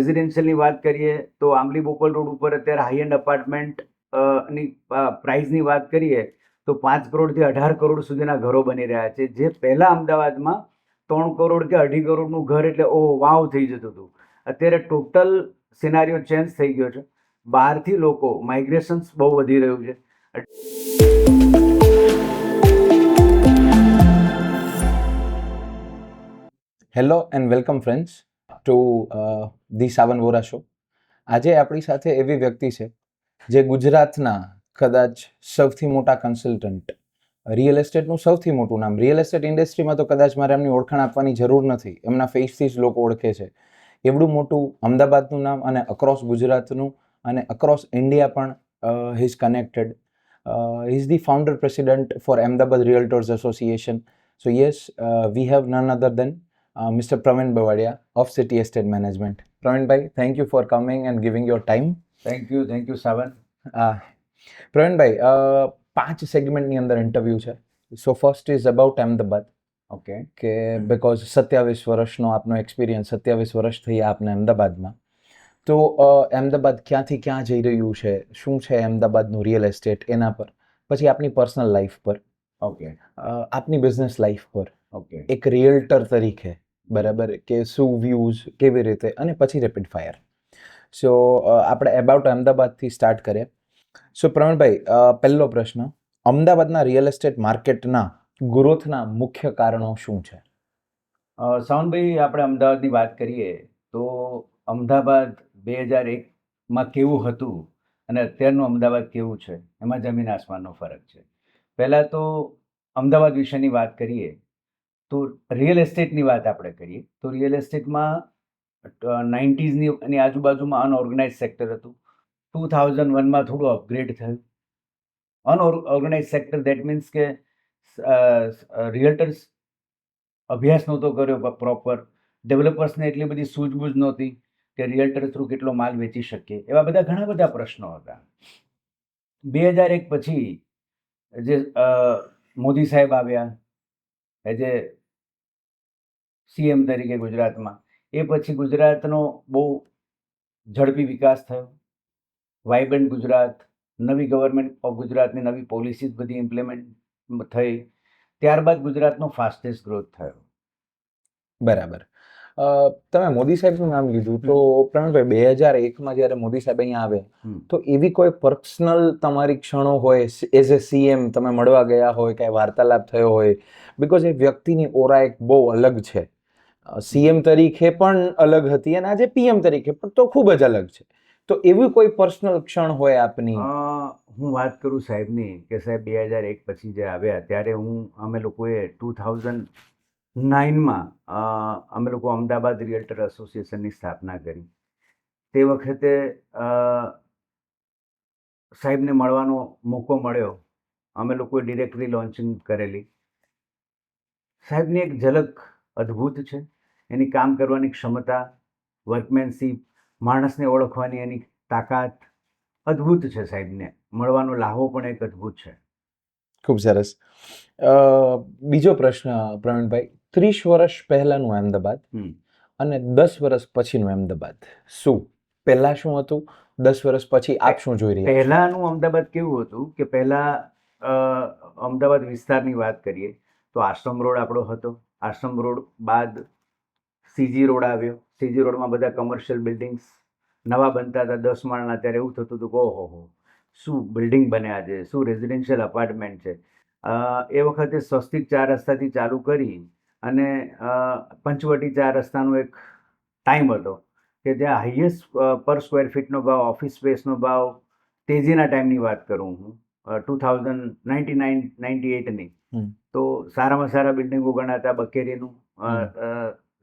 રેઝિડેન્શિયલની વાત કરીએ તો આંબલી બોપલ રોડ ઉપર અત્યારે હાઈ એન્ડ અપાર્ટમેન્ટ ની પ્રાઇસની વાત કરીએ તો 5 કરોડથી 18 કરોડ સુધીના ઘરો બની રહ્યા છે, જે પહેલા અમદાવાદમાં 3 કરોડ કે 2.5 કરોડનું ઘર એટલે ઓહ વાવ થઈ જતું હતું. અત્યારે ટોટલ સિનારીઓ ચેન્જ થઈ ગયો છે. બહારથી લોકો માઇગ્રેશન્સ બહુ વધી રહ્યું છે. Hello and welcome friends to the Savan Vora show. આજે આપણી સાથે એવી વ્યક્તિ છે જે ગુજરાતના કદાચ સૌથી મોટા કન્સલ્ટન્ટ, રિયલ એસ્ટેટનું સૌથી મોટું નામ. રિયલ એસ્ટેટ ઇન્ડસ્ટ્રીમાં તો કદાચ મારે એમની ઓળખાણ આપવાની જરૂર નથી, એમના ફેસથી જ લોકો ઓળખે છે. એવડું મોટું અમદાવાદનું નામ અને અક્રોસ ગુજરાતનું અને અક્રોસ ઇન્ડિયા પણ he is connected. He is the founder president for Ahmedabad realtors association. So yes, we have none other than Mr. Praveen Bavadia of City Estate Management. Praveen bhai, thank you for coming and giving your time. Thank you, Savan. Praveen bhai, 5 સેગમેન્ટની અંદર interview છે. So first is about Ahmedabad. Okay. કે because 27 વર્ષનો આપનો experience, 27 વર્ષ થઈ આપને અમદાવાદમાં. તો અમદાવાદ ક્યાંથી ક્યાં જઈ રહ્યું છે, શું છે અમદાવાદનું રિયલ એસ્ટેટ, એના પર. પછી આપની પર્સનલ લાઈફ પર. ઓકે. આપની બિઝનેસ લાઈફ પર. ઓકે. એક રિયલ્ટર તરીકે, બરાબર, કે શું વ્યૂઝ, કેવી રીતે, અને પછી રેપિડ ફાયર. સો આપણે અબાઉટ અમદાવાદથી સ્ટાર્ટ કરીએ. સો પ્રવીણભાઈ, પહેલો પ્રશ્ન, અમદાવાદના રિયલ એસ્ટેટ માર્કેટના ગ્રોથના મુખ્ય કારણો શું છે? સાવનભાઈ, આપણે અમદાવાદની વાત કરીએ તો અમદાવાદ 2001માં કેવું હતું અને અત્યારનું અમદાવાદ કેવું છે, એમાં જમીન આસમાનનો ફરક છે. પહેલાં તો અમદાવાદ વિશેની વાત કરીએ તો રિયલ એસ્ટેટની વાત આપણે કરીએ તો રિયલ એસ્ટેટમાં 90sની એની આજુબાજુમાં અનઓર્ગેનાઇઝ સેક્ટર હતું. 2001માં થોડું અપગ્રેડ થયું. અનઓર્ગેનાઇઝ સેક્ટર દેટ મીન્સ કે રિયલ્ટર્સ અભ્યાસ નહોતો કર્યો પ્રોપર, ડેવલપર્સને એટલી બધી સૂઝબૂઝ નહોતી કે રિયલ્ટર થ્રુ કેટલો માલ વેચી શકીએ, એવા બધા ઘણા બધા પ્રશ્નો હતા. 2001 પછી જે મોદી સાહેબ આવ્યા એઝ એ સીએમ તરીકે ગુજરાતમાં, એ પછી ગુજરાતનો બહુ ઝડપી વિકાસ થયો. વાઇબ્રન્ટ ગુજરાત, નવી ગવર્મેન્ટ ઓફ ગુજરાતની નવી પોલિસીસ બધી ઇમ્પ્લિમેન્ટ થઈ. ત્યારબાદ ગુજરાતનો ફાસ્ટેસ્ટ ગ્રોથ થયો. બરાબર. તમે મોદી સાહેબનું નામ લીધું તો પ્રવીણભાઈ, 2001માં જ્યારે મોદી સાહેબ અહીંયા આવે તો એવી કોઈ પર્સનલ તમારી ક્ષણો હોય, એઝ એ સીએમ તમે મળવા ગયા હોય, કાંઈ વાર્તાલાપ થયો હોય? બીકોઝ એ વ્યક્તિની ઓરા એક બહુ અલગ છે. સીએમ તરીકે પણ અલગ હતી અને આજે પીએમ તરીકે પણ તો ખૂબ જ અલગ છે. તો એવી કોઈ પર્સનલ ક્ષણ હોય આપની? હું વાત કરું સાહેબની કે સાહેબ 2001 પછી જે આવ્યા ત્યારે અમે લોકોએ 2009માં અમે લોકો અમદાવાદ રિયલ્ટર એસોસિએશનની સ્થાપના કરી. તે વખતે સાહેબને મળવાનો મોકો મળ્યો. અમે લોકોએ ડિરેક્ટરી લોન્ચિંગ કરેલી. સાહેબની એક ઝલક અદ્ભુત છે. એની કામ કરવાની ક્ષમતા, વર્કમેનશીપ, માણસને ઓળખવાની એની તાકાત અદ્ભુત છે. સાહેબને મળવાનો લાહો પણ એક અદ્ભુત છે. ખૂબ સરસ. બીજો પ્રશ્ન પ્રવીણભાઈ, 30 વર્ષ પહેલાનું અમદાવાદ અને 10 વર્ષ પછીનું અમદાવાદ, શું પહેલા શું હતું, 10 વર્ષ પછી આપ શું જોઈ રહ્યા? પહેલાનું અમદાવાદ કેવું હતું કે પહેલા અમદાવાદ વિસ્તારની વાત કરીએ તો આશ્રમ રોડ આપણો હતો. આશ્રમ રોડ બાદ સીજી રોડ આવ્યો. સીજી રોડમાં બધા કમર્શિયલ બિલ્ડિંગ્સ નવા બનતા હતા, 10 માળના. ત્યારે એવું થતું હતું કે ઓહો શું બિલ્ડિંગ બન્યા છે, શું રેઝિડેન્શિયલ અપાર્ટમેન્ટ છે. એ વખતે સ્વસ્તિક 4 રસ્તાથી ચાલુ કરી અને પંચવટી 4 રસ્તાનો એક ટાઈમ હતો કે જ્યાં હાઈએસ્ટ પર સ્ક્વેર ફીટનો ભાવ, ઓફિસ સ્પેસનો ભાવ, તેજીના ટાઈમની વાત કરું હું, 2099-98ની, તો સારામાં સારા બિલ્ડિંગો ગણાતા બકેરીનું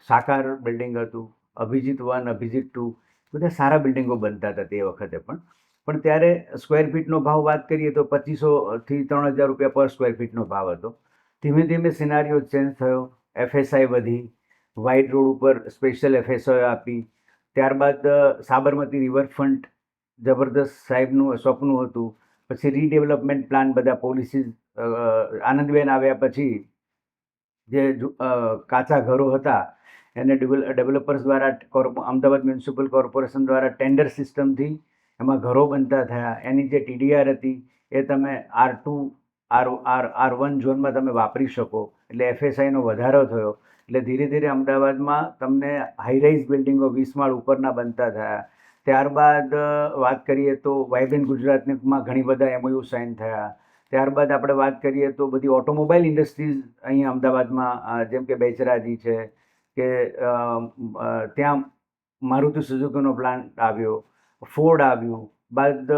સાકાર બિલ્ડિંગ હતું, અભિજીત 1, અભિજીત 2, બધા સારા બિલ્ડિંગો બનતા હતા તે વખતે પણ ત્યારે સ્ક્વેર ફીટનો ભાવ વાત કરીએ તો 2500થી 3000 રૂપિયા પર સ્ક્વેર ફીટનો ભાવ હતો. ધીમે ધીમે સિનારીઓ ચેન્જ થયો. એફએસઆઈ વધી, વાઇડ રોડ ઉપર સ્પેશિયલ એફએસઆઈ આપી. ત્યારબાદ સાબરમતી રિવરફ્રન્ટ જબરદસ્ત સાહેબનું સ્વપ્નું હતું. પછી રીડેવલપમેન્ટ પ્લાન, બધા પોલિસીસ. આનંદબેન આવ્યા પછી જે કાચા ઘરો હતા એને ડેવલપર્સ દ્વારા અમદાવાદ મ્યુનિસિપલ કોર્પોરેશન દ્વારા ટેન્ડર સિસ્ટમથી એમાં ઘરો બનતા થયા. એની જે TDR હતી એ તમે R2 R1 ઝોનમાં તમે વાપરી શકો, એટલે FSI નો વધારો થયો. એટલે ધીરે ધીરે અમદાવાદમાં તમને હાઈરાઇઝ બિલ્ડિંગો 20 માળ ઉપરના બનતા થયા. ત્યારબાદ વાત કરીએ તો વાઇબ્રન્ટ ગુજરાતમાં ઘણી બધા MOU સાઇન થયા. ત્યારબાદ આપણે વાત કરીએ તો બધી ઓટોમોબાઈલ ઇન્ડસ્ટ્રીઝ અહીંયા અમદાવાદમાં, જેમ કે બેચરાજી છે કે ત્યાં મારુતિ સુઝુકીનો પ્લાન્ટ આવ્યો, ફોર્ડ આવ્યું, બાદ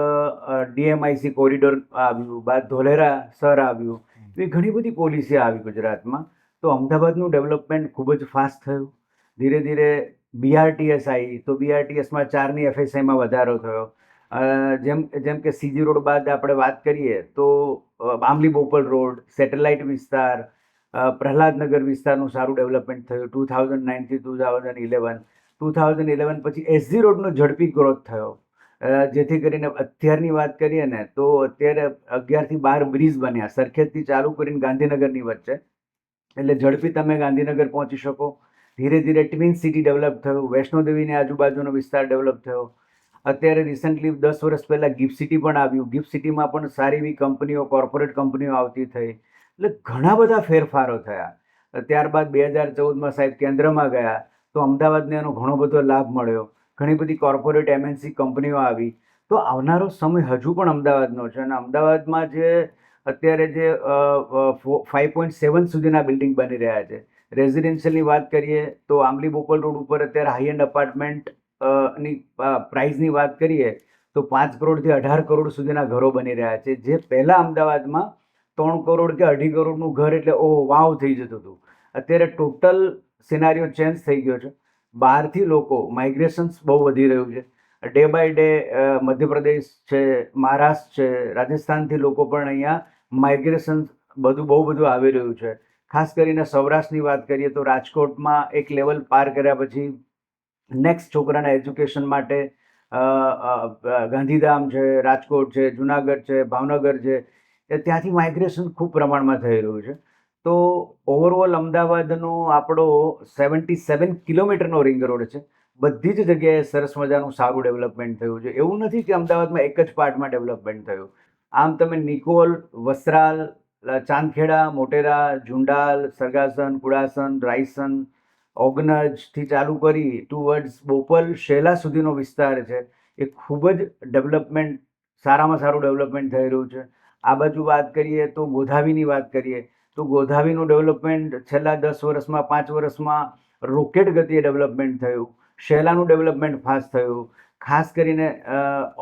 DMIC કોરિડોર આવ્યું, બાદ ધોલેરા સર આવ્યું. એવી ઘણી બધી પોલિસી આવી ગુજરાતમાં. તો અમદાવાદનું ડેવલપમેન્ટ ખૂબ જ ફાસ્ટ થયું. ધીરે ધીરે BRTS આવી, તો BRTSમાં 4ની FSIમાં વધારો થયો. જેમ કે CG રોડ બાદ આપણે વાત કરીએ તો આંબલી બોપલ રોડ, સેટેલાઇટ વિસ્તાર, પ્રહલાદનગર વિસ્તારનું સારું ડેવલપમેન્ટ થયું 2009થી 2011. 2011 પછી SG રોડનો ઝડપી ગ્રોથ થયો, જેથી કરીને અત્યારની વાત કરીએ ને તો અત્યારે 11 થી 12 બ્રિજ બન્યા સરખેજથી ચાલુ કરીને ગાંધીનગરની વચ્ચે, એટલે ઝડપી તમે ગાંધીનગર પહોંચી શકો. ધીરે ધીરે ટ્વિન સિટી ડેવલપ થયું, વૈષ્ણોદેવીની આજુબાજુનો વિસ્તાર ડેવલપ થયો. અત્યારે રિસન્ટલી 10 વર્ષ પહેલાં ગિફ્ટ સિટી પણ આવ્યું. ગિફ્ટ સિટીમાં પણ સારી એવી કંપનીઓ, કોર્પોરેટ કંપનીઓ આવતી થઈ. એટલે ઘણા બધા ફેરફારો થયા. ત્યારબાદ 2014માં સાહેબ કેન્દ્રમાં ગયા તો અમદાવાદને એનો ઘણો બધો લાભ મળ્યો. ઘણી બધી કોર્પોરેટ MNC કંપનીઓ આવી. તો આવનારો સમય હજુ પણ અમદાવાદનો છે, અને અમદાવાદમાં જે અત્યારે જે 5.7 સુધીના બિલ્ડિંગ બની રહ્યા છે. રેઝિડેન્શિયલની વાત કરીએ તો આંબલી બોપલ રોડ ઉપર અત્યારે હાઈ એન્ડ અપાર્ટમેન્ટ ની પ્રાઇઝની વાત કરીએ તો 5 કરોડથી 18 કરોડ સુધીના ઘરો બની રહ્યા છે, જે પહેલાં અમદાવાદમાં 3 કરોડ કે 2.5 કરોડનું ઘર એટલે ઓહ વાવ થઈ જતું હતું. અત્યારે ટોટલ સિનારીઓ ચેન્જ થઈ ગયો છે. બહારથી લોકો માઇગ્રેશન્સ બહુ વધી રહ્યું છે. ડે બાય ડે મધ્યપ્રદેશ છે, મહારાષ્ટ્ર છે, રાજસ્થાનથી લોકો પણ અહીંયા માઇગ્રેશન બહુ બધું આવી રહ્યું છે. ખાસ કરીને સૌરાષ્ટ્રની વાત કરીએ તો રાજકોટમાં એક લેવલ પાર કર્યા પછી નેક્સ્ટ છોકરાના એજ્યુકેશન માટે ગાંધીધામ છે, રાજકોટ છે, જુનાગઢ છે, ભાવનગર છે, ત્યાંથી માઇગ્રેશન ખૂબ પ્રમાણમાં થઈ રહ્યું છે. તો ઓવરઓલ અમદાવાદનો આપણો 77 કિલોમીટરનો રિંગ રોડ છે. બધી જ જગ્યાએ સરસ મજાનું સારું ડેવલપમેન્ટ થયું છે. એવું નથી કે અમદાવાદમાં એક જ પાર્ટમાં ડેવલપમેન્ટ થયું. આમ તમે નિકોલ, વસ્ત્રાલ, ચાંદખેડા, મોટેરા, ઝુંડાલ, સરગાસન, કુડાસન, રાયસન, ઓગનજથી ચાલુ કરી ટુવર્ડ્સ બોપલ, શેલા સુધીનો વિસ્તાર છે એ ખૂબ જ ડેવલપમેન્ટ, સારામાં સારું ડેવલપમેન્ટ થઈ રહ્યું છે. આ બાજુ વાત કરીએ તો ગોધાવીની વાત કરીએ તો ગોધાવીનું ડેવલપમેન્ટ છેલ્લા 10 વર્ષમાં 5 વર્ષમાં રોકેટ ગતિએ ડેવલપમેન્ટ થયું. શેલાનું ડેવલપમેન્ટ ફાસ્ટ થયું. ખાસ કરીને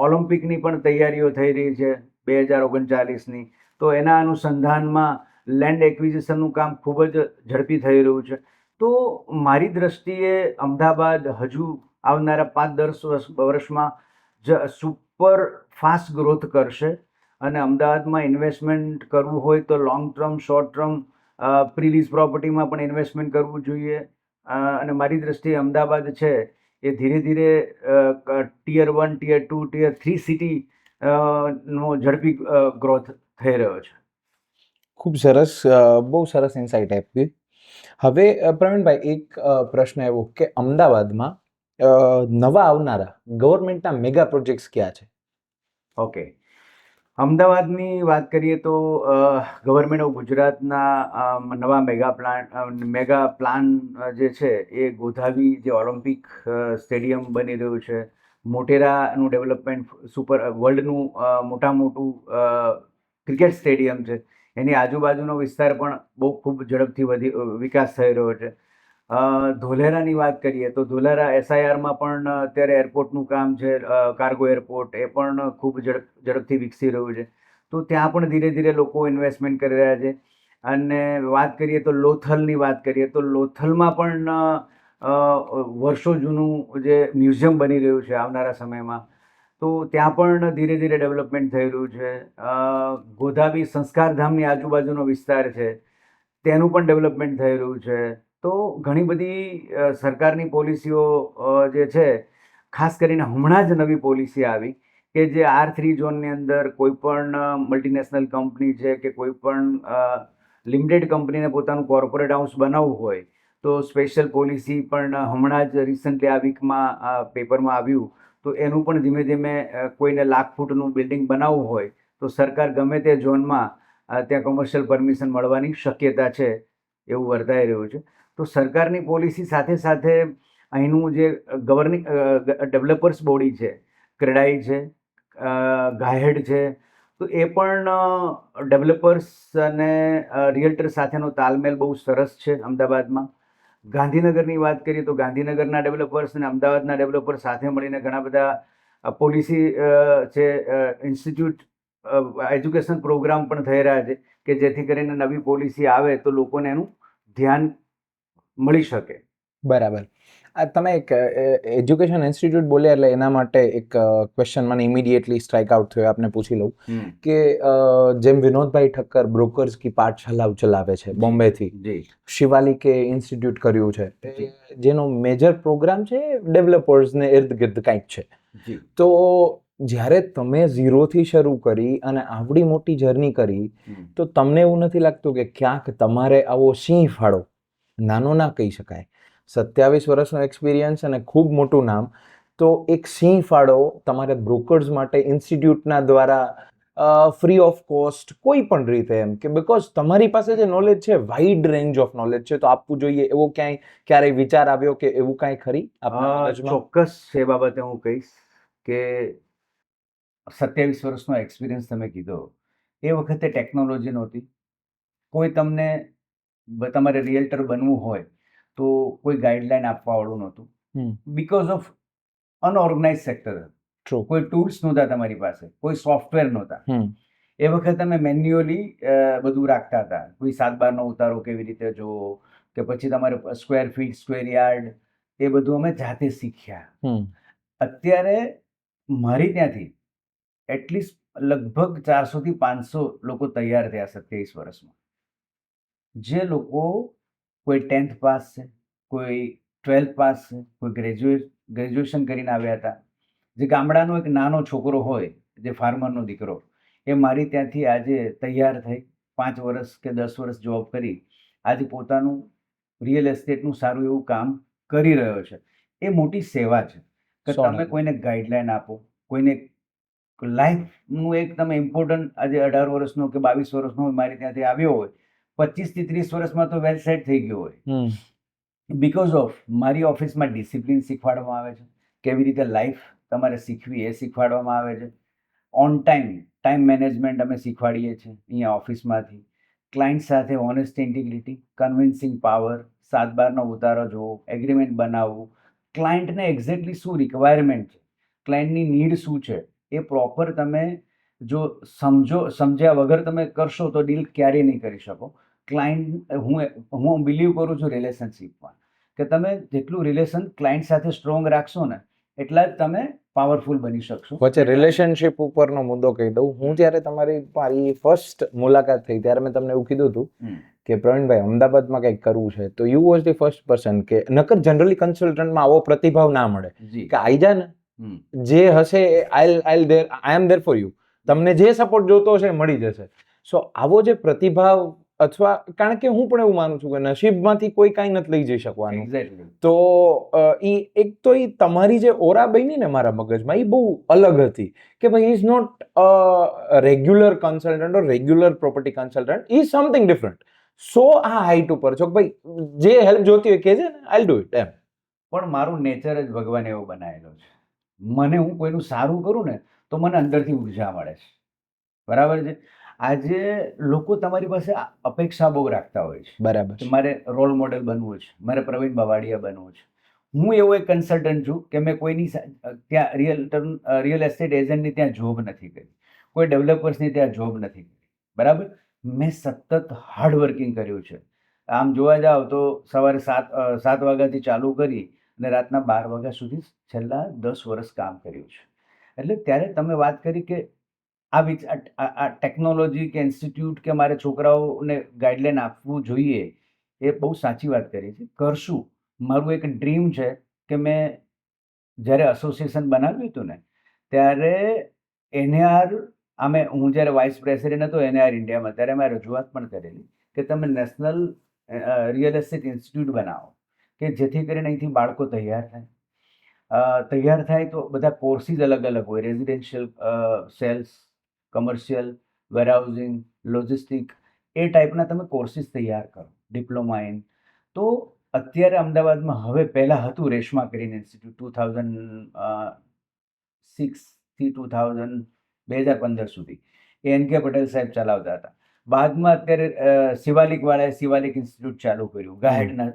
ઓલિમ્પિકની પણ તૈયારીઓ થઈ રહી છે 2039ની, તો એના અનુસંધાનમાં લેન્ડ એક્વિઝિશનનું કામ ખૂબ જ ઝડપી થઈ રહ્યું છે. તો મારી દ્રષ્ટિએ અમદાવાદ હજુ આવનારા 5-10 વર્ષમાં સુપર ફાસ્ટ ગ્રોથ કરશે, અને અમદાવાદમાં ઇન્વેસ્ટમેન્ટ કરવું હોય તો long term, short term pre-lease પ્રોપર્ટીમાં પણ ઇન્વેસ્ટમેન્ટ કરવું જોઈએ. અને મારી દ્રષ્ટિએ અમદાવાદ છે એ ધીરે ધીરે Tier 1, Tier 2, Tier 3 સિટી નો ઝડપી ગ્રોથ થઈ રહ્યો છે. ખૂબ સરસ, બહુ સરસ ઇન્સાઇટ આપી. હવે પ્રવીણભાઈ, એક પ્રશ્ન એવો કે અમદાવાદમાં નવા આવનારા ગવર્મેન્ટના મેગા પ્રોજેક્ટ્સ ક્યાં છે? ઓકે, અમદાવાદની વાત કરીએ તો ગવર્મેન્ટ ઓફ ગુજરાતના નવા મેગા પ્લાન જે છે એ ગોધાવી, જે ઓલિમ્પિક સ્ટેડિયમ બની રહ્યું છે, મોટેરાનું ડેવલપમેન્ટ, વર્લ્ડનું મોટું ક્રિકેટ સ્ટેડિયમ છે, એની આજુબાજુનો વિસ્તાર પણ બહુ ખૂબ ઝડપથી વિકાસ થઈ રહ્યો છે. ધોલેરાની વાત કરીએ તો ધોલેરા SIRમાં પણ અત્યારે એરપોર્ટનું કામ છે, કાર્ગો એરપોર્ટ, એ પણ ખૂબ ઝડપથી વિકસી રહ્યું છે. તો ત્યાં પણ ધીરે ધીરે લોકો ઇન્વેસ્ટમેન્ટ કરી રહ્યા છે. અને વાત કરીએ તો લોથલની વાત કરીએ તો લોથલમાં પણ વર્ષો જૂનું જે મ્યુઝિયમ બની રહ્યું છે આવનારા સમયમાં, તો ત્યાં પણ ધીરે ધીરે ડેવલપમેન્ટ થઈ રહ્યું છે. ગોધાવી સંસ્કારધામની આજુબાજુનો વિસ્તાર છે, તેનું પણ ડેવલપમેન્ટ થઈ રહ્યું છે. તો ઘણી બધી સરકારની પોલિસીઓ જે છે, ખાસ કરીને હમણાં જ નવી પોલિસી આવી કે જે R3 ઝોનની અંદર કોઈ પણ મલ્ટીનેશનલ કંપની છે કે કોઈ પણ લિમિટેડ કંપનીને પોતાનું કોર્પોરેટ હાઉસ બનાવવું હોય તો સ્પેશિયલ પોલિસી પણ હમણાં જ રિસન્ટલી આ વીકમાં પેપરમાં આવ્યું, તો એનું પણ ધીમે ધીમે કોઈને લાખ ફૂટનું બિલ્ડિંગ બનાવવું હોય તો સરકાર ગમે તે ઝોનમાં ત્યાં કોમર્શિયલ પરમિશન મળવાની શક્યતા છે એવું વર્તાઈ રહ્યું છે. તો સરકારની પોલિસી સાથે સાથે અહીંનું જે ગવર્નિંગ ડેવલપર્સ બોડી છે, ક્રેડાઈ છે, ગાહેડ છે, તો એ પણ ડેવલપર્સ અને રિયલ્ટર સાથેનો તાલમેલ બહુ સરસ છે અમદાવાદમાં. ગાંધીનગરની વાત કરીએ તો ગાંધીનગરના ડેવલપર્સ અને અમદાવાદના ડેવલપર્સ સાથે મળીને ઘણા બધા પોલિસી છે, ઇન્સ્ટિટ્યૂટ એજ્યુકેશન પ્રોગ્રામ પણ થઈ રહ્યા છે કે જેથી કરીને નવી પોલિસી આવે તો લોકોને એનું ધ્યાન મળી શકે. બરાબર. આ તમે એક એજ્યુકેશન ઇન્સ્ટિટ્યૂટ બોલ્યા એટલે એના માટે એક ક્વેશ્ચન મને ઇમિડિયેટલી સ્ટ્રાઇક આઉટ થયો, આપને પૂછી લઉં કે જેમ વિનોદભાઈ ઠક્કર બ્રોકર્સ કી પાઠશાલા ચલાવે છે બોમ્બેથી, જી શિવાલિકે ઇન્સ્ટિટ્યૂટ કર્યું છે, જેનો મેજર પ્રોગ્રામ છે ડેવલપર્સને ઇર્દ ગિર્દ કંઈક છે. જી તો જ્યારે તમે ઝીરોથી શરૂ કરી અને આવડી મોટી જર્ની કરી, તો તમને એવું નથી લાગતું કે ક્યાંક તમારે આવો સિંહ ફાળો, નાનો ના કહી શકાય, 27 વર્ષનો એક્સપિરિયન્સ અને ખૂબ મોટું નામ, તો એક સિંહ ફાળો તમારે બ્રોકર્સ માટે ઇન્સ્ટિટ્યૂટના દ્વારા ફ્રી ઓફ કોસ્ટ કોઈ પણ રીતે, એમ કે બિકોઝ તમારી પાસે જે નોલેજ છે વાઇડ રેન્જ ઓફ નોલેજ છે, તો આપવું જોઈએ એવો ક્યારેય વિચાર આવ્યો કે એવું કાંઈ ખરી આપના નોલેજમાં? ચોક્કસ એ બાબતે હું કહીશ કે 27 વર્ષનો એક્સપિરિયન્સ તમે કીધો, એ વખતે ટેકનોલોજી નહોતી. કોઈ તમને તમારે રિયલ્ટર બનવું હોય તો કોઈ ગાઈડલાઈન આપવાવાળું નહોતું, બીકોઝ ઓફ અનઓર્ગનાઇઝ સેક્ટર. ટ્રુ. કોઈ ટૂલ્સ નહોતા તમારી પાસે, કોઈ સોફ્ટવેર નહોતા. એ વખતે તમે મેન્યુઅલી બધું રાખતા હતા, કોઈ 7/12નો ઉતારો કેવી રીતે જોવો, કે પછી તમારે સ્ક્વેર ફીટ, સ્ક્વેર યાર્ડ, એ બધું અમે જાતે શીખ્યા. અત્યારે મારી ત્યાંથી એટલીસ્ટ લગભગ 400 થી 500 લોકો તૈયાર થયા 27 વર્ષમાં. જે લોકો કોઈ 10th પાસ છે, કોઈ 12th પાસ છે, કોઈ ગ્રેજ્યુએશન કરીને આવ્યા હતા. જે ગામડાનો એક નાનો છોકરો હોય, જે ફાર્મરનો દીકરો, એ મારી ત્યાંથી આજે તૈયાર થઈ 5 વર્ષ કે 10 વર્ષ જોબ કરી આજે પોતાનું રિયલ એસ્ટેટનું સારું એવું કામ કરી રહ્યો છે. એ મોટી સેવા છે કે તમે કોઈને ગાઈડલાઈન આપો, કોઈને લાઈફનું એક તમે ઇમ્પોર્ટન્ટ, આજે 18 વર્ષનો કે 22 વર્ષનો મારી ત્યાંથી આવ્યો હોય, 25 થી 30 વર્ષમાં તો વેલ સેટ થઈ ગયો હોય, બીકોઝ ઓફ મારી ઓફિસમાં ડિસિપ્લિન શીખવાડવામાં આવે છે, કેવી રીતે લાઈફ તમારે શીખવી એ શીખવાડવામાં આવે છે. ઓન ટાઈમ મેનેજમેન્ટ અમે શીખવાડીએ છીએ અહીંયા ઓફિસમાંથી. ક્લાયન્ટ સાથે ઓનેસ્ટી, ઇન્ટિગ્રિટી, કન્વિન્સિંગ પાવર, 7/12નો ઉતારો જોવો, એગ્રીમેન્ટ બનાવવું, ક્લાયન્ટને એક્ઝેક્ટલી શું રિક્વાયરમેન્ટ છે, ક્લાયન્ટની નીડ શું છે, એ પ્રોપર તમે જો સમજ્યા વગર તમે કરશો તો ડીલ ક્યારેય નહીં કરી શકો. ક્લાયન્ટ, હું બિલીવ કરું છું રિલેશનશિપમાં, કે તમે જેટલું રિલેશન ક્લાયન્ટ સાથે સ્ટ્રોંગ રાખશો ને એટલા જ તમે પાવરફુલ બની શકશો. વચ્ચે રિલેશનશિપ ઉપરનો મુદ્દો કહી દઉં. હું જ્યારે મારી ફર્સ્ટ મુલાકાત થઈ ત્યારે મેં તમને એવું કીધું હતું કે પ્રવીણભાઈ અમદાવાદમાં કંઈક કરવું છે, તો you was the first person કે નકર જનરલી કન્સલ્ટન્ટમાં આવો પ્રતિભાવ ના મળે કે આઈ જા ને, જે હશે આઈ એમ ધેર ફોર યુ, તમને જે સપોર્ટ જોતો હશે મળી જશે. સો આવો જે પ્રતિભાવ, અથવા કારણ કે હું પણ એવું માનું છું કે નસીબમાંથી કોઈ કાંઈ નથી લઈ જઈ શકવાનું. એક્ઝેક્ટલી. તો ઈ તમારી જે ઓરા બની ને મારા મગજમાં, એ બહુ અલગ હતી કે ભાઈ is not regular consultant or regular property consultant, is something different. So આ હાઈટ ઉપર છો કે ભાઈ જે હેલ્પ જોતી હોય કહેજે ને, આઈલ ડુ ઇટ એમ. પણ મારું નેચર જ ભગવાને એવો બનાવેલો છે. મને, હું કોઈનું સારું કરું ને તો મને અંદરથી ઉર્જા મળે છે. બરાબર છે. આજે લોકો તમારી પાસે અપેક્ષા બહુ રાખતા હોય છે. બરાબર. મારે રોલ મોડેલ બનવું છે, મારે પ્રવીણ બાવાડિયા બનવું છે. હું એવો એક કન્સલ્ટન્ટ છું કે મેં કોઈની ત્યાં રિયલ એસ્ટેટ એજન્ટની ત્યાં જોબ નથી કરી, કોઈ ડેવલપર્સની ત્યાં જોબ નથી કરી. બરાબર. મેં સતત હાર્ડવર્કિંગ કર્યું છે. આમ જોવા જાવ તો સવારે 7 વાગ્યાથી ચાલુ કરી અને રાતના 12 વાગ્યા સુધી છેલ્લા 10 વર્ષ કામ કર્યું છે. એટલે ત્યારે તમે વાત કરી કે આ ટેકનોલોજી કે ઇન્સ્ટિટ્યૂટ કે મારે છોકરાઓને ગાઈડલાઈન આપવું જોઈએ, એ બહુ સાચી વાત કરી છે. કરશું. મારું એક ડ્રીમ છે કે મેં જ્યારે એસોસિએશન બનાવ્યું હતું ને ત્યારે NAR, હું જ્યારે વાઇસ પ્રેસિડેન્ટ હતો NAR ઇન્ડિયામાં, ત્યારે મેં રજૂઆત પણ કરેલી કે તમે નેશનલ રિયલ એસ્ટેટ ઇન્સ્ટિટ્યૂટ બનાવો, કે જેથી કરીને અહીંથી બાળકો તૈયાર થાય તો બધા કોર્સીસ અલગ અલગ હોય, residential, sales, commercial, warehousing, logistic, એ ટાઈપના તમે કોર્સીસ તૈયાર કરો, ડિપ્લોમા ઇન. તો અત્યારે અમદાવાદમાં હવે પહેલાં હતું રેશમા કરીને ઇન્સ્ટિટ્યૂટ 2006થી 2015 સુધી એ NK પટેલ સાહેબ ચલાવતા હતા. બાદમાં અત્યારે શિવાલિકવાળાએ શિવાલિક ઇન્સ્ટિટ્યૂટ ચાલુ કર્યું ગાહેડના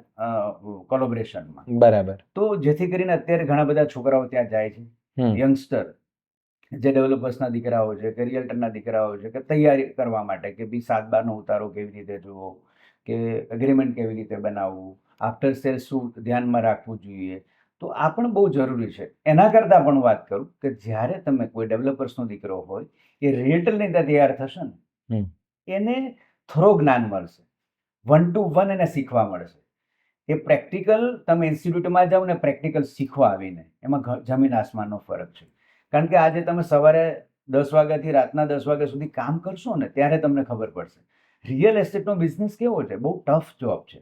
કોલોબરેશનમાં. બરાબર. તો જેથી કરીને અત્યારે ઘણા બધા છોકરાઓ ત્યાં જાય છે, યંગસ્ટર જે ડેવલપર્સના દીકરાઓ છે કે રિયલ્ટરના દીકરાઓ છે, કે તૈયારી કરવા માટે કે બી 7/12નો ઉતારો કેવી રીતે જોવો, કે એગ્રીમેન્ટ કેવી રીતે બનાવવું, આફ્ટર સેલ શું ધ્યાનમાં રાખવું જોઈએ. તો આ પણ બહુ જરૂરી છે. એના કરતાં પણ વાત કરું કે જ્યારે તમે કોઈ ડેવલપર્સનો દીકરો હોય એ રિયલ્ટરની ત્યાં તૈયાર થશે ને, એને થરો જ્ઞાન મળશે, 1 to 1 એને શીખવા મળશે. એ પ્રેક્ટિકલ તમે ઇન્સ્ટિટ્યૂટમાં જાઓ ને પ્રેક્ટિકલ શીખવા આવીને, એમાં જમીન આસમાનનો ફરક છે. કારણ કે આજે તમે સવારે 10 વાગ્યાથી રાતના 10 વાગ્યા સુધી કામ કરશો ને ત્યારે તમને ખબર પડશે. રિયલ એસ્ટેટનો બિઝનેસ કેવો છે, બહુ ટફ જોબ છે.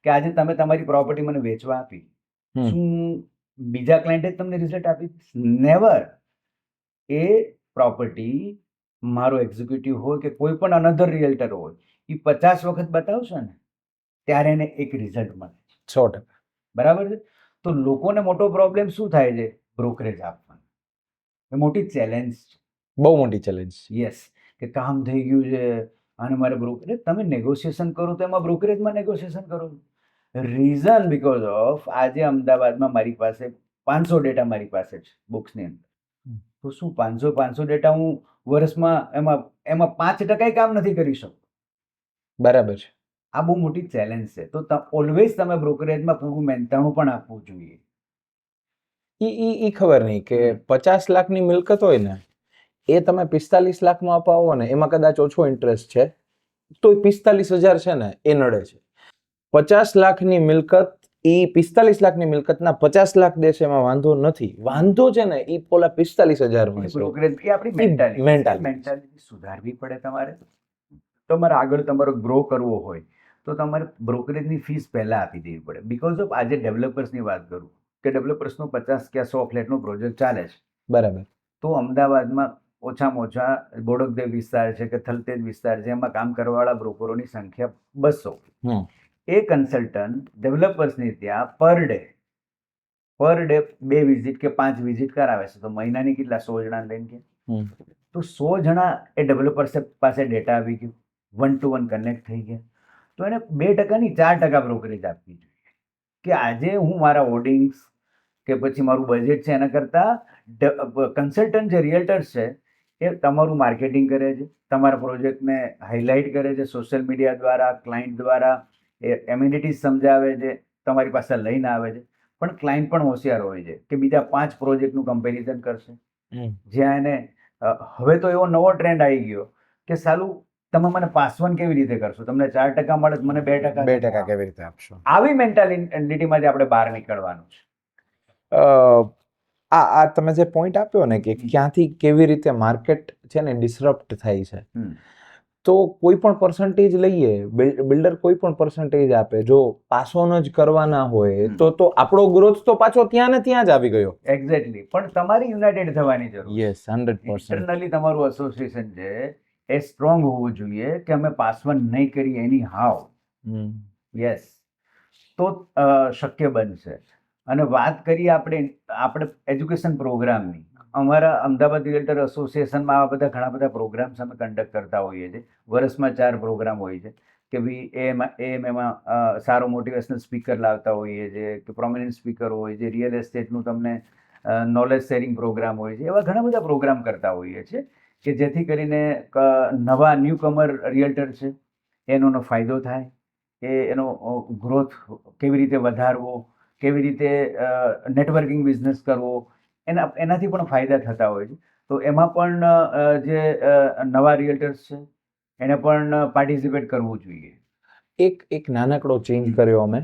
કે આજે તમે તમારી પ્રોપર્ટી મને વેચવા આપી, શું બીજા ક્લાયન્ટે જ તમને રિઝલ્ટ આપી? નેવર. એ પ્રોપર્ટી મારો એક્ઝિક્યુટિવ હોય કે કોઈ પણ અનધર રિયલ્ટર હોય, એ 50 વખત બતાવશે ને ત્યારે એને એક રિઝલ્ટ મળે. 100%. બરાબર છે. તો લોકોને મોટો પ્રોબ્લેમ શું થાય છે? બ્રોકરેજ આપવાનો. એ મોટી ચેલેન્જ છે, બહુ મોટી ચેલેન્જ. યસ. કે કામ થઈ ગયું છે અને મારે બ્રોકરેજ, તમે નેગોશિએશન કરો તો એમાં બ્રોકરેજમાં નેગોશિએશન કરો. રીઝન બીકોઝ ઓફ આજે અમદાવાદમાં મારી પાસે 500 ડેટા મારી પાસે છે બુક્સની અંદર. તો શું 500 ડેટા હું વર્ષમાં એમાં 5% કામ નથી કરી શકતો. બરાબર છે. આ બહુ મોટી ચેલેન્જ છે. તો ઓલવેઝ તમે બ્રોકરેજમાં પૂરું મહેનતાણું પણ આપવું જોઈએ. ઈ ખબર નહીં કે 50 લાખની મિલકત હોય ને એ તમે 45 લાખમાં અપાવો ને એમાં કદાચ ઓછો ઇન્ટરેસ્ટ છે તો 45,000 છે ને એ નડે છે. 50 લાખની મિલકત એ 45 લાખની મિલકતના 50 લાખ દેશે એમાં વાંધો નથી. વાંધો છે ને એ પોલા 45,000 બ્રોકરેજ એ આપણી મેન્ટાલિટી સુધારવી પડે. તમારે આગળ તમારો ગ્રો કરવો હોય તો તમારે બ્રોકરેજની ફીસ પહેલા આપી દેવી પડે. બીકોઝ ઓફ આજે ડેવલપર્સની વાત કરું કે ડેવલપર્સનો 50 કે 100 ફ્લેટનો પ્રોજેક્ટ ચાલે છે. બરાબર. તો અમદાવાદમાં ઓછામાં ઓછા બોડકદેવ વિસ્તાર છે કે થલતેજ વિસ્તાર છે, એમાં કામ કરવાવાળા બ્રોકરોની સંખ્યા 200. એ કન્સલ્ટન્ટ ડેવલપર્સની ત્યાં પર ડે 2 વિઝિટ કે 5 વિઝિટ કરાવે છે. તો મહિનાની કેટલા 100 જણા લઈને કે તો 100 જણા એ ડેવલપર્સ પાસે ડેટા આવી ગયો, 1 to 1 કનેક્ટ થઈ ગયા. તો એને 2% ની 4% બ્રોકરેજ આપવી જોઈએ. કે આજે હું મારા હોર્ડિંગ્સ કે પછી મારું બજેટ છે એના કરતાં કન્સલ્ટન્ટ જે રિયલ્ટર્સ છે એ તમારું માર્કેટિંગ કરે છે, તમારા પ્રોજેક્ટને હાઇલાઇટ કરે છે સોશિયલ મીડિયા દ્વારા, ક્લાયન્ટ દ્વારા, એ એમ્યુનિટીઝ સમજાવે છે, તમારી પાસે લઈને આવે છે. પણ ક્લાયન્ટ પણ હોશિયાર હોય છે કે બીજા 5 પ્રોજેક્ટનું કમ્પેરિઝન કરશે. જ્યાં એને હવે તો એવો નવો ટ્રેન્ડ આવી ગયો કે સાલું તમે મને પાસવન કેવી રીતે કરશો? તમને 4% મળે મને 2% કેવી રીતે આપશો? આવી મેન્ટાલિટીમાંથી આપણે બહાર નીકળવાનું છે. આ તમે જે પોઈન્ટ આપ્યો ને કે ક્યાંથી કેવી રીતે માર્કેટ છે ને ડિસરપ્ટ થાય છે, તો કોઈ પણ પર્સન્ટેજ લઈએ, બિલ્ડર કોઈ પણ પર્સન્ટેજ આપે, જો પાસ ઓન જ કરવાના હોય તો આપણો ગ્રોથ તો પાછો ત્યાં ને ત્યાં જ આવી ગયો. એક્ઝેક્ટલી. પણ તમારી યુનાઇટેડ થવાની જરૂર. યસ, 100%. ઇન્ટરનલી તમારું એસોસિએશન છે એ સ્ટ્રોંગ હોવું જોઈએ કે અમે પાસ ઓન નહીં કરીએ એની હાવ. યસ. તો શક્ય બનશે. અને વાત કરીએ આપણે એજ્યુકેશન પ્રોગ્રામની, અમારા અમદાવાદ રિયલ્ટર એસોસિએશનમાં આવા બધા ઘણા બધા પ્રોગ્રામ્સ અમે કન્ડક્ટ કરતા હોઈએ છીએ. વર્ષમાં 4 પ્રોગ્રામ હોય છે કે ભાઈ એમાં સારો મોટિવેશનલ સ્પીકર લાવતા હોઈએ છીએ, કે પ્રોમિનન્ટ સ્પીકર હોય છે, રિયલ એસ્ટેટનું તમને નોલેજ શેરિંગ પ્રોગ્રામ હોય છે. એવા ઘણા બધા પ્રોગ્રામ કરતા હોઈએ છીએ કે જેથી કરીને નવા ન્યૂકમર રિયલ્ટર છે એનો ફાયદો થાય, એનો ગ્રોથ કેવી રીતે વધારવો, કેવી રીતે નેટવર્કિંગ બિઝનેસ કરવો, એનાથી પણ ફાયદા થતા હોય છે. તો એમાં પણ જે નવા રિયલ્ટર્સ છે એને પણ પાર્ટિસિપેટ કરવું જોઈએ. એક નાનકડો ચેન્જ કર્યો અમે.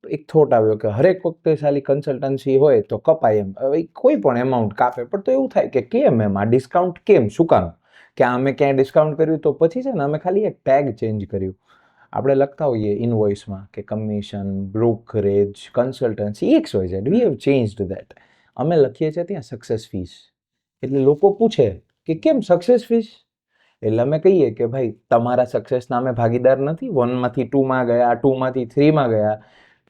એક થોટ આવ્યો કે હરેક વખતે સાલી કન્સલ્ટન્સી હોય તો કપાય એમ, હવે કોઈ પણ એમાઉન્ટ કાપે પણ તો એવું થાય કે કેમ એમ આ ડિસ્કાઉન્ટ કેમ, શું કામ? કે અમે ક્યાંય ડિસ્કાઉન્ટ કર્યું તો પછી છે ને અમે ખાલી એક ટેગ ચેન્જ કર્યું. આપણે લખતા હોઈએ ઇનવોઇસમાં કે commission, brokerage, consultancy, XYZ, we have changed that. અમે લખીએ છીએ ત્યાં સક્સેસ ફીસ. એટલે લોકો પૂછે કે કેમ સક્સેસ ફીસ? એટલે અમે કહીએ કે ભાઈ તમારા સક્સેસના અમે ભાગીદાર નથી. 1 માંથી 2 માં ગયા, 2 માંથી 3 માં ગયા,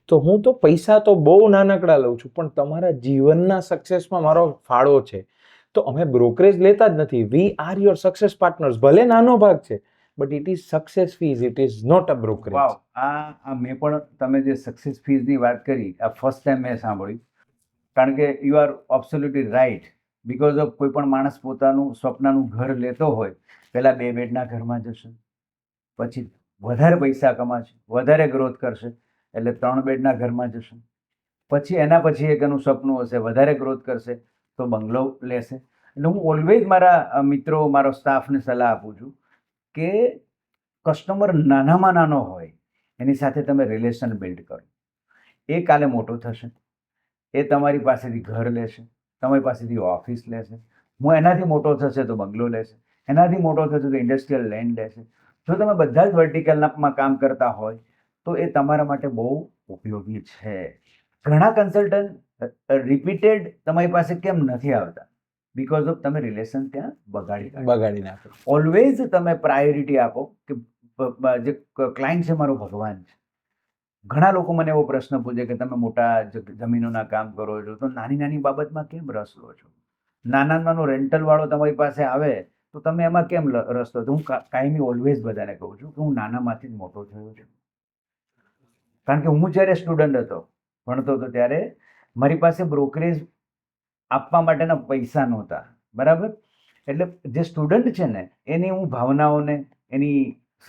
તો હું તો પૈસા તો બહુ નાનકડા લઉં છું, પણ તમારા જીવનના સક્સેસમાં મારો ફાળો છે. તો અમે બ્રોકરેજ લેતા જ નથી. We are your success partners. ભલે નાનો ભાગ છે, but it is success fees, it is not a brokerage. Wow, આ મેં પણ તમે જે સક્સેસ ફીઝની વાત કરી, આ ફર્સ્ટ ટાઈમ મેં સાંભળ્યું. કારણ કે you are absolutely right. Because of કોઈ પણ માણસ પોતાનું સ્વપ્નનું ઘર લેતો હોય, પહેલા 2 બેડના ઘરમાં જશે, પછી વધારે પૈસા કમાશે, વધારે ગ્રોથ કરશે એટલે 3 બેડના ઘરમાં જશે, પછી એના પછી એક એનું સપનું હશે, વધારે ગ્રોથ કરશે તો બંગલો લેશે. એટલે હું ઓલવેઝ મારા મિત્રો, મારો સ્ટાફને સલાહ આપું છું કે કસ્ટમર નાનામાં નાનો હોય એની સાથે તમે રિલેશન બિલ્ડ કરો. એ કાલે મોટો થશે, એ તમારી પાસેથી ઘર લેશે, તમારી પાસેથી ઓફિસ લેશે, હું એનાથી મોટો થશે તો બંગલો લેશે, એનાથી મોટો થશે તો ઇન્ડસ્ટ્રીયલ લેન્ડ લેશે. જો તમે બધા જ વર્ટિકલમાં કામ કરતા હોય તો એ તમારા માટે બહુ ઉપયોગી છે. ઘણા કન્સલ્ટન્ટ રિપીટેડ તમારી પાસે કેમ નથી આવતા? બીકોઝ ઓફ તમે રિલેશન ત્યાં બગાડી નાખો. ઓલવેઝ તમે પ્રાયોરિટી આપો કે જે ક્લાયન્ટ છે મારો ભગવાન છે. ઘણા લોકો મને એવો પ્રશ્ન પૂછે કે તમે મોટા જમીનોના કામ કરો છો તો નાની નાની બાબતમાં કેમ રસ લો છો? નાનો રેન્ટલ વાળો તમારી પાસે આવે તો તમે એમાં કેમ રસ લો? તો હું કાયમી ઓલવેઝ બધાને કહું છું કે હું નાનામાંથી જ મોટો થયો છું. કારણ કે હું જ્યારે સ્ટુડન્ટ હતો, ભણતો હતો, ત્યારે મારી પાસે બ્રોકરેજ આપવા માટેના પૈસા નહોતા, બરાબર? એટલે જે સ્ટુડન્ટ છે ને એની હું ભાવનાઓને, એની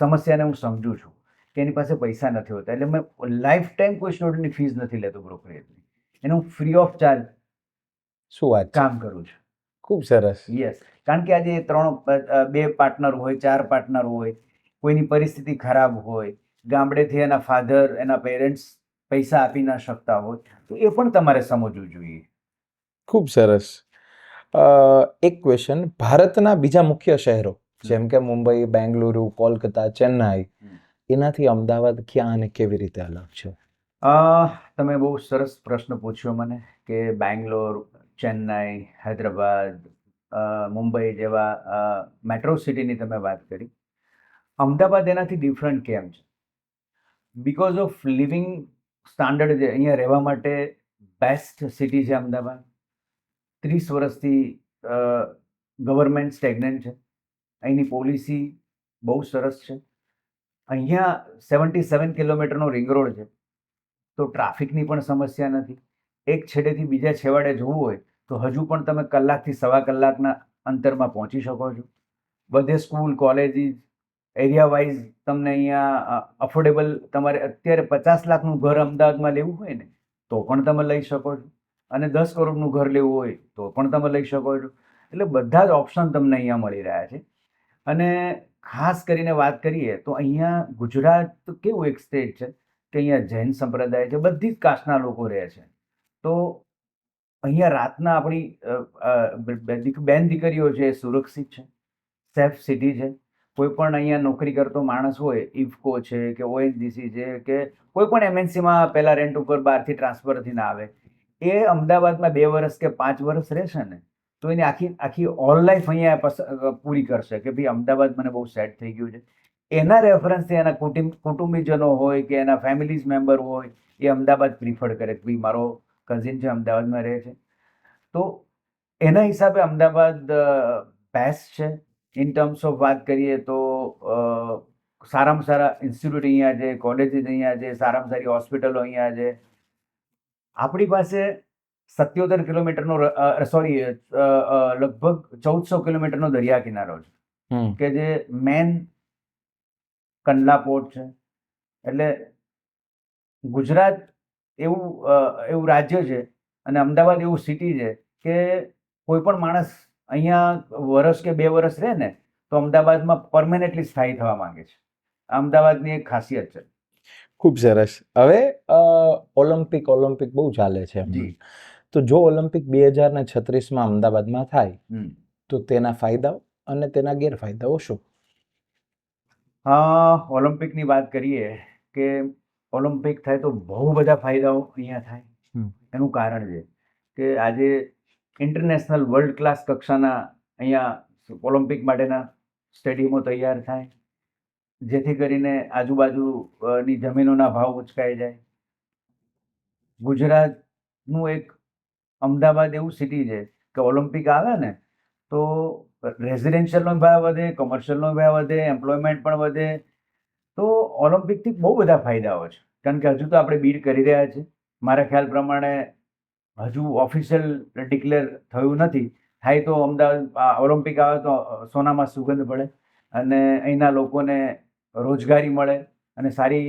સમસ્યાને હું સમજું છું કે એની પાસે પૈસા નથી હોતા. એટલે મેં લાઈફ ટાઈમ કોઈ સ્ટુડન્ટની ફીસ નથી લેતો બ્રોકરેજની. એને હું ફ્રી ઓફ ચાર્જ શું વાત છે? કામ કરું છું. ખૂબ સરસ. યસ, કારણ કે આજે 2 પાર્ટનર હોય, 4 પાર્ટનર હોય, કોઈની પરિસ્થિતિ ખરાબ હોય, ગામડેથી એના ફાધર, એના પેરેન્ટ્સ પૈસા આપી ના શકતા હોય, તો એ પણ તમારે સમજવું જોઈએ. ખૂબ સરસ. એક ક્વેશ્ચન, ભારતના બીજા મુખ્ય શહેરો જેમ કે મુંબઈ, બેંગલુરુ, કોલકાતા, ચેન્નાઈ, એનાથી અમદાવાદ ક્યાં અને કેવી રીતે અલગ છે? તમે બહુ સરસ પ્રશ્ન પૂછ્યો મને કે બેંગ્લોર, ચેન્નાઈ, હૈદરાબાદ, મુંબઈ જેવા મેટ્રો સિટીની તમે વાત કરી. અમદાવાદ એનાથી ડિફરન્ટ કેમ છે? બીકોઝ ઓફ લિવિંગ સ્ટાન્ડર્ડ જે અહીંયા રહેવા માટે બેસ્ટ સિટી છે અમદાવાદ. 30 વર્ષથી ગવર્મેન્ટ સ્ટેગ્નન્ટ છે. અહીંની પોલિસી બહુ સરસ છે. અહીંયા 77 કિલોમીટરનો રિંગ રોડ છે, તો ટ્રાફિકની પણ સમસ્યા નથી. એક છેડેથી બીજા છેવાડે જવું હોય તો હજુ પણ તમે કલાકથી સવા કલાકના અંતરમાં પહોંચી શકો છો. બધે સ્કૂલ, કોલેજીસ, એરિયા વાઇઝ તમને અહીંયા અફોર્ડેબલ, તમારે અત્યારે 50 લાખનું ઘર અમદાવાદમાં લેવું હોય ને તો પણ તમે લઈ શકો છો, અને 10 કરોડનું ઘર લેવું હોય તો પણ તમે લઈ શકો છો. એટલે બધા જ ઓપ્શન તમને અહીંયા મળી રહ્યા છે. અને ખાસ કરીને વાત કરીએ તો અહીંયા ગુજરાત કેવું એક સ્ટેટ છે કે અહીંયા જૈન સંપ્રદાય છે, બધી જ કાસ્ટના લોકો રહે છે. તો અહીંયા રાતના આપણી બેન દીકરીઓ છે એ સુરક્ષિત છે, સેફ સિટી છે. કોઈ પણ અહીંયા નોકરી કરતો માણસ હોય, ઇફકો છે કે ONGC છે કે કોઈ પણ MNCમાં પહેલા રેન્ટ ઉપર બહારથી ટ્રાન્સફર થઈને આવે, એ અમદાવાદમાં 2 વર્ષ કે 5 વર્ષ રહેશે ને તો એની આખી ઓલ લાઈફ અહીંયા પૂરી કરશે કે ભાઈ અમદાવાદ મને બહુ સેટ થઈ ગયું છે. એના રેફરન્સથી એના કુટુંબીજનો હોય કે એના ફેમિલીઝ મેમ્બર હોય એ અમદાવાદ પ્રિફર કરે કે ભાઈ મારો કઝિન છે અમદાવાદમાં રહે છે. તો એના હિસાબે અમદાવાદ બેસ્ટ છે. ઇન ટર્મ્સ ઓફ વાત કરીએ તો સારામાં સારા ઇન્સ્ટિટ્યૂટ અહીંયા છે, કોલેજીસ અહીંયા છે, સારામાં સારી હોસ્પિટલો અહીંયા છે. આપણી પાસે 77 કિલોમીટરનો લગભગ 1400 કિલોમીટરનો દરિયા કિનારો છે કે જે મેન કંડલા પોર્ટ છે. એટલે ગુજરાત એવું રાજ્ય છે અને અમદાવાદ એવું સિટી છે કે કોઈ પણ માણસ અહીંયા વર્ષ કે 2 વર્ષ રહે ને તો અમદાવાદમાં પરમેનન્ટલી સ્થાયી થવા માંગે છે. અમદાવાદની એક ખાસિયત છે. ખૂબ સરસ. હવે ઓલિમ્પિક બહુ ચાલે છે. તો જો ઓલિમ્પિક 2036માં અમદાવાદમાં થાય તો તેના ફાયદાઓ અને તેના ગેરફાયદાઓ શું? ઓલિમ્પિકની વાત કરીએ કે ઓલિમ્પિક થાય તો બહુ બધા ફાયદાઓ અહીંયા થાય. હમ. એનું કારણ છે કે આજે ઇન્ટરનેશનલ વર્લ્ડ ક્લાસ કક્ષાના અહીંયા ઓલિમ્પિક માટેના સ્ટેડિયમો તૈયાર થાય, જેથી કરીને આજુબાજુની જમીનોના ભાવ ઉચકાઈ જાય. ગુજરાતનું એક અમદાવાદ એવું સિટી છે કે ઓલિમ્પિક આવે ને તો રેઝિડેન્શિયલનો ભાવ વધે, કોમર્શિયલનો ભાવ વધે, એમ્પ્લોયમેન્ટ પણ વધે. તો ઓલિમ્પિકથી બહુ બધા ફાયદાઓ છે. કારણ કે હજુ તો આપણે બીડ કરી રહ્યા છીએ. મારા ખ્યાલ પ્રમાણે હજુ ઓફિશિયલ ડિક્લેર થયું નથી. થાય તો અમદાવાદ ઓલિમ્પિક આવે તો સોનામાં સુગંધ પડે અને અહીંના લોકોને રોજગારી મળે અને સારી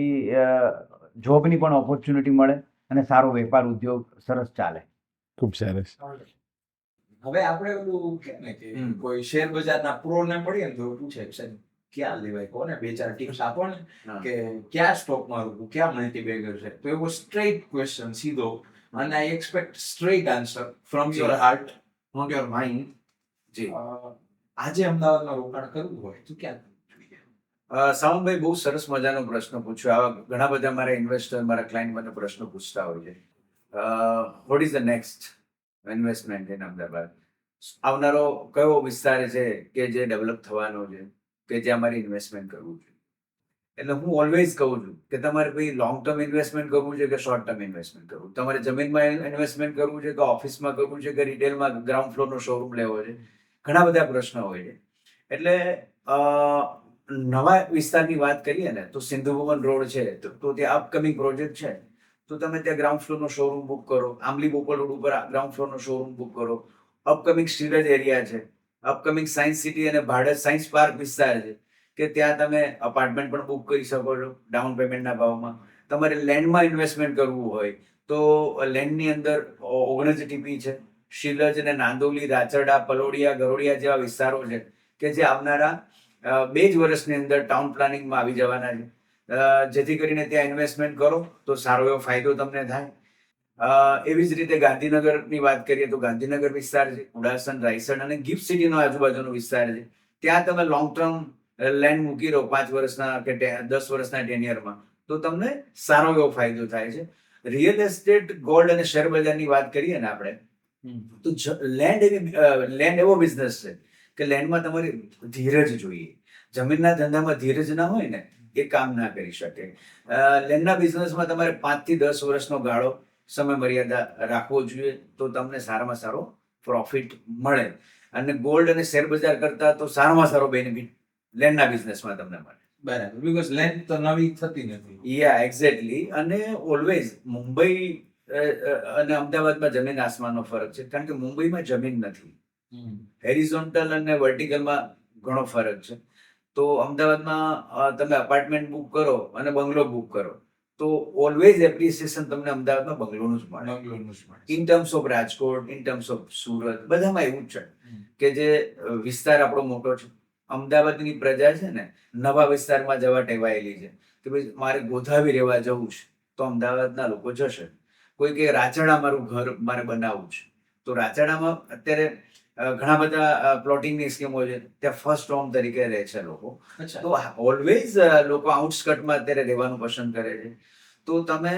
જોબની પણ ઓપોર્ચ્યુનિટી મળે અને સારો વેપાર ઉદ્યોગ સરસ ચાલે. ખૂબ સરસ. હવે આપણે ઓલું કે ને કે કોઈ શેર બજારના પ્રો ને મળીએ ને તો પૂછે કે સાહેબ ક્યાં લેવાય, કોને બે ચાર ટિપ્સ આપો ને કે ક્યાં સ્ટોકમાં રૂપું, ક્યાં મલ્ટીબેગર છે. તો એવો સ્ટ્રેટ ક્વેશ્ચન, સીધો, અને I expect straight answer from your heart, not your mind. જી. આજે અમદાવાદમાં રોકાણ કરવું હોય તો ક્યાં કરવું જોઈએ? સાવંતભાઈ, બહુ સરસ મજાનો પ્રશ્ન પૂછ્યો. આવા ઘણા બધા મારા ઇન્વેસ્ટર, મારા ક્લાયન્ટ મને પ્રશ્નો પૂછતા હોય છે. What is the next investment in Ahmedabad? આવનારો કયો વિસ્તાર છે કે જે ડેવલપ થવાનો છે, કે જ્યાં મારે ઇન્વેસ્ટમેન્ટ કરવું છે? એટલે હું ઓલવેઝ કહું છું કે તમારે કોઈ લોંગ ટર્મ ઇન્વેસ્ટમેન્ટ કરવું છે કે શોર્ટ ટર્મ ઇન્વેસ્ટમેન્ટ કરવું, તમારે જમીનમાં ઇન્વેસ્ટમેન્ટ કરવું છે કે ઓફિસમાં કરવું છે કે રિટેલમાં ગ્રાઉન્ડ ફ્લોરનો શોરૂમ લેવો છે, ઘણા બધા પ્રશ્નો હોય છે. એટલે નવા વિસ્તારની વાત કરીએ ને તો સિંધુ ભવન રોડ છે તો ત્યાં અપકમિંગ પ્રોજેક્ટ છે, તો તમે ત્યાં ગ્રાઉન્ડ ફ્લોરનો શોરૂમ બુક કરો. આંબલી બોપલ રોડ ઉપર ગ્રાઉન્ડ ફ્લોરનો શોરૂમ બુક કરો. અપકમિંગ સ્ટીરજ એરિયા છે, અપકમિંગ સાયન્સ સિટી અને ભાડજ સાયન્સ પાર્ક વિસ્તાર છે કે ત્યાં તમે અપાર્ટમેન્ટ પણ બુક કરી શકો છો ડાઉન પેમેન્ટના ભાવમાં. તમારે લેન્ડમાં ઇન્વેસ્ટમેન્ટ કરવું હોય તો લેન્ડની અંદર ઓગણજ ટીપી છે, શિલજ અને નાંદોલી, રાચરડા, પલોડિયા, ગરોડિયા જેવા વિસ્તારો છે કે જે આવનારા 2 જ વર્ષની અંદર ટાઉન પ્લાનિંગમાં આવી જવાના છે. જેથી કરીને ત્યાં ઇન્વેસ્ટમેન્ટ કરો તો સારો એવો ફાયદો તમને થાય. એવી જ રીતે ગાંધીનગરની વાત કરીએ તો ગાંધીનગર વિસ્તાર છે, ઉડાસન, રાયસણ અને ગિફ્ટ સિટીનો આજુબાજુનો વિસ્તાર છે. ત્યાં તમે લોંગ ટર્મ લેન્ડ મૂકી રહો 5 વર્ષના કે 10 વર્ષના ટેન્યરમાં, તો તમને સારો એવો ફાયદો થાય છે. રિયલ એસ્ટેટ, ગોલ્ડ અને શેર બજારની વાત કરીએ ને આપણે, તો લેન્ડ એવો બિઝનેસ છે કે લેન્ડમાં તમારે ધીરજ જોઈએ. જમીનના ધંધામાં ધીરજ ના હોય ને એ કામ ના કરી શકે. લેન્ડના બિઝનેસમાં તમારે 5 થી 10 વર્ષનો ગાળો સમય મર્યાદા રાખવો જોઈએ તો તમને સારામાં સારો પ્રોફિટ મળે. અને ગોલ્ડ અને શેર બજાર કરતા તો સારામાં સારો બેનિફિટ લેન્ડના બિઝનેસમાં તમને મળે. બરાબર, બીકોઝ લેન્ડ તો નવી થતી નથી. યા એક્ઝેક્ટલી. અને ઓલવેઝ મુંબઈ અને અમદાવાદમાં જમીન આસમાનનો ફરક છે, કારણ કે મુંબઈમાં જમીન નથી. હેરિઝોન્ટલ અને વર્ટિકલમાં ઘણો ફરક છે. તો અમદાવાદમાં તમે અપાર્ટમેન્ટ બુક કરો અને બંગલો બુક કરો તો ઓલવેઝ એપ્રિસિએશન તમને અમદાવાદમાં બંગલોનું જ મળે. In terms of Rajkot, in terms of Surat, બધામાં એવું જ છે કે જે વિસ્તાર આપણો મોટો છે. અમદાવાદની પ્રજા છે ને નવા વિસ્તારમાં જવા ટેવાયેલી છે કે ભાઈ મારે ગોધાવી રહેવા જવું છે તો અમદાવાદના લોકો જશે. કોઈ કે રાચરડા મારું ઘર મારે બનાવવું છે તો રાચરડામાં અત્યારે ઘણા બધા પ્લોટિંગની સ્કીમો છે, ત્યાં ફર્સ્ટ હોમ તરીકે રહે છે લોકો. તો ઓલવેઝ લોકો આઉટસ્કર્ટમાં અત્યારે રહેવાનું પસંદ કરે છે. તો તમે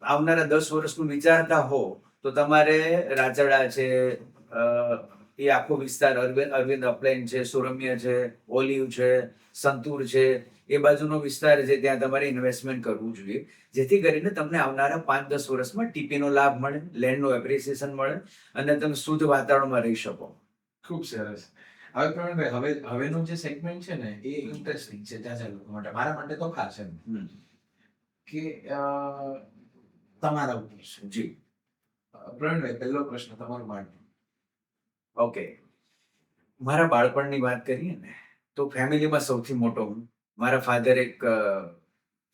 આવનારા 10 વર્ષનું વિચારતા હો તો તમારે રાચરડા છે, એ આખો વિસ્તાર, અરવિંદ અપલેન છે, સુરમ્ય છે, ઓલિવ છે, સંતૂર છે, એ બાજુનો વિસ્તાર છે, ત્યાં તમારે ઇન્વેસ્ટમેન્ટ કરવું જોઈએ. જેથી કરીને તમને આવનારા 5-10 વર્ષમાં ટીપીનો લાભ મળે, લેન્ડનું એપ્રિસિએશન મળે અને તમે શુદ્ધ વાતાવરણમાં રહી શકો. ખૂબ સરસ. હવે પ્રવીણભાઈ, હવેનું જે સેગમેન્ટ છે ને એ ઇન્ટરેસ્ટિંગ છે ચાચા લોકો માટે, મારા માટે તો ખાસ એમ કે તમારા ઉપર છે. જી. પ્રવીણભાઈ, પહેલો પ્રશ્ન તમારું બાળપણ. ઓકે, મારા બાળપણની વાત કરીએ ને તો ફેમિલીમાં સૌથી મોટો હું. મારા ફાધર એક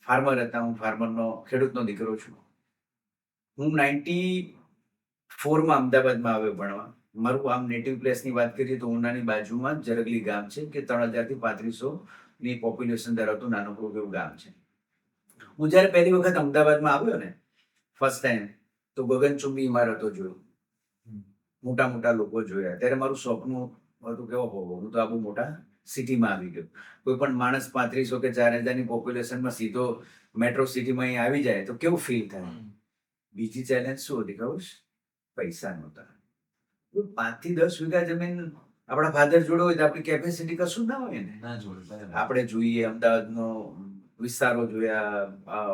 ફાર્મર હતા, હું ફાર્મરનો, ખેડૂતનો દીકરો છું. હું 94માં અમદાવાદમાં આવ્યો ભણવા. મારું આમ નેટિવ પ્લેસની વાત કરીએ તો ઉનાની બાજુમાં જરગલી ગામ છે કે 3000 થી 3500ની પોપ્યુલેશન ધરાવતું નાનકડું એવું ગામ છે. હું જ્યારે પહેલી વખત અમદાવાદમાં આવ્યો ને ફર્સ્ટ ટાઈમ તો ગગનચુંબી ઇમારતો જોયું, મોટા મોટા લોકો જોયા. ત્યારે મારું સ્વપ્ન હતું કે ઓહો, હું તો આ બહુ મોટા સિટીમાં આવી ગયો. કોઈ પણ માણસ 3500 કે 4000ની પોપ્યુલેશનમાં સીધો મેટ્રો સિટીમાં અહીં આવી જાય તો કેવું ફીલ થાય? બીજી ચેલેન્જ શું હતી ખબર છે? પૈસા નહોતા. 5 થી 10 વીઘા જમીન આપણા ફાધર જોડે હોય તો આપણી કેપેસિટી કશું ના હોય ને. ના જોડે આપણે જોઈએ અમદાવાદનો વિસ્તારો જોયા,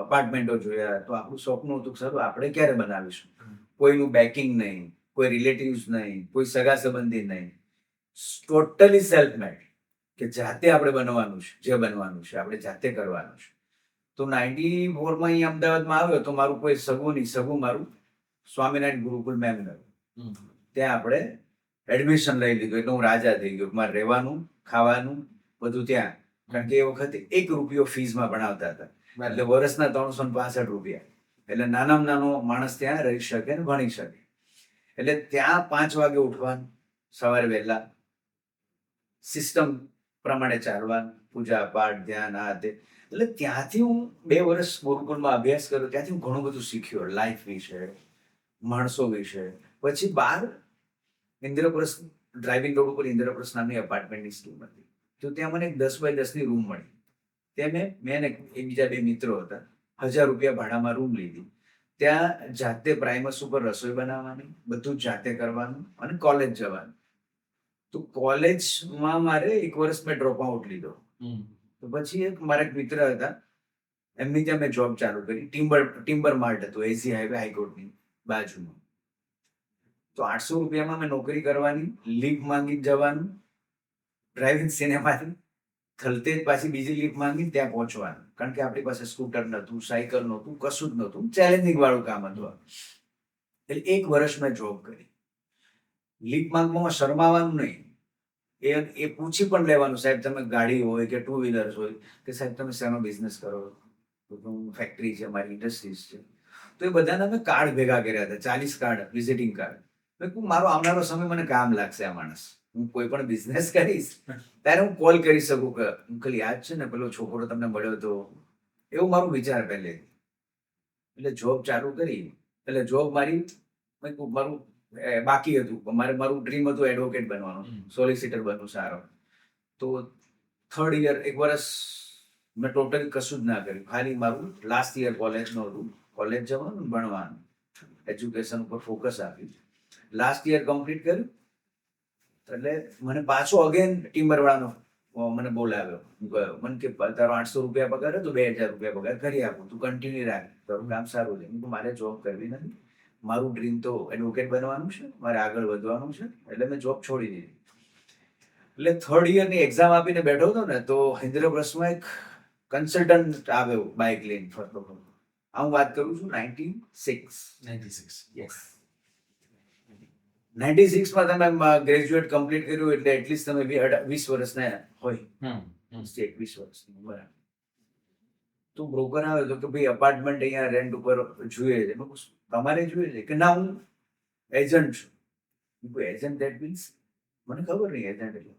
અપાર્ટમેન્ટો જોયા, તો આપણું સ્વપ્ન હતું કે સારું આપણે ક્યારે બનાવીશું. કોઈનું બેકિંગ નહીં, કોઈ રિલેટિવ્સ નહીં, કોઈ સગા સંબંધી નહીં, ટોટલી સેલ્ફ મેડ, કે જાતે આપણે બનવાનું છે, જે બનવાનું છે આપણે જાતે કરવાનું છે. તો 94માં અહીં અમદાવાદમાં આવ્યો તો મારું કોઈ સગું નહીં, સગું મારું સ્વામિનારાયણ ગુરુકુળ મેમનગર. ત્યાં આપણે એડમિશન લઈ લીધું એટલે હું રાજા થઈ ગયો. મારે રહેવાનું, ખાવાનું બધું ત્યાં. કારણ કે એ વખતે 1 રૂપિયો ફીસમાં ભણાવતા હતા, એટલે વર્ષના 365 રૂપિયા. એટલે નાનામાં નાનો માણસ ત્યાં રહી શકે ને ભણી શકે. એટલે ત્યાં 5 વાગે ઉઠવાનું, સવારે વહેલા, સિસ્ટમ પ્રમાણે ચાલવાનું, પૂજા પાઠ ધ્યાન આ તે. એટલે ત્યાંથી હું 2 વર્ષ ગુરુકુળમાં અભ્યાસ કર્યો. ત્યાંથી હું ઘણું બધું શીખ્યો, લાઈફ વિશે, માણસો વિશે. પછી બહાર ઇન્દ્રપ્રસ્થ, ડ્રાઇવિંગ રોડ ઉપર ઇન્દ્રપ્રસ્થ નામની અપાર્ટમેન્ટની સ્કીમ હતી. તો ત્યાં મને 10 બાય 10ની રૂમ મળી. ત્યાં મેં એ બીજા 2 મિત્રો હતા, 1000 રૂપિયા ભાડામાં રૂમ લીધી. ત્યાં જાતે પ્રાઇમસ ઉપર રસોઈ બનાવવાની, બધું જાતે કરવાનું અને કોલેજ જવાનું. તો કોલેજમાં મારે 1 વર્ષ મેં ડ્રોપ આઉટ લીધો. તો પછી મારા એક મિત્ર હતા, એમની ત્યાં મેં જોબ ચાલુ કરી. ટિમ્બર માર્ટ હતું, એસી હાઈવે હાઈકોર્ટની બાજુમાં. તો 800 રૂપિયામાં મેં નોકરી કરવાની, લીફ માંગી જવાનું, ડ્રાઇવિંગ સિનેમાથી થલતે જ પાછી બીજી લીફ માંગી ત્યાં પહોંચવાનું. કારણ કે આપણી પાસે સ્કૂટર નહોતું, સાયકલ નહોતું, કશું જ નહોતું. ચેલેન્જિંગ વાળું કામ હતું. એટલે 1 વર્ષ મેં જોબ કરી. લીફ માંગવામાં શરમાવાનું નહીં. એ પૂછી પણ લેવાનું, સાહેબ તમે ગાડી હોય કે 2 વ્હીલર્સ હોય, કે સાહેબ તમે શેનો બિઝનેસ કરો? તો ફેક્ટરી છે, મારી ઇન્ડસ્ટ્રીઝ છે. તો એ બધાના મેં કાર્ડ ભેગા કર્યા હતા, 40 કાર્ડ, વિઝિટિંગ કાર્ડ. મારો આવનારો સમય મને કામ લાગશે. આ માણસ, હું કોઈ પણ બિઝનેસ કરીશ ત્યારે હું કોલ કરી શકું કે અંકલ યાદ છે ને પેલો છોકરો તમને મળ્યો હતો, એવું મારું વિચાર પહેલે. એટલે જોબ ચાલુ કરી. એટલે જોબ મારું બાકી હતું. મારું ડ્રીમ હતું એડવોકેટ બનવાનું, સોલિસિટર બનવું સારો. તો 3rd યર, 1 વર્ષ મેં ટોટલી કશું જ ના કર્યું. ખાલી મારું લાસ્ટ યર કોલેજનું હતું. કોલેજ જવાનું, ભણવાનું, એજ્યુકેશન ઉપર ફોકસ આપ્યું. લાસ્ટ યર કમ્પ્લીટ કર્યું. એટલે મને પાછો અગેન ટિમ્બરવાળાનો મને બોલાવ્યો. હું ગયો. મને કે તારો 800 રૂપિયા પગાર હતો, 2000 રૂપિયા પગાર કરી આપું, તું કન્ટિન્યુ રાખ, તારું કામ સારું છે. મારે જોબ કરવી નથી, મારું ડ્રીમ તો એડવોકેટ બનવાનું છે, મારે આગળ વધવાનું છે. એટલે મેં જોબ છોડી દીધી. એટલે 3rd યરની એક્ઝામ આપીને બેઠો હતો ને, તો ઇન્દ્રપ્રસ્થમાં એક કન્સલ્ટન્ટ આવ્યો બાઇક લઈને ફરતો ફરતો. આ હું વાત કરું છું 96. યસ, 96માં તમે ગ્રેજ્યુએટ કમ્પ્લીટ કર્યું એટલે એટલીસ્ટ તમે 20 વર્ષના હોય, 21 વર્ષની ઉંમર. તો બ્રોકર આવે તો કે ભાઈ અપાર્ટમેન્ટ અહીંયા રેન્ટ ઉપર જોઈએ છે. તમારે જોઈએ છે કે ના, હું એજન્ટ છું. એજન્ટ ધેટ મીન્સ મને ખબર નહીં એજન્ટ એટલે.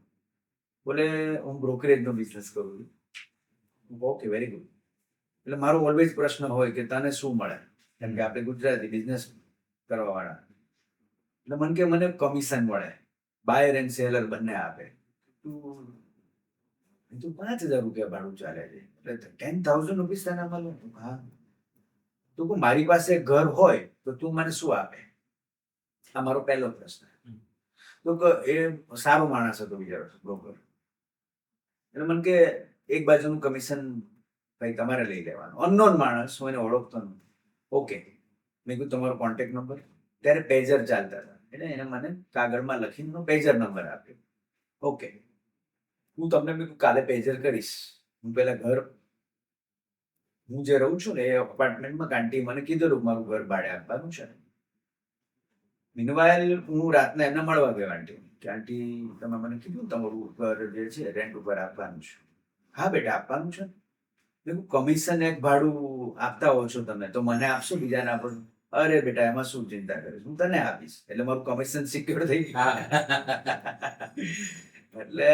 બોલે હું બ્રોકરેજનો બિઝનેસ કરું છું. Okay, very good. એટલે મારો ઓલવેઝ પ્રશ્ન હોય કે તને શું મળે, કેમ કે આપણે ગુજરાતી બિઝનેસ કરવા વાળા. એટલે મને કે મને કમિશન મળે, બાયર એન્ડ સેલર બંને આપે. તું 5000 રૂપિયા ભાડું ચાલે છે, એટલે 10,000 રૂપીસ તને મળે. હા. તો મારી પાસે ઘર હોય તો તું મને શું આપે? આ મારો પહેલો પ્રશ્ન. તો એ સારો માણસ હતો બિચારો બ્રોકર. એટલે મને કે એક બાજુનું કમિશન ભાઈ તમારે લઈ લેવાનું. અનનોન માણસ, હું એને ઓળખતો નથી. ઓકે, મેં કીધું તમારો કોન્ટેક્ટ નંબર. ત્યારે પેજર ચાલતા હતા, એટલે એને મને કાગળમાં લખીને પેજર નંબર આપ્યો. ઓકે, હું તમને મેં કાલે પેજર કરીશ. હું પેલા ઘર, હું જે રહું છું ને એ અપાર્ટમેન્ટમાં આંટી મને કીધેલું મારું ઘર ભાડે આપવાનું છે. મીનવાઇલ હું રાતના એમને મળવા ગયો આંટી કે આંટી તમે મને કીધું તમારું ઘર જે છે રેન્ટ ઉપર આપવાનું છે. હા બેટા આપવાનું છે. કમિશન એક ભાડું આપતા હો છો તમે તો મને આપશો, બીજાને આપો? અરે બેટા એમાં શું ચિંતા કરીશ, હું તને આપીશ. એટલે મારું કમિશન સિક્યોર થઈ ગયું. એટલે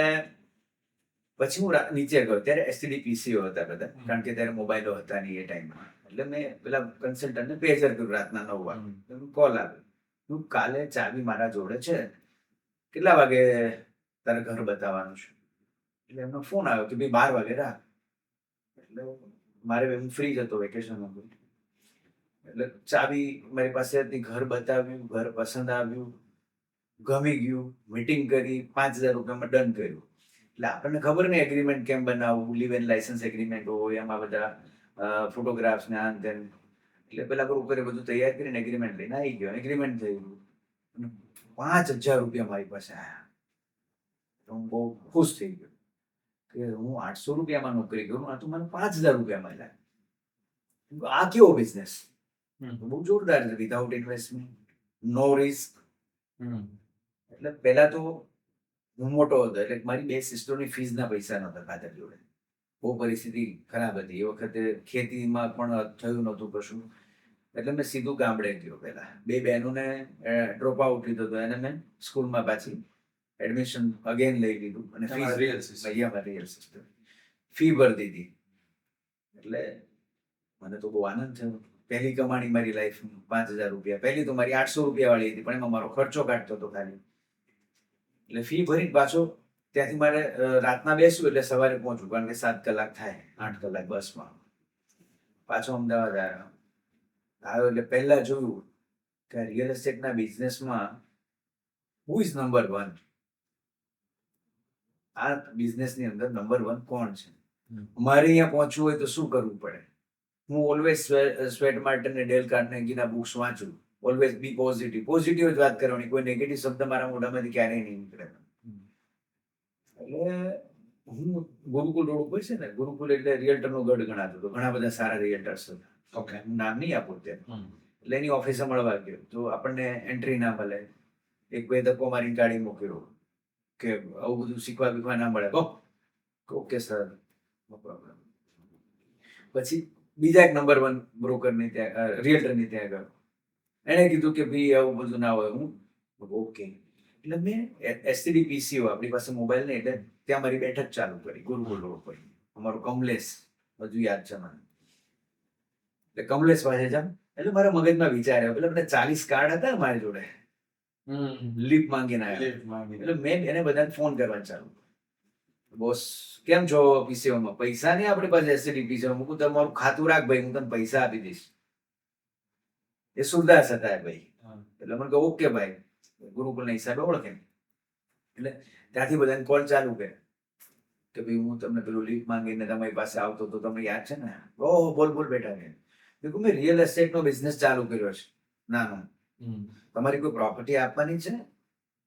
પછી હું નીચે ગયો. ત્યારે એસટીડી પીસીઓ હતા બધા, કારણ કે ત્યારે મોબાઈલો હતા નહીં એ ટાઈમમાં. એટલે મેં પેલા કન્સલ્ટન્ટને પેજર કર્યું રાતના 9 વાગે. કોલ આવ્યો, હું કાલે ચાવી મારા જોડે છે, કેટલા વાગે તારે ઘર બતાવવાનું છે? એટલે એમનો ફોન આવ્યો કે ભાઈ 12 વાગે રાખ. એટલે મારે હું ફ્રી જ હતો, વેકેશન હતું. એટલે ચાવી મારી પાસે હતી, ઘર બતાવ્યું, ઘર પસંદ આવ્યું, ગમી ગયું, મીટિંગ કરી, 5,000 રૂપિયામાં ડન કર્યું. એટલે આપણને ખબર નહીં એગ્રીમેન્ટ કેમ બનાવવું, લીવ એન્ડ લાયસન્સ એગ્રીમેન્ટ હોય, એમાં બધા ફોટોગ્રાફ્સ ને આન તેન. એટલે પેલા બ્રોકરે બધું તૈયાર કરીને એગ્રીમેન્ટ લઈને આવી ગયો, એગ્રીમેન્ટ થઈ ગયું. અને 5,000 રૂપિયા મારી પાસે આવ્યા. તો હું બહુ ખુશ થઈ ગયો કે હું 800 રૂપિયામાં નોકરી કરું, આ તો મને 5,000 રૂપિયા મળ્યા. આ કેવો બિઝનેસ? બહુ જોરદાર છે, વિધાઉટ ઇન્વેસ્ટમેન્ટ, નો રિસ્ક. એટલે પહેલા તો હું મોટો હતો, એટલે મારી 2 સિસ્ટરની ફીસના પૈસા નહોતા ફાધર જોડે. બહુ પરિસ્થિતિ ખરાબ હતી એ વખતે, ખેતીમાં પણ થયું નહોતું કશું. એટલે મેં સીધું ગામડે ગયો. પહેલા 2 બહેનોને ડ્રોપ આઉટ લીધો હતો, એને મેં સ્કૂલમાં પાછી એડમિશન અગેન લઈ લીધું અને તમારા real sister. Real sister fee ભરી દીધી. એટલે મને તો બહુ આનંદ થયો. પહેલી કમાણી મારી લાઈફની 5,000 રૂપિયા. પહેલી તો મારી 800 રૂપિયા વાળી હતી, પણ એમાં મારો ખર્ચો કાઢતો હતો ખાલી. એટલે ફી ભરી પાછો ત્યાંથી મારે રાતના બેસું એટલે સવારે પહોંચું, કારણ કે 7 કલાક થાય, 8 કલાક બસમાં. પાછો અમદાવાદ આવ્યો એટલે પહેલા જોયું કે રિયલ એસ્ટેટના બિઝનેસમાં હુ ઇઝ નંબર 1. આ બિઝનેસની અંદર નંબર 1 કોણ છે? મારે અહીંયા પહોંચવું હોય તો શું કરવું પડે? હું ઓલવેઝ સ્વેટ માર્ટિન ને ડેલ કાર્નેગીના બુક્સ વાંચું. ઓલવેઝ બી પોઝિટિવ, પોઝિટિવ જ વાત કરવાની, કોઈ નેગેટિવ શબ્દ મારા મોઢામાંથી ક્યારેય નહીં નીકળે. એટલે હું ગુરુકુલ રોડ ઉપર છે ને, ગુરુકુલ એટલે રિયલ્ટરનો ગઢ ગણાતો હતો, ઘણા બધા સારા રિયલ્ટર્સ હતા. ઓકે. હું નામ નહીં આપું ત્યાં. એટલે એની ઓફિસે મળવા ગયો તો આપણને એન્ટ્રી ના મળે. એક બે ધક્કો મારીને ગાડી મૂક્યો કે આવું બધું શીખવા બીખવા ના મળે. ઓકે સર, નો પ્રોબ્લેમ. પછી બીજા એક નંબર 1 બ્રોકરની ત્યાં, રિયલ્ટરની ત્યાં ગયો. એણે કીધું કે ભાઈ આવું બધું ના હોય. હું ઓકે. એટલે મેં STD-PCO, આપણી પાસે મોબાઈલ નહીં, એટલે ત્યાં મારી બેઠક ચાલુ કરી ગુરુકુલ રોડ પર. અમારું કમલેશ હજુ યાદ છે મને. એટલે કમલેશ પાસે જામ એટલે મારા મગજમાં વિચાર આવ્યો, પેલા બધા 40 કાર્ડ હતા ને મારી જોડે, લીપ માંગીને આવ્યા. એટલે મેં એને બધાને ફોન કરવાનું ચાલુ. બોસ કેમ છો પીસીઓમાં? પૈસા નહીં આપણી પાસે STD-PCO. મૂકું તમારું ખાતું રાખ ભાઈ, હું તને પૈસા આપી દઈશ. એ સુરદાસ હતા એ ભાઈ. એટલે મને કહું ઓકે ભાઈ, ગુરુકુલના હિસાબે ઓળખે. એટલે ત્યાંથી બધાને કોલ ચાલુ કરે કે ભાઈ હું તમને પેલું લીપ માંગીને તમારી પાસે આવતો તો તમને યાદ છે ને? ઓહ બોલ બોલ બેટા. કે મેં રિયલ એસ્ટેટનો બિઝનેસ ચાલુ કર્યો છે. ના તમારી કોઈ પ્રોપર્ટી આપવાની છે?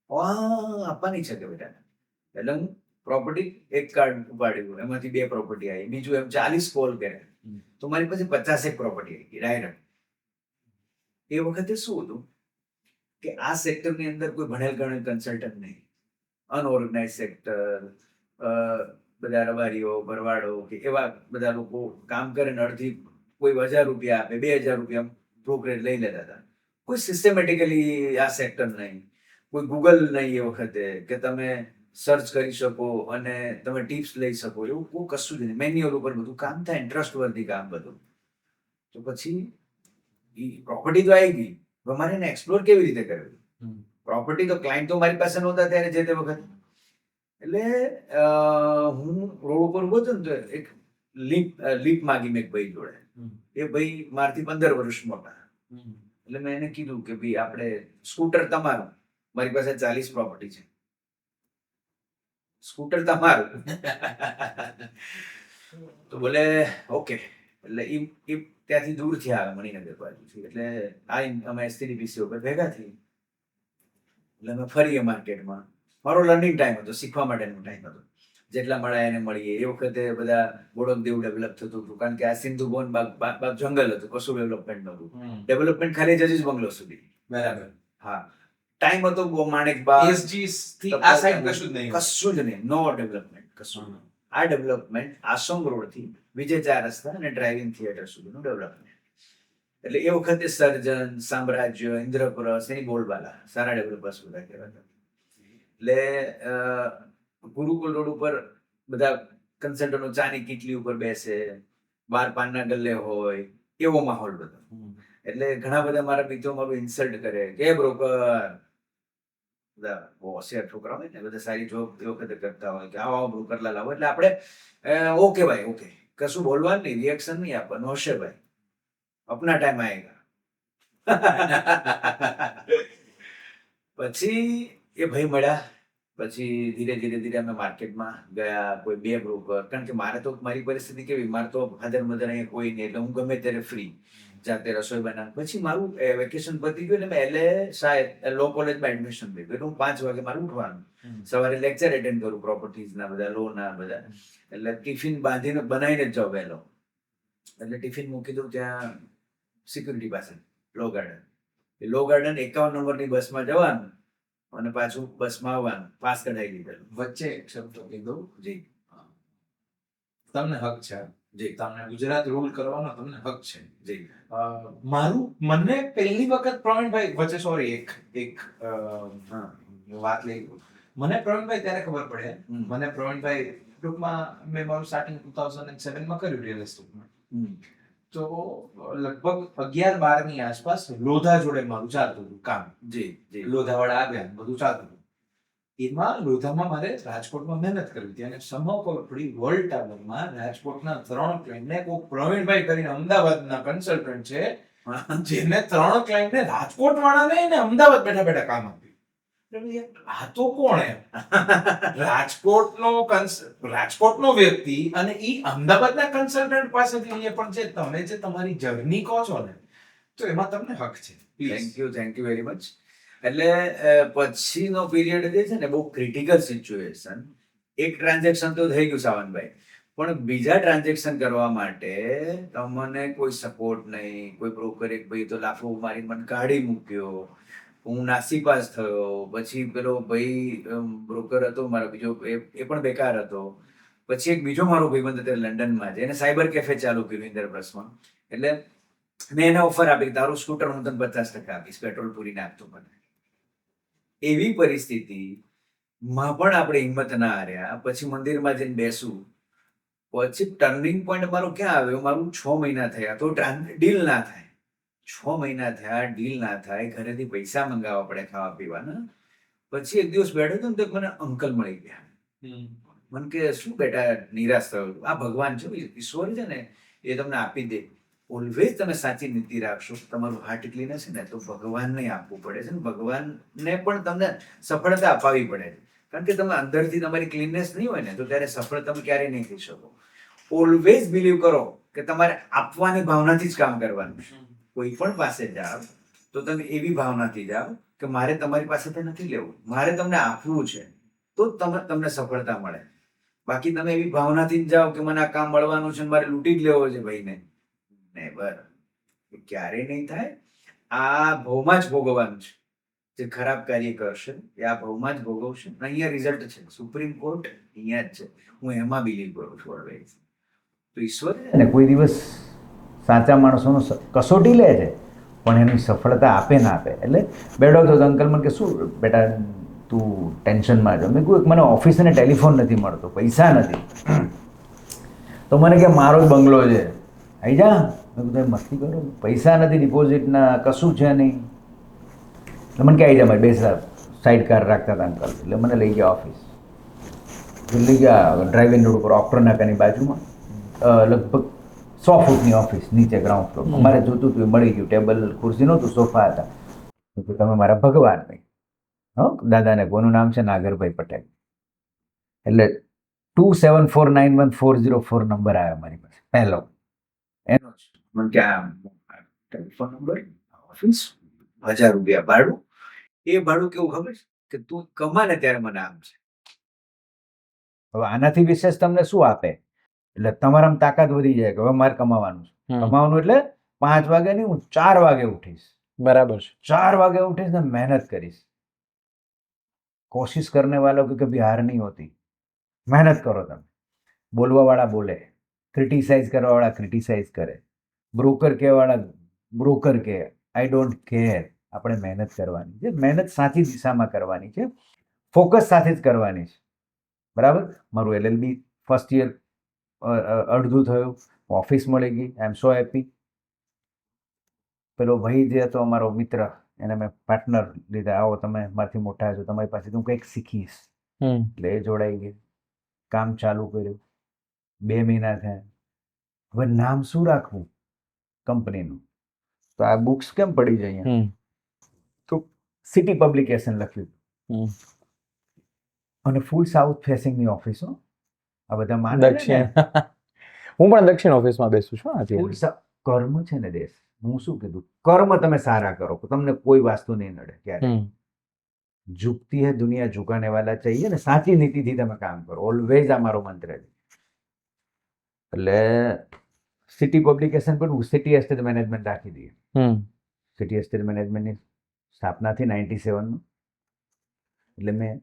આપવાની છે કે બેટા. એટલે હું પ્રોપર્ટી એક કાર્ડ ઉપાડ્યું, એમાંથી 2 પ્રોપર્ટી આવી. બીજું એમ 40 કોલ કર્યા તો મારી પાસે 50 પ્રોપર્ટી આવી ડાયરેક્ટ. એ વખતે શું હતું કે આ સેક્ટરની અંદર કોઈ ભણેલ ગણેલ કન્સલ્ટન્ટ નહીં, અનઓર્ગનાઇઝ સેક્ટર, બધા રબારીઓ, ભરવાડો કે એવા બધા લોકો કામ કરે ને અડધી કોઈ 1,000 રૂપિયા આપે, 2,000 રૂપિયા બ્રોકરેજ લઈ લેતા હતા. કોઈ સિસ્ટમેટિકલી આ સેક્ટર નહીં, કોઈ ગૂગલ નહીં એ વખતે કે તમે સર્ચ કરી શકો અને તમે ટિપ્સ લઈ શકો, એવું કોઈ કશું જ નહીં. મેન્યુઅલ ઉપર બધું કામ થાય, ઇન્ટરેસ્ટ વર્ધી કામ બધું. તો પછી પ્રોપર્ટી તો આવી ગઈ, હવે મારે એને એક્સપ્લોર કેવી રીતે કરવી? પ્રોપર્ટી તો ક્લાયન્ટ તો મારી પાસે નહોતા ત્યારે જે તે વખત. એટલે હું રોડ ઉપર ઉભો હતો ને તો એક લીપ માગી મેં એક ભાઈ જોડે. એ ભાઈ મારથી 15 વર્ષ મોટા. એટલે મેં એને કીધું કે ભાઈ આપણે સ્કૂટર તમારું, મારી પાસે 40 પ્રોપર્ટી છે, સ્કૂટર તમારું. તો બોલે ઓકે. એટલે એ ત્યાંથી દૂરથી આવે, મણિનગર બાજુથી. એટલે અમે STD-PCO પર ભેગા થઈ. એટલે અમે ફરીએ માર્કેટમાં. મારો લર્નિંગ ટાઈમ હતો, શીખવા માટેનો ટાઈમ હતો. જેટલા મળ્યા એને મળીએ. એ વખતે બધા બોડક દેવું ડેવલપ થતું હતું, કારણ કે આ સિંધુ બોન બાગ જંગલ હતું, કશું ડેવલપમેન્ટ નહોતું. ડેવલપમેન્ટ ખાલી જજીસ બંગલો સુધી. બરાબર. હા, ટાઈમ હતો માણેક બાગ, SG થી આ સાઈડ કશું જ નહીં. કશું જ નહીં, નો ડેવલપમેન્ટ, કશું. આ ડેવલપમેન્ટ આશ્રમ રોડ થી વિજય 4 રસ્તા અને ડ્રાઇવિંગ થિયેટર સુધીનું ડેવલપમેન્ટ. એટલે એ વખતે સર્જન, સામ્રાજ્ય, ઇન્દ્રપ્રસ્થ, એની બોલબાલા સારા ડેવલપર્સ બધા કહેવાતા. એટલે ગુરુકુલ રોડ ઉપર બધા કન્સલ્ટન્ટો ચાની કીટલી ઉપર બેસે, બાર પાનના ગલ્લે હોય, એવો માહોલ બધો. એટલે ઘણા બધા મારા મિત્રો મારું ઇન્સલ્ટ કરે કે બ્રોકર, બધા બહુ હોશિયાર છોકરા હોય ને બધા સારી જોબ એ વખતે કરતા હોય કે આવો બ્રોકર લાવો, એટલે આપણે ઓકે ભાઈ ઓકે, કશું બોલવાનું નહીં, રિએક્શન નહીં આપવાનું, હશે ભાઈ અપના ટાઈમ આएगा. પછી એ ભાઈ મળ્યા, પછી ધીરે ધીરે ધીરે અમે માર્કેટમાં ગયા, કોઈ 2 બ્રોકર, કારણ કે મારે તો મારી પરિસ્થિતિ કેવી, મારે તો ફાધર મધર અહીંયા કોઈ નહીં, એટલે હું ગમે ત્યારે ફ્રી જાતે રસોઈ બનાવ. પછી મારું વેકેશન પતી ગયું એટલે મેં લો કોલેજમાં એડમિશન લીધું, એટલે હું 5 વાગે મારું ઉઠવાનું, સવારે લેક્ચર એટેન્ડ કરું પ્રોપર્ટીઝના બધા લોના બધા, એટલે ટિફિન બાંધીને બનાવીને જ જાઉં વહેલો, એટલે ટિફિન મૂકી દઉં ત્યાં સિક્યુરિટી પાસે લો ગાર્ડન. એ લો ગાર્ડન 51 નંબરની બસમાં જવાનું અને પાછું બસમાં આવવાનું, પાસ કઢાવી લીધેલું. વચ્ચે એક શબ્દ કીધું, જી તમને હક છે, જી તમને ગુજરાત રૂલ કરવાનો તમને હક છે. જી મને પહેલી વખત પ્રવીણભાઈ વચ્ચે સોરી એક હા વાત લઈ ગયું. મને પ્રવીણભાઈ ત્યારે ખબર પડે, હમ. મને પ્રવીણભાઈ ટૂંકમાં મેં મારું સ્ટાર્ટિંગ 2007 માં કર્યું રિયલ એસ્ટેટમાં. તો લગભગ 11-12 ની આસપાસ લોધા જોડે મારું ચાલતું હતું કામ. જી જી લોધાવાળા આવ્યા ને બધું ચાલતું હતું. એમાં લોધામાં મારે રાજકોટમાં મહેનત કરવી હતી અને સમૂહ ખબર પડી વર્લ્ડ ટાવરમાં રાજકોટના 3 ક્લાયન્ટને કોઈ પ્રવીણભાઈ કરીને અમદાવાદના કન્સલ્ટન્ટ છે, જેને 3 ક્લાયન્ટને રાજકોટ વાળાને એને અમદાવાદ બેઠા બેઠા કામ આપ્યું. એટલે મેં યાર, આ તો કોણ એમ? રાજકોટનો વ્યક્તિ અને ઈ અમદાવાદના કન્સલ્ટન્ટ પાસેથી અહીંયા પણ છે. તમે જે તમારી જર્ની કહો છો ને, તો એમાં તમને હક છે. Thank you very much. એટલે પછીનો પીરિયડ જે છે ને બહુ ક્રિટિકલ સિચ્યુએશન. એક ટ્રાન્ઝેક્શન તો થઈ ગયું સાવનભાઈ, પણ બીજા ટ્રાન્ઝેક્શન કરવા માટે તમને કોઈ સપોર્ટ નહીં, કોઈ બ્રોકર એક ભાઈ તો લાફો મારી મને કાઢી મૂક્યો, હું નાસીપાસ થયો. પછી પેલો ભાઈ બ્રોકર હતો મારો બીજો, એ પણ બેકાર હતો. પછી એક બીજો મારો ભાઈબંધ હતો લંડનમાં છે, એને સાયબર કેફે ચાલુ કર્યું ઇન્દ્રપ્રસ્થમાં. એટલે મેં એને ઓફર આપી કે તારું સ્કૂટર હું તને 50% આપીશ, પેટ્રોલ પૂરી નાખતો મને. એવી પરિસ્થિતિમાં પણ આપણે હિંમત ના હાર્યા. પછી મંદિરમાં જઈને બેસું, પછી ટર્નિંગ પોઈન્ટ મારો ક્યાં આવ્યો, મારું 6 મહિના થયા તો ડીલ ના થાય. 6 મહિના થયા, ડીલ ના થાય, ઘરેથી પૈસા મંગાવવા પડે ખાવા પીવાના. પછી એક દિવસ બેઠો હતો ને તો મને અંકલ મળી ગયા. મને કે શું બેટા નિરાશ થયો? આ ભગવાન છે, ઈશ્વર છે ને, એ તમને આપી દે. ઓલવેઝ તમે સાચી નીતિ રાખશો, તમારું હાર્ટ ક્લીન હશે ને તો ભગવાનને આપવું પડે છે ને ભગવાનને પણ તમને સફળતા અપાવવી પડે છે. કારણ કે તમે અંદરથી તમારી ક્લીનનેસ નહીં હોય ને તો ત્યારે સફળ તમે ક્યારેય નહીં થઈ શકો. ઓલવેઝ બિલીવ કરો કે તમારે આપવાની ભાવનાથી જ કામ કરવાનું છે. કોઈ પણ પાસે જાઓ તો તમે એવી ભાવનાથી જાઓ કે મારે તમારી પાસેથી નથી લેવું, મારે તમને આપવું છે, તો તમને સફળતા મળે. બાકી તમે એવી ભાવનાથી જાઓ કે મને આ કામ મળવાનું છે, મારે લૂંટી જ લેવો છે ભાઈને, નેવર, ક્યારેય નહીં થાય. આ ભવમાં જ ભોગવવાનું છે. જે ખરાબ કાર્ય કરશે એ આ ભવમાં જ ભોગવશે. અહીંયા રિઝલ્ટ છે, સુપ્રીમ કોર્ટ અહીંયા જ છે. હું એમાં બિલીવ કરું છું ઓલવેઝ. તો ઈશ્વર ને કોઈ દિવસ સાચા માણસોનો કસોટી લે છે, પણ એની સફળતા આપે ના આપે. એટલે બેઠો તો અંકલ મને કે શું બેટા તું ટેન્શનમાં છો? મેં કહ્યું મને ઓફિસે ટેલિફોન નથી મળતો, પૈસા નથી. તો મને કે મારો જ બંગલો છે, આવી જા. મેં કીધું મસ્તી કરો, પૈસા નથી ડિપોઝિટના, કશું છે નહીં. એટલે મને કે આવી જા, મારે 2 સાઈડ કાર રાખતા હતા અંકલ, એટલે મને લઈ ગયા ઓફિસ. લઈ ગયા ડ્રાઇવિંગ રોડ ઉપર ઓક્ટર નાકાની બાજુમાં, લગભગ 100 ફૂટની ઓફિસ, નીચે ગ્રાઉન્ડ ફ્લોર. મારે જોતું હતું એ મળી ગયું. ટેબલ ખુરશી નહોતું, સોફા હતા. તો તમે મારા ભગવાન ભાઈ. દાદાને કોનું નામ છે? નાગરભાઈ પટેલ. એટલે 27491404 નંબર આવ્યો મારી પાસે પહેલો, એનો જ. મને કે આ ટેલિફોન નંબર, ઓફિસ, 1000 રૂપિયા ભાડું. એ ભાડું કેવું ખબર છે કે તું કમાને ત્યારે મને આમ છે. હવે આનાથી વિશેષ તમને શું આપે? એટલે તમારામાં તાકાત વધી જાય કે હવે મારે કમાવાનું છે. કમાવાનું એટલે 5 વાગે નહીં, હું 4 વાગે ઉઠીશ. બરાબર છે. 4 વાગે ઉઠીશ ને મહેનત કરીશ. कोशिश करने वालों की कभी हार नहीं होती. મહેનત કરો તમે. બોલવા વાળા બોલે, ક્રિટિસાઇઝ કરવા વાળા ક્રિટિસાઇઝ કરે, બ્રોકર કહેવાળા બ્રોકર કહે, આઈ ડોન્ટ કેર. આપણે મહેનત કરવાની છે, મહેનત સાચી દિશામાં કરવાની છે, ફોકસ સાથે જ કરવાની છે. બરાબર. મારું LLB ફર્સ્ટ યર અડધું થયું, ઓફિસ મળી ગઈ, આઈ એમ સો હેપી. પેલો ભાઈ જે હતો અમારો મિત્ર, એને મેં પાર્ટનર લીધા, આવો તમે મારાથી મોટા છો, તમારી પાસેથી હું કંઈક શીખીશ. એટલે એ જોડાઈ ગઈ, કામ ચાલુ કર્યું. 2 મહિના થયા. હવે નામ શું રાખવું કંપનીનું? તો આ બુક્સ કેમ પડી છે અહીંયા? તો સિટી પબ્લિકેશન લખ્યું અને ફૂલ સાઉથ ફેસિંગની ઓફિસો. આ બધા માને ને? દક્ષિણ હું પણ દક્ષિણ ઓફિસમાં બેસું છું આજે. ફૂલ કર્મ છે ને દેશ. હું શું કીધું? કર્મ તમે સારા કરો, તમને કોઈ વસ્તુ નહીં નડે ક્યારે. ઝુકતી હે દુનિયા ઝુકાને વાલા चाहिए ને, સાચી નીતિથી તમે કામ કરો. ઓલવેઝ આ મારો મંત્ર છે. એટલે સિટી પબ્લિકેશન પર સિટી એસ્ટેટ મેનેજમેન્ટ રાખી દઈએ. સિટી એસ્ટેટ મેનેજમેન્ટની સ્થાપનાથી 97માં. એટલે મેં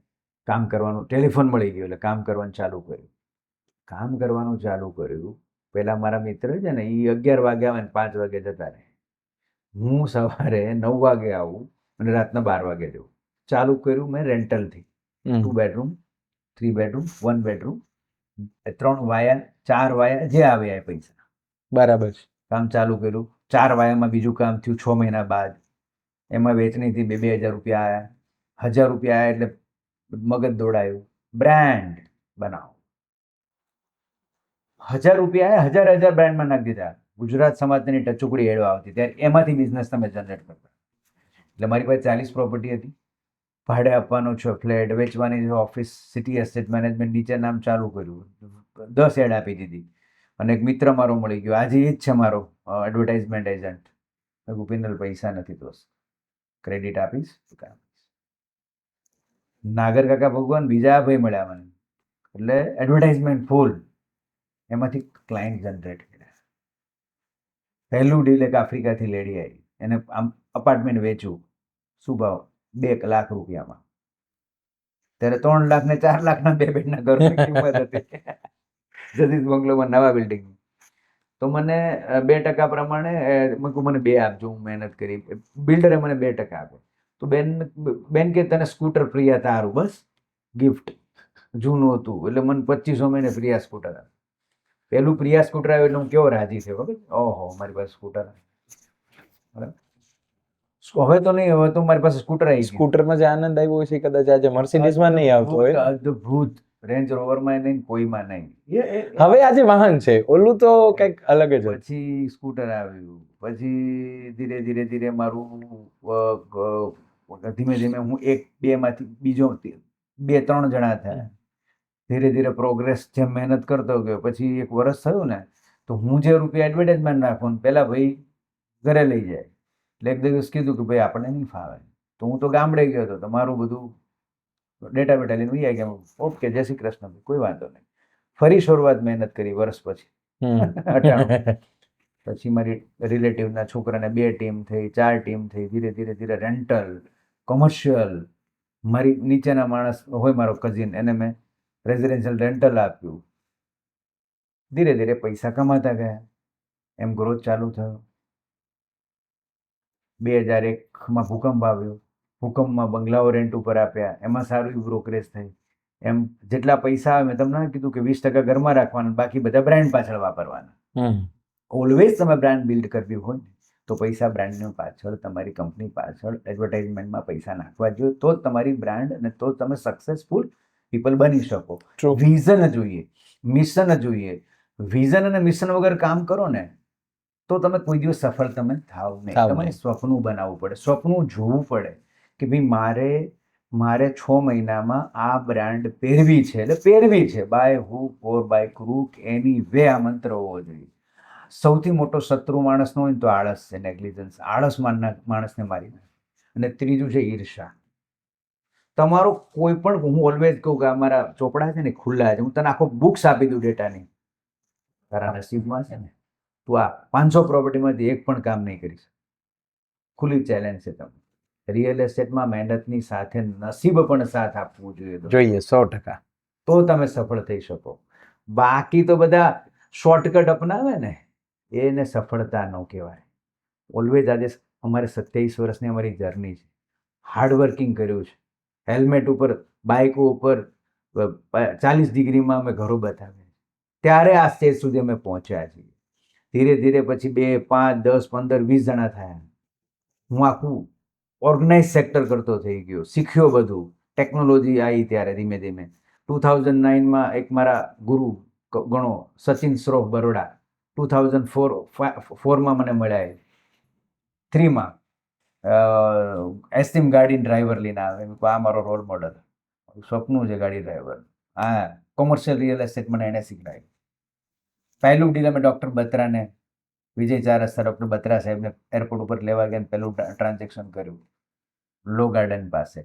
કામ કરવાનું, ટેલિફોન મળી ગયો એટલે કામ કરવાનું ચાલુ કર્યું. પહેલા મારા મિત્ર છે ને, એ 11 વાગે આવે ને 5 વાગે જતા રહે. હું સવારે 9 વાગે આવું અને રાતના 12 વાગે જઉં. ચાલુ કર્યું મેં રેન્ટલથી. 2 bedroom, 3 bedroom, 1 bedroom, 3 વાયા, 4 વાયા, જે આવે એ પૈસા. બરાબર છે. કામ ચાલુ કર્યું. 4 વાયામાં બીજું કામ થયું 6 મહિના બાદ. એમાં વેચણીથી 2,000 રૂપિયા આવ્યા. 1,000 રૂપિયા આવ્યા એટલે મગજ દોડાયું, બ્રાન્ડ બનાવો. 1,000 રૂપિયા આવ્યા, 1,000 બ્રાન્ડમાં નાખી દીધા. ગુજરાત સમાજની ટચુકડી એડો આવતી ત્યારે એમાંથી બિઝનેસ તમે જનરેટ કરતા. એટલે મારી પાસે 40 પ્રોપર્ટી હતી, ભાડે આપવાનો છે ફ્લેટ, વેચવાની છે ઓફિસ. સિટી એસ્ટેટ મેનેજમેન્ટ નીચે નામ ચાલુ કર્યું, 10 એડ આપી દીધી. અને એક મિત્ર મારો મળી ગયો, આજે એ જ છે મારો એડવર્ટાઇઝમેન્ટ એજન્ટ. પિનલ પૈસા નથી દોસ્ત, ક્રેડિટ આપીશ. નાગર કાકા ભગવાન બીજા ભાઈ મળ્યા મને, એટલે એડવર્ટાઇઝમેન્ટ ફૂલ. એમાંથી ક્લાયન્ટ જનરેટ કર્યા. પહેલું ડીલ એક આફ્રિકાથી લેડી આવી, એને આમ અપાર્ટમેન્ટ વેચવું. શું ભાવ? 2 લાખ રૂપિયામાં. ત્યારે 3 લાખ ને 4 લાખના 2 બેડના ઘરની કિંમત હતી જગદીશ બંગલોમાં, નવા બિલ્ડિંગ. તો મને 2% પ્રમાણે મેં કહ્યું મને 2 આપજો, હું મહેનત કરી. બિલ્ડરે મને 2% આપે. તો બેન કે તને સ્કૂટર ફ્રી હતા, સારું બસ ગિફ્ટ. જૂનું હતું એટલે મને 2500 મહિને પ્રિયા સ્કૂટર આપે. પહેલું પ્રિયા સ્કૂટર આવ્યું એટલે હું કેવો રાજી થયો, ખબર? ઓહો, મારી પાસે સ્કૂટર. હવે તો નહીં, હવે તો મારી પાસે સ્કૂટર આવી ગયું. સ્કૂટરમાં જે આનંદ આવ્યો છે કદાચ આજે મર્સિડીઝમાં નહીં આવતો હોય. અદ્ભુત. રેન્જ રોવરમાં નહીં, કોઈમાં નહીં. હવે આજે વાહન છે, ઓલું તો કંઈક અલગ જ હતું. પછી સ્કૂટર આવ્યું, પછી ધીરે ધીરે મારું ધીમે ધીમે હું 1-2 માંથી બીજો 2-3 જણા થયા. ધીરે ધીરે પ્રોગ્રેસ, જેમ મહેનત કરતો ગયો. પછી 1 વર્ષ થયું ને, તો હું જે રૂપિયા એડવર્ટાઇઝમેન્ટ નાખું ને પેલા ભાઈ ઘરે લઈ જાય. એટલે એક દિવસ કીધું કે ભાઈ આપણને નહીં ફાવે. તો હું તો ગામડે ગયો હતો, મારું બધું ડેટા બેટા લઈને વહી ગયા. ઓકે, જય શ્રી કૃષ્ણ, કોઈ વાંધો નહીં. ફરી શરૂઆત મહેનત કરી વર્ષ પછી 98. પછી મારી રિલેટિવના છોકરાને 2 ટીમ થઈ, 4 ટીમ થઈ. ધીરે ધીરે રેન્ટલ, કોમર્શિયલ. મારી નીચેના માણસ હોય, મારો કઝિન, એને મેં રેઝિડેન્શિયલ રેન્ટલ આપ્યું. ધીરે ધીરે પૈસા કમાતા ગયા. એમ ગ્રોથ ચાલુ થયો. 2001માં ભૂકંપ આવ્યો. ભૂકંપમાં બંગલાઓ રેન્ટ ઉપર આપ્યા, એમાં સારું બ્રોકરેજ થઈ. એમ જેટલા પૈસા આવે, મેં તમને કીધું કે 20% ઘરમાં રાખવાના, બાકી બધા બ્રાન્ડ પાછળ વાપરવાના. ઓલવેઝ તમે બ્રાન્ડ બિલ્ડ કરવી હોય ને, તો પૈસા બ્રાન્ડની પાછળ, તમારી કંપની પાછળ, એડવર્ટાઇઝમેન્ટમાં પૈસા નાખવા જોઈએ. તો જ તમારી બ્રાન્ડ અને તો જ તમે સક્સેસફુલ પીપલ બની શકો. વિઝન જોઈએ, મિશન જોઈએ. વિઝન અને મિશન વગર કામ કરો ને, તો તમે કોઈ દિવસ સફળ તમે થાવ નહીં. તમારે સ્વપ્નું બનાવવું પડે, સ્વપ્નું જોવું પડે કે ભાઈ મારે 6 મહિનામાં આ બ્રાન્ડ પહેરવી છે, એટલે પહેરવી છે. By hook or by crook, anyway આ મંત્ર હોવો જોઈએ. સૌથી મોટો શત્રુ માણસનો હોય ને તો આળસ છે, નેગ્લિજન્સ. આળસ માણસને મારી નાખે. અને ત્રીજું છે ઈર્ષા. તમારો કોઈ પણ, હું ઓલવેઝ કહું કે અમારા ચોપડા છે ને ખુલ્લા છે, હું તને આખો બુક્સ આપી દઉં ડેટાની. તારા નસીબમાં છે ને, તું આ 500 પ્રોપર્ટીમાંથી એક પણ કામ નહીં કરીશ. ખુલ્લી ચેલેન્જ છે તમને. રિયલ એસ્ટેટમાં મહેનતની સાથે નસીબ પણ સાથ આપવું જોઈએ 100%. તો તમે સફળ થઈ શકો. બાકી તો બધા શોર્ટકટ અપનાવે ને, એને સફળતા ન કહેવાય. ઓલવેઝ આજે અમારે 27 વર્ષની અમારી જર્ની છે. હાર્ડવર્કિંગ કર્યું છે. હેલ્મેટ ઉપર, બાઇકો ઉપર 40 ડિગ્રીમાં અમે ઘરો બતાવ્યા, ત્યારે આ સ્ટેજ સુધી અમે પહોંચ્યા છીએ. ધીરે ધીરે પછી 2, 5, 10, 15, 20 જણા થયા. હું આખું ઓર્ગેનાઇઝ સેક્ટર કરતો થઈ ગયો, શીખ્યો બધું, ટેકનોલોજી આવી ત્યારે ધીમે ધીમે. 2009માં એક મારા ગુરુ ગણો સચિન શ્રોફ બરોડા 2004માં મને મળ્યા એ 3માં એસ્ટીમ ગાડી ડ્રાઈવર લઈને આવે. મેં કીધું, આ મારો રોલ મોડલ, સ્વપ્નું છે ગાડી ડ્રાઈવર. હા, કોમર્શિયલ રિયલ એસ્ટેટ મને એને શીખડાયું. પહેલું ડીલ અમે ડૉક્ટર બત્રાને, વિજય ચાર રસ્તા ડૉક્ટર બત્રા સાહેબને એરપોર્ટ ઉપર લેવા ગયા, પહેલું ટ્રાન્ઝેક્શન કર્યું લો ગાર્ડન પાસે.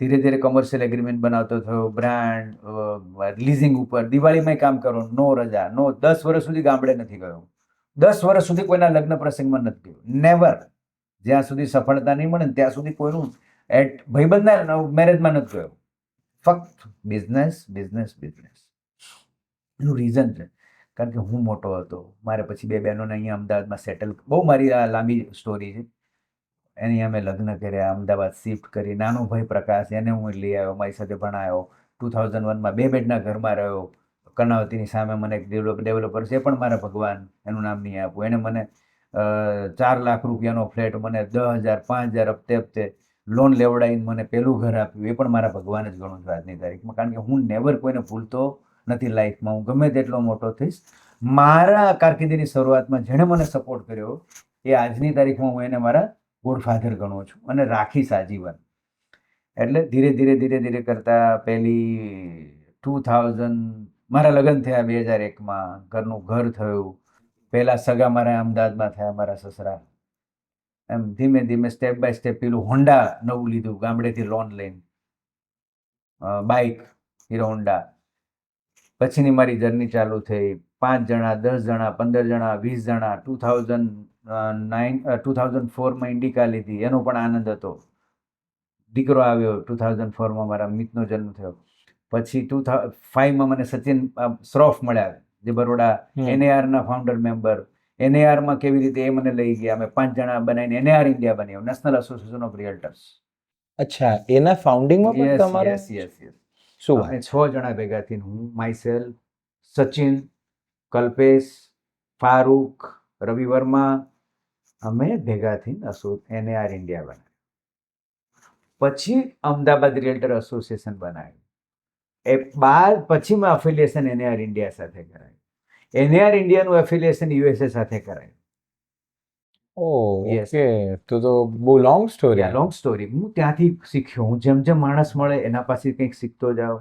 ધીરે ધીરે કોમર્શિયલ એગ્રીમેન્ટ બનાવતો થયો, બ્રાન્ડ લીઝિંગ ઉપર. દિવાળીમાં કામ કરો, નો રજા, નો. 10 વર્ષ સુધી ગામડે નથી ગયો, 10 વર્ષ સુધી કોઈના લગ્ન પ્રસંગમાં નથી ગયો, નેવર. જ્યાં સુધી સફળતા નહીં મળે ને ત્યાં સુધી કોઈનું ભાઈબંધના મેરેજમાં નથી ગયો. ફક્ત બિઝનેસ બિઝનેસ બિઝનેસ. એનું રીઝન છે કારણ કે હું મોટો હતો, મારે પછી 2 બહેનોને અહીંયા અમદાવાદમાં સેટલ, બહુ મારી આ લાંબી સ્ટોરી છે. એની અમે લગ્ન કર્યા, અમદાવાદ શિફ્ટ કરી. નાનો ભાઈ પ્રકાશ, એને હું લઈ આવ્યો, મારી સાથે ભણાયો. 2001માં 2 બેડના ઘરમાં રહ્યો. કર્ણાવતીની સામે મને એક ડેવલપર છે, એ પણ મારા ભગવાન, એનું નામ નહીં આપું. એને મને 4 લાખ રૂપિયાનો ફ્લેટ મને 10,000 5,000 હપ્તે લોન લેવડાવીને મને પહેલું ઘર આપ્યું. એ પણ મારા ભગવાન જ ગણું છું આજની તારીખમાં, કારણ કે હું નેવર કોઈને ભૂલતો નથી લાઈફમાં. હું ગમે તેટલો મોટો થઈશ, મારા કારકિર્દીની શરૂઆતમાં જેણે મને સપોર્ટ કર્યો એ આજની તારીખમાં હું એને મારા ગોડફાધર ગણું છું અને રાખીશ આજીવન. એટલે ધીરે ધીરે ધીરે ધીરે કરતાં પહેલી 2000 મારા લગ્ન થયા 2001માં, ઘરનું ઘર થયું. પહેલાં સગા મારા અમદાવાદમાં થયા, મારા સસરા. એમ ધીમે ધીમે સ્ટેપ બાય સ્ટેપ પેલું હોન્ડા નવું લીધું ગામડેથી લોન લઈને, બાઇક હીરો હોન્ડા. પછીની મારી જર્ની ચાલુ થઈ. 5 જણા, 10 જણા, 15 જણા, 20 જણા. 2004માં ઇન્ડિકા લીધી, એનો પણ આનંદ હતો. દીકરો આવ્યો 2004માં, મારા મિતનો જન્મ થયો. પછી 2005માં મને સચિન શ્રોફ મળ્યા, જે બરોડા NARના ફાઉન્ડર મેમ્બર. NARમાં કેવી રીતે એ મને લઈ ગયા, અમે 5 જણા બનાવીને NAR ઇન્ડિયા બનાવ્યું, નેશનલ એસોસિએશન ઓફ રિયલ્ટર્સ. અચ્છા, એના ફાઉન્ડિંગમાં પણ તમારે? Yes yes yes. શું આપણે 6 જણા ભેગા થઈને, હું, માયસેલ્ફ, સચિન, કલ્પેશ, ફારૂક, રવિ વર્મા, અમે ભેગા થઈને NAR ઇન્ડિયા બનાવ્યું. પછી અમદાવાદ રિયલ્ટર એસોસિએશન બનાવ્યું. એ બાદ પછી મેં અફિલિએશન NAR ઇન્ડિયા સાથે કરાયું. NAR ઇન્ડિયાનું એફિલિએશન USA સાથે કરાયું. Yes. ઓકે, તો બહુ લોંગ સ્ટોરી. Long story. હું ત્યાંથી શીખ્યો. હું જેમ જેમ માણસ મળે એના પાસે કંઈક શીખતો જાઓ.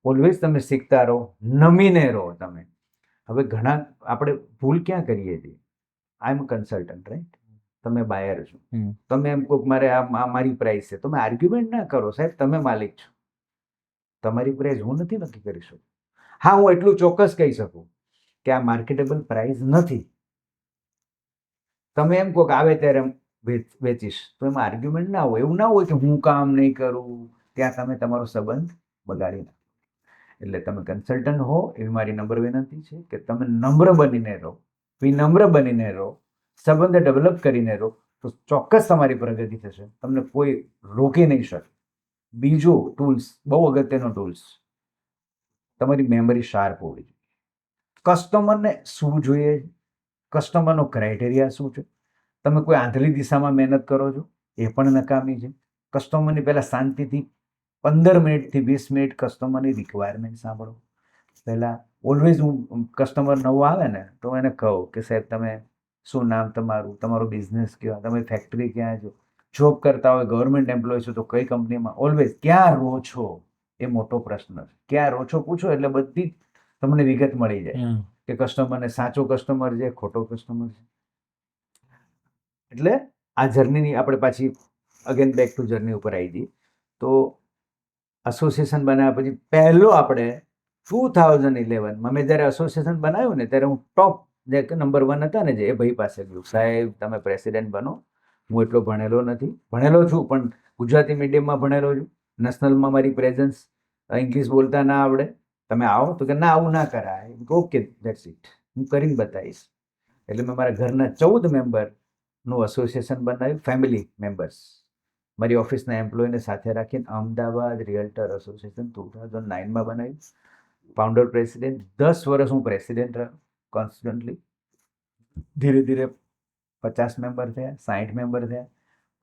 ઓલવેઝ તમે શીખતા રહો, નમીને રહો તમે. હવે ઘણા આપણે ભૂલ ક્યાં કરીએ છીએ? આઈ એમ કન્સલ્ટન્ટ, રાઈટ? તમે બાયર છો, તમે એમ કહો મારે આ મારી પ્રાઇસ છે, તમે આર્ગ્યુમેન્ટ ના કરો. સાહેબ, તમે માલિક છો, તમારી પ્રાઇસ હું નથી નક્કી કરી શકું. હા, હું એટલું ચોક્કસ કહી શકું કે આ માર્કેટેબલ પ્રાઇસ નથી. તમે એમ કહો કે આવે ત્યારે વેચીશ, તો એમાં આર્ગ્યુમેન્ટ ના હોય. એવું ના હોય કે હું કામ નહીં કરું, ત્યાં તમે તમારો સંબંધ બગાડી નાખો. એટલે તમે કન્સલ્ટન્ટ હો એવી મારી નમ્ર વિનંતી છે કે તમે નમ્ર બનીને રહો, વિનમ્ર બનીને રહો, સંબંધ ડેવલપ કરીને રહો, તો ચોક્કસ તમારી પ્રગતિ થશે. તમને કોઈ રોકી નહીં શકે. બીજો ટૂલ્સ, બહુ અગત્યનો ટૂલ્સ, તમારી મેમરી શાર્પ હોવી જોઈએ. કસ્ટમરને શું જોઈએ, કસ્ટમરનો ક્રાઇટેરિયા શું છે. તમે કોઈ આંધળી દિશામાં મહેનત કરો છો, એ પણ નકામી છે. કસ્ટમરની પહેલાં શાંતિથી 15 મિનિટથી 20 મિનિટ કસ્ટમરની રિક્વાયરમેન્ટ સાંભળો. પહેલાં ઓલવેઝ હું કસ્ટમર નવો આવે ને તો એને કહું કે સાહેબ, તમે શું નામ તમારું, તમારો બિઝનેસ કયો, તમારી ફેક્ટરી ક્યાં છો, જોબ કરતા હોય, ગવર્મેન્ટ એમ્પ્લોય છો તો કઈ કંપનીમાં. ઓલવેઝ ક્યાં રહો છો એ મોટો પ્રશ્ન છે. ક્યાં રહો છો પૂછો એટલે બધી તમને વિગત મળી જાય કે કસ્ટમરને સાચો કસ્ટમર છે, ખોટો કસ્ટમર છે. એટલે આ જર્નીની આપણે પાછી અગેન બેક ટુ જર્ની ઉપર આવી જઈએ તો એસોસિએશન બનાવ્યા પછી પહેલો આપણે 2011માં મેં જ્યારે એસોસિએશન બનાવ્યું ને ત્યારે હું ટોપ જે નંબર 1 હતા ને, જે એ ભાઈ પાસે ગયું, સાહેબ તમે પ્રેસિડેન્ટ બનો. હું એટલો ભણેલો નથી, ભણેલો છું પણ ગુજરાતી મીડિયમમાં ભણેલો છું. નેશનલમાં મારી પ્રેઝન્સ, ઇંગ્લિશ બોલતા ના આવડે, તમે આવો. તો કે ના, આવું ના કરાય. ઓકે, ધેટ્સ ઇટ, હું કરીને બતાવીશ. એટલે મેં મારા ઘરના 14 મેમ્બરનું એસોસિએશન બનાવ્યું, ફેમિલી મેમ્બર્સ. મારી ઓફિસના એમ્પ્લોયને સાથે રાખીને અમદાવાદ રિયલ્ટર એસોસિએશન 2009માં બનાવ્યું. ફાઉન્ડર પ્રેસિડેન્ટ 10 વર્ષ હું પ્રેસિડેન્ટ રહ્યો કોન્સ્ટન્ટલી. ધીરે ધીરે 50 મેમ્બર થયા, 60 મેમ્બર થયા.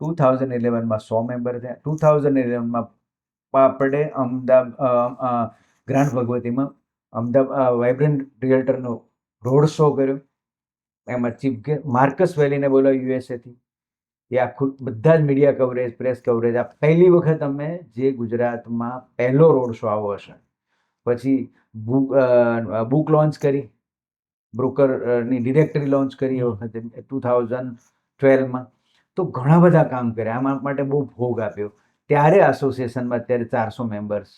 2011માં 100 મેમ્બર થયા. 2011માં આપણે ગ્રાન્ડ ભગવતીમાં વાઇબ્રન્ટ રિયલ્ટરનો રોડ શો કર્યો. એમાં ચીફ ગેસ્ટ માર્કસ વેલીને બોલાવ્યો યુએસએથી. એ આખું બધા જ મીડિયા કવરેજ, પ્રેસ કવરેજ. આ પહેલી વખત અમે જે ગુજરાતમાં પહેલો રોડ શો આવો હશે. પછી બુક લોન્ચ કરી, બ્રોકરની ડિરેક્ટરી લોન્ચ કરી એ વખતે 2012માં. તો ઘણા બધા કામ કર્યા, આમાં માટે બહુ ભોગ આપ્યો. ત્યારે એસોસિએશનમાં અત્યારે 400 મેમ્બર્સ.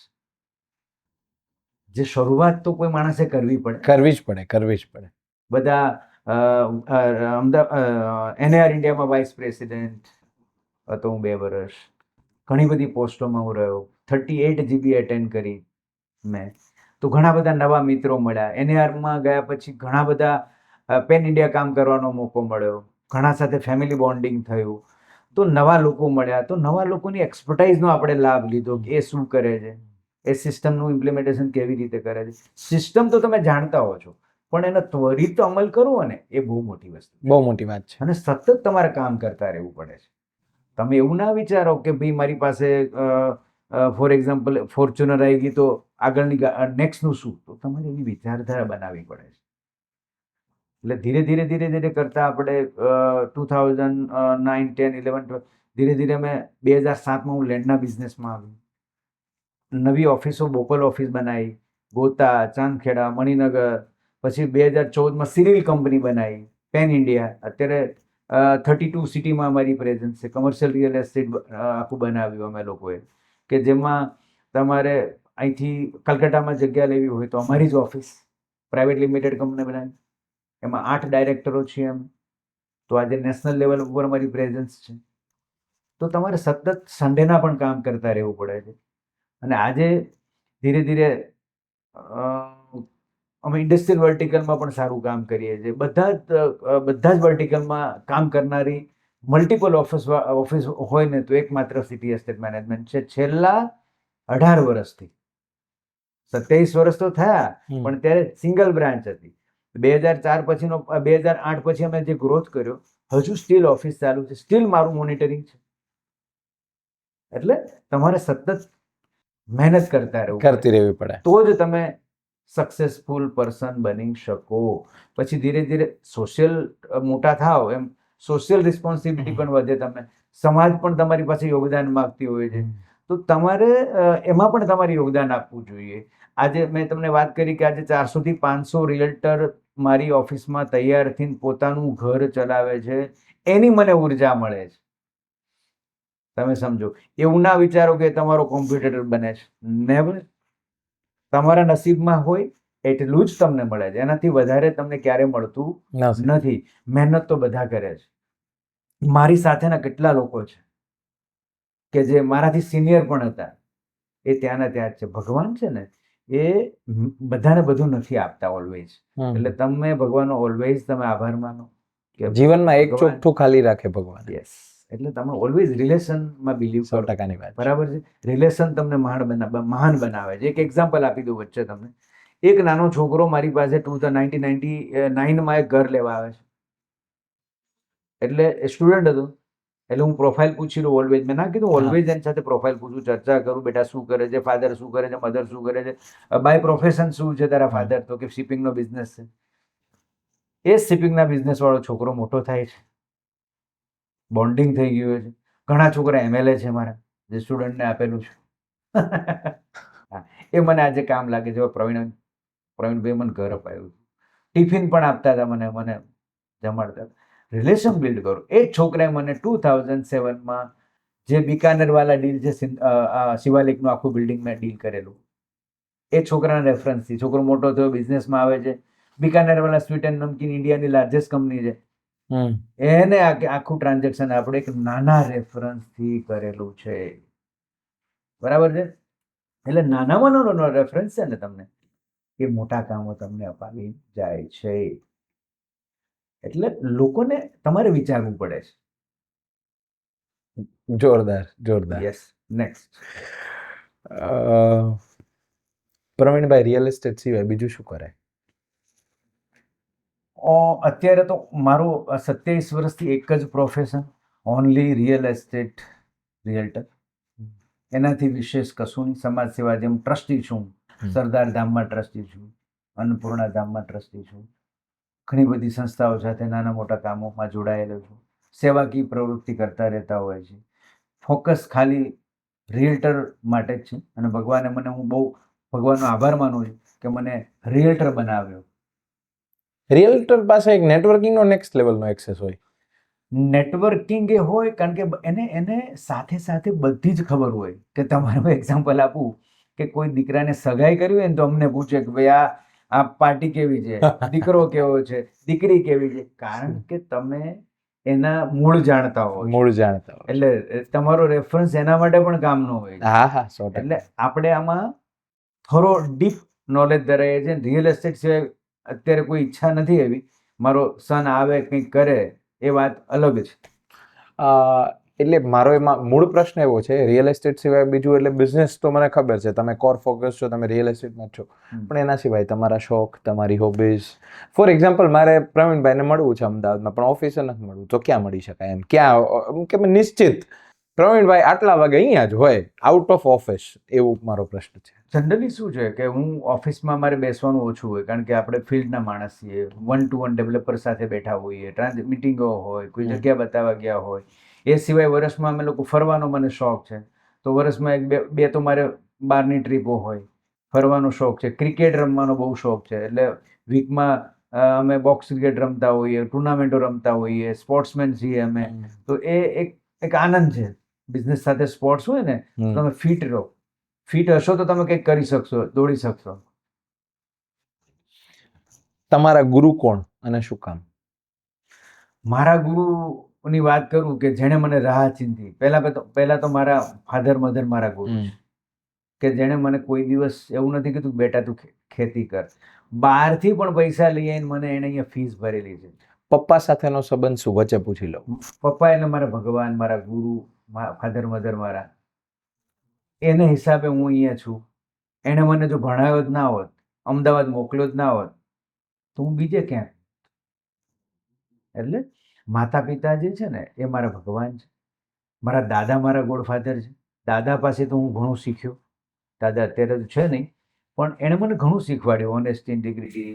જે શરૂઆત તો કોઈ માણસે કરવી પડે. કરવી જ પડે. બધા NAR ઇન્ડિયામાં વાઇસ પ્રેસિડેન્ટ હતો હું 2 વર્ષ. ઘણી બધી પોસ્ટોમાં હું રહ્યો. 38 GB એટેન્ડ કરી મેં. તો ઘણા બધા નવા મિત્રો મળ્યા. NARમાં ગયા પછી ઘણા બધા પેન ઇન્ડિયા કામ કરવાનો મોકો મળ્યો. ઘણા સાથે ફેમિલી બોન્ડિંગ થયું. તો નવા લોકો મળ્યા. તો નવા લોકોની એક્સપર્ટાઇઝનો આપણે લાભ લીધો કે એ શું કરે છે, એ સિસ્ટમનું ઇમ્પ્લિમેન્ટેશન કેવી રીતે કરે છે. સિસ્ટમ તો તમે જાણતા હો છો, પણ એનો ત્વરિત અમલ કરવો ને એ બહુ મોટી વસ્તુ, બહુ મોટી વાત છે. અને સતત તમારે કામ કરતા રહેવું પડે છે. તમે એવું ના વિચારો કે ભાઈ મારી પાસે ફોર એક્ઝામ્પલ ફોર્ચ્યુનર આવી ગઈ તો આગળની નેક્સ્ટનું શું. તો તમારે એવી વિચારધારા બનાવવી પડે છે. એટલે ધીરે ધીરે કરતાં આપણે 2009, 10, 11, 12 ધીરે ધીરે મેં 2007માં હું લેન્ડના બિઝનેસમાં આવ્યો. નવી ઓફિસો, બોપલ ઓફિસ બનાવી, ગોતા, ચાંદખેડા, મણિનગર. પછી 2014માં સિરિલ કંપની બનાવી, પેન ઇન્ડિયા. અત્યારે 32 સિટીમાં અમારી પ્રેઝન્સ છે. કમર્શિયલ રિયલ એસ્ટેટ આખું બનાવ્યું અમે લોકોએ, કે જેમાં તમારે અહીંથી કલકત્તામાં જગ્યા લેવી હોય તો અમારી જ ઓફિસ, પ્રાઇવેટ લિમિટેડ કંપની બનાવી. એમાં 8 ડાયરેક્ટરો છીએ અમે. તો આજે નેશનલ લેવલ ઉપર અમારી પ્રેઝન્સ છે. તો તમારે સતત સન્ડેના પણ કામ કરતા રહેવું પડે છે. અને આજે ધીરે ધીરે અમે ઇન્ડસ્ટ્રીયલ વર્ટિકલમાં પણ સારું કામ કરીએ છીએ. બધા જ વર્ટિકલમાં કામ કરનારી મલ્ટિપલ ઓફિસ હોય ને તો એકમાત્ર સિટી એસ્ટેટ મેનેજમેન્ટ છે. છેલ્લા 18 વર્ષથી, 27 વર્ષ તો થયા, પણ ત્યારે સિંગલ બ્રાન્ચ હતી. 2004 પછીનો 2008 પછી અમે જે ગ્રોથ કર્યો, હજુ સ્ટીલ ઓફિસ ચાલુ છે, સ્ટીલ મારું મોનિટરિંગ છે. એટલે તમારે સતત મહેનત કરતી રહેવી પડે, તો જ તમે સક્સેસફુલ પર્સન બની શકો. પછી ધીરે ધીરે સોશિયલ મોટા થાવ એમ સોશિયલ રિસ્પોન્સિબિલિટી પણ વધે. તમે સમાજ પણ તમારી પાસે યોગદાન માંગતી હોય છે, તો તમારે એમાં પણ તમારે યોગદાન આપવું જોઈએ. આજે મેં તમને વાત કરી કે આજે 400 થી 500 રિયલ્ટર મારી ઓફિસમાં તૈયાર થઈને પોતાનું ઘર ચલાવે છે. એની મને ઉર્જા મળે છે. તમે સમજો, એવું ના વિચારો કે તમારો કોમ્પિટિટર બને છે. નેવર. તમારા નસીબમાં હોય એટલું જ તમને મળે છે. એનાથી વધારે તમને ક્યારે મળતું નથી. મહેનત તો બધા કરે છે. મારી સાથેના કેટલા લોકો છે કે જે મારાથી સિનિયર પણ હતા, એ ત્યાંના ત્યાં જ છે. ભગવાન છે ને એ બધાને બધું નથી આપતા ઓલવેઝ. એટલે તમે ભગવાનનો ઓલવેઝ તમે આભાર માનો કે જીવનમાં એક ચોખ્ઠું ખાલી રાખે ભગવાન. યસ. એટલે તમે ઓલવેઝ રિલેશનમાં બિલીવ કરો. 100%ની વાત. બરાબર છે. રિલેશન તમને મહાન બનાવે છે. એક એક્ઝામ્પલ આપી દઉં વચ્ચે તમને. એક નાનો છોકરો મારી પાસે 1999માં એક ઘર લેવા આવે છે. એટલે સ્ટુડન્ટ હતો. એટલે હું પ્રોફાઇલ પૂછી લઉં ઓલવેઝ. મેં ના કીધું ઓલવેઝ એની સાથે પ્રોફાઇલ પૂછું, ચર્ચા કરું. બેટા શું કરે છે, ફાધર શું કરે છે, મધર શું કરે છે, બાય પ્રોફેશન શું છે તારા ફાધર? તો કે શિપિંગનો બિઝનેસ છે. એ શિપિંગના બિઝનેસ વાળો છોકરો મોટો થાય છે, બોન્ડિંગ થઈ ગયું છે. ઘણા છોકરા MLA છે મારા, જે સ્ટુડન્ટને આપેલું છે. એ મને આજે કામ લાગે છે. પ્રવીણભાઈ મને ઘર અપાયું, ટિફિન પણ આપતા હતા, મને જમાડતા. રિલેશન બિલ્ડ કરો. એ જ છોકરાએ મને 2007માં જે બિકાનેરવાલા ડીલ છે, શિવાલિકનું આખું બિલ્ડિંગ મેં ડીલ કરેલું, એ છોકરાના રેફરન્સથી છોકરો મોટો થયો, બિઝનેસમાં આવે છે. બિકાનેરવાલા સ્વીટ એન્ડ નમકીન ઇન્ડિયાની લાર્જેસ્ટ કંપની છે. એને આખું ટ્રાન્ઝેક્શન આપણે એક નાના રેફરન્સથી કરેલું છે. બરાબર છે. એટલે નાનામાં નાનો રેફરન્સ છે ને તમને, એ મોટા કામો તમને અપાવી જાય છે. એટલે લોકોને તમારે વિચારવું પડે છે. જોરદાર. Yes. Next. Pravinbhai, real estate સિવાય બીજું શું કરે? અત્યારે તો મારું 27 વર્ષથી એક જ profession. Only real estate realtor. એનાથી વિશેષ કશું નહીં. સમાજ સેવા જેમ ટ્રસ્ટી છું, સરદાર ધામમાં ટ્રસ્ટી છું, અન્નપૂર્ણા ધામમાં ટ્રસ્ટી છું, ઘણી બધી સંસ્થાઓ સાથે નાના મોટા કામોમાં જોડાયેલો છું. સેવાકીય પ્રવૃત્તિ કરતા રહેતા હોય છે. ફોકસ ખાલી રિયલ્ટર માટે જ છે અને ભગવાને મને, હું બહુ ભગવાનનો આભાર માનું છું કે મને રિયલ્ટર બનાવ્યો. રિયલ્ટર પાસે એક નેટવર્કિંગનો નેક્સ્ટ લેવલનો એક્સેસ હોય. નેટવર્કિંગ એ હોય કારણ કે એને સાથે સાથે બધી જ ખબર હોય. કે તમારું એક્ઝામ્પલ આપું કે કોઈ દીકરાને સગાઈ કરવી હોય ને તો અમને પૂછે કે ભાઈ આ પાર્ટી કેવી છે, દીકરો કેવો છે, દીકરી કેવી છે, કારણ કે તમે એના મૂળ જાણતા હો. મૂળ જાણતા હોય. એટલે તમારો રેફરન્સ એના માટે પણ કામનો હોય. હા હા 100%. એટલે આપણે આમાં થોડો ડીપ નોલેજ ધરાવીએ છીએ. રિયલ એસ્ટેટ સિવાય અત્યારે કોઈ ઈચ્છા નથી એવી. મારો સન આવે કંઈક કરે એ વાત અલગ છે. એટલે મારો એમાં મૂળ પ્રશ્ન એવો છે, રિયલ એસ્ટેટ સિવાય બીજું એટલે બિઝનેસ તો મને ખબર છે, તમે કોર ફોકસ છો, તમે રિયલ એસ્ટેટમાં જ છો, પણ એના સિવાય તમારા શોખ, તમારી હોબીઝ. ફોર એક્ઝામ્પલ, મારે પ્રવીણભાઈને મળવું છે અમદાવાદમાં, પણ ઓફિસે નથી મળવું, તો ક્યાં મળી શકાય? એમ ક્યાં કે નિશ્ચિત પ્રવીણભાઈ આટલા વાગે અહીંયા જ હોય, આઉટ ઓફ ઓફિસ, એવું મારો પ્રશ્ન છે. જનરલી શું છે કે હું ઓફિસમાં મારે બેસવાનું ઓછું હોય કારણ કે આપણે ફિલ્ડના માણસ છીએ. 1-to-1 ડેવલપર સાથે બેઠા હોઈએ, મિટિંગો હોય, કોઈ જગ્યા બતાવવા ગયા હોય. એ સિવાય વર્ષમાં અમે લોકો ફરવાનો મને શોખ છે, તો વર્ષમાં બે તો મારે બહારની ટ્રીપો હોય. ફરવાનો શોખ છે, ક્રિકેટ રમવાનો બહુ શોખ છે, એટલે વીકમાં અમે બોક્સ ક્રિકેટ રમતા હોઈએ, ટુર્નામેન્ટો રમતા હોઈએ, સ્પોર્ટ્સમેન છીએ અમે. તો એ એક આનંદ છે. બિઝનેસ સાથે સ્પોર્ટ્સ હોય ને તો તમે ફિટ રહો. ફિટ હશો તો તમે કંઈક કરી શકશો, દોડી શકશો. તમારા ગુરુ કોણ અને શું કામ? મારા ગુરુની વાત કરું કે જેણે મને રાહ ચીંધી, પહેલા તો મારા ફાધર મધર મારા ગુરુ છે, કે જેણે મને કોઈ દિવસ એવું નથી કીધું બેટા તું ખેતી કર. બહારથી પણ પૈસા લઈ આવીને મને એને અહીંયા ફીસ ભરેલી છે. પપ્પા સાથેનો સંબંધ શું, વચ્ચે પૂછી લઉં? પપ્પા એટલે મારા ભગવાન, મારા ગુરુ, ફાધર મધર મારા. એને હિસાબે હું અહીંયા છું. એણે મને જો ભણાવ્યો જ ના હોત, અમદાવાદ મોકલ્યો જ ના હોત, તો હું બીજે ક્યાં. એટલે માતા પિતા જે છે ને એ મારા ભગવાન છે. મારા દાદા મારા ગોડફાધર છે. દાદા પાસે તો હું ઘણું શીખ્યો. દાદા અત્યારે તો છે નહીં, પણ એણે મને ઘણું શીખવાડ્યું. ઓનેસ્ટી, ઇન્ટિગ્રિટી,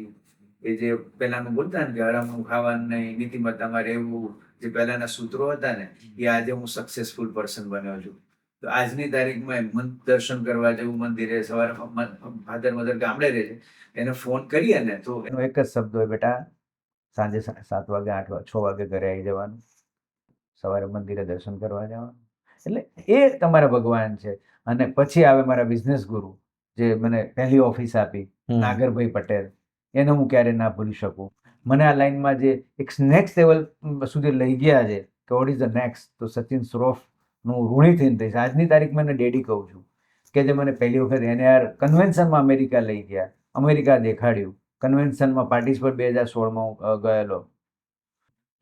એ જે પહેલાનું બોલતા ને કે હરામનું ખાવાનું નહીં, નીતિમત્તામાં રહેવું, જે પહેલાના સૂત્રો હતા ને, એ આજે હું સક્સેસફુલ પર્સન બન્યો છું. તો આજની તારીખમાં દર્શન કરવા જવું મંદિરે, સવારે ફાધર મધર ગામડે રહે છે, એને ફોન કરીએ ને તો એનો એક જ શબ્દ હોય, બેટા સાંજે 7 વાગે 8 વાગે 6 વાગે ઘરે આવી જવાનું, સવારે મંદિરે દર્શન કરવા જવાનું. એટલે એ તમારા ભગવાન છે. અને પછી આવે મારા બિઝનેસ ગુરુ, જે મને પહેલી ઓફિસ આપી, નાગરભાઈ પટેલ. એને હું ક્યારે ના ભૂલી શકું. મને આ લાઈનમાં જે એક નેક્સ્ટ લેવલ સુધી લઈ ગયા છે કે વોટ ઇઝ ધ નેક્સ્ટ, તો સચિન શ્રોફનું ઋણી થઈને થઈશ. આજની તારીખમાં એને ડેડી કહું છું કે જે મને પહેલી વખત NAR કન્વેન્શનમાં અમેરિકા લઈ ગયા, અમેરિકા દેખાડ્યું, કન્વેન્શનમાં પાર્ટિસિપેટ 2016માં હું ગયેલો.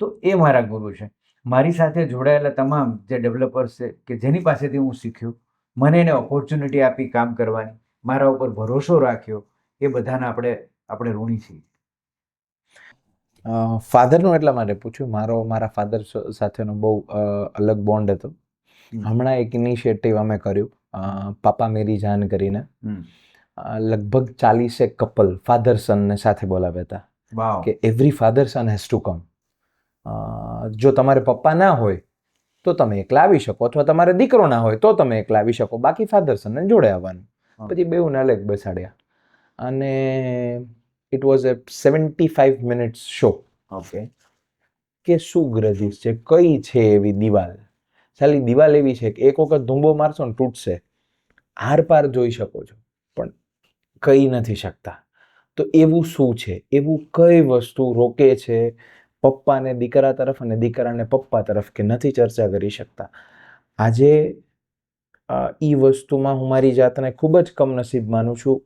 તો એ મારા ગુરુ છે. મારી સાથે જોડાયેલા તમામ જે ડેવલપર્સ છે કે જેની પાસેથી હું શીખ્યું, મને એને ઓપોર્ચ્યુનિટી આપી કામ કરવાની, મારા ઉપર ભરોસો રાખ્યો, એ બધાને આપણે ઋણી છીએ. ફાધરનું એટલા માટે પૂછ્યું, મારા ફાધર સાથેનો બહુ અલગ બોન્ડ હતો. હમણાં એક ઇનિશિયેટિવ અમે કર્યું, પાપા મેરી જાન કરીને. લગભગ 40 કપલ ફાધર સનને સાથે બોલાવ્યા હતા કે every father son has to come. જો તમારે પપ્પા ના હોય તો તમે એકલા આવી શકો, અથવા તમારે દીકરો ના હોય તો તમે એકલા આવી શકો, બાકી ફાધર સનને જોડે આવવાનું. પછી બેઉને અલગ બેસાડ્યા અને it was a 75 minutes show. Okay. કે શું ગ્રજીશ છે, કઈ છે એવી દિવાલ, ખાલી દિવાલ એવી છે કે એક વખત ધૂંબો મારશો ને તૂટશે, આર પાર જોઈ શકો છો પણ કહી નથી શકતા. તો એવું શું છે, એવું કઈ વસ્તુ રોકે છે પપ્પાને દીકરા તરફ અને દીકરાને પપ્પા તરફ કે નથી ચર્ચા કરી શકતા? આજે એ વસ્તુમાં હું મારી જાતને ખૂબ જ કમનસીબ માનું છું.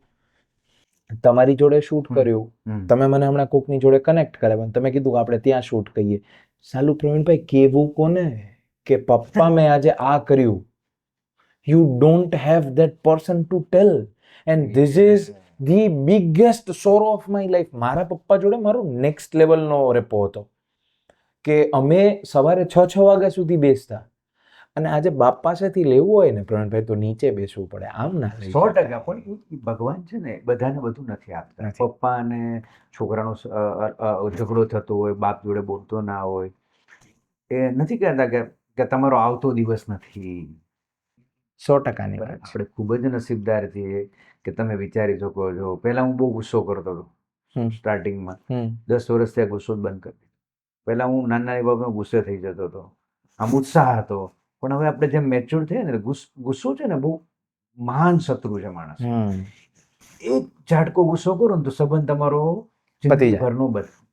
તમારી જોડે શૂટ કર્યું, તમે મને હમણાં કોકની જોડે કનેક્ટ કરાવ્યા, તમે કીધું આપણે ત્યાં શૂટ કરીએ. સાલું પ્રવીણભાઈ, કેવું કોને કે પપ્પા મેં આજે આ કર્યું? You don't have that person to tell, and this is the biggest sorrow of my life. મારા પપ્પા જોડે મારો નેક્સ્ટ લેવલનો રેપો હતો. કે અમે સવારે 6 વાગ્યા સુધી બેસતા અને આજે બાપ પાસેથી લેવું હોય ને પ્રવીણભાઈ તો નીચે બેસવું પડે, આમ ના લઈ 100% શકાય. પણ ઈ ભગવાન છે ને બધાને બધું નથી આપતા. નથી. પપ્પા અને છોકરાનો ઝઘડો થતો હોય, બાપ જોડે બોલતો ના હોય, એ નથી કહેતા કે તમારો આવતો દિવસ નથી. 100%ની વાત છે. આપણે ખૂબ જ નસીબદાર છીએ કે તમે વિચારી શકો છો. પહેલા હું બહુ ગુસ્સો કરતો હતો હમ. સ્ટાર્ટિંગમાં. હમ. 10 વર્ષ ત્યાં ગુસ્સો જ બંધ કરી દીધો. પહેલા હું નાની બાબતમાં ગુસ્સે થઈ જતો હતો, આમ ઉત્સાહ હતો. પણ હવે આપણે જેમ મેચ્યોર થયા ને ગુસ્સો છે ને બહુ મહાન શત્રુ છે માણસ. હમ. એક ઝાટકો ગુસ્સો કરો ને તો સંબંધ તમારો પતી જાય. ઘરનો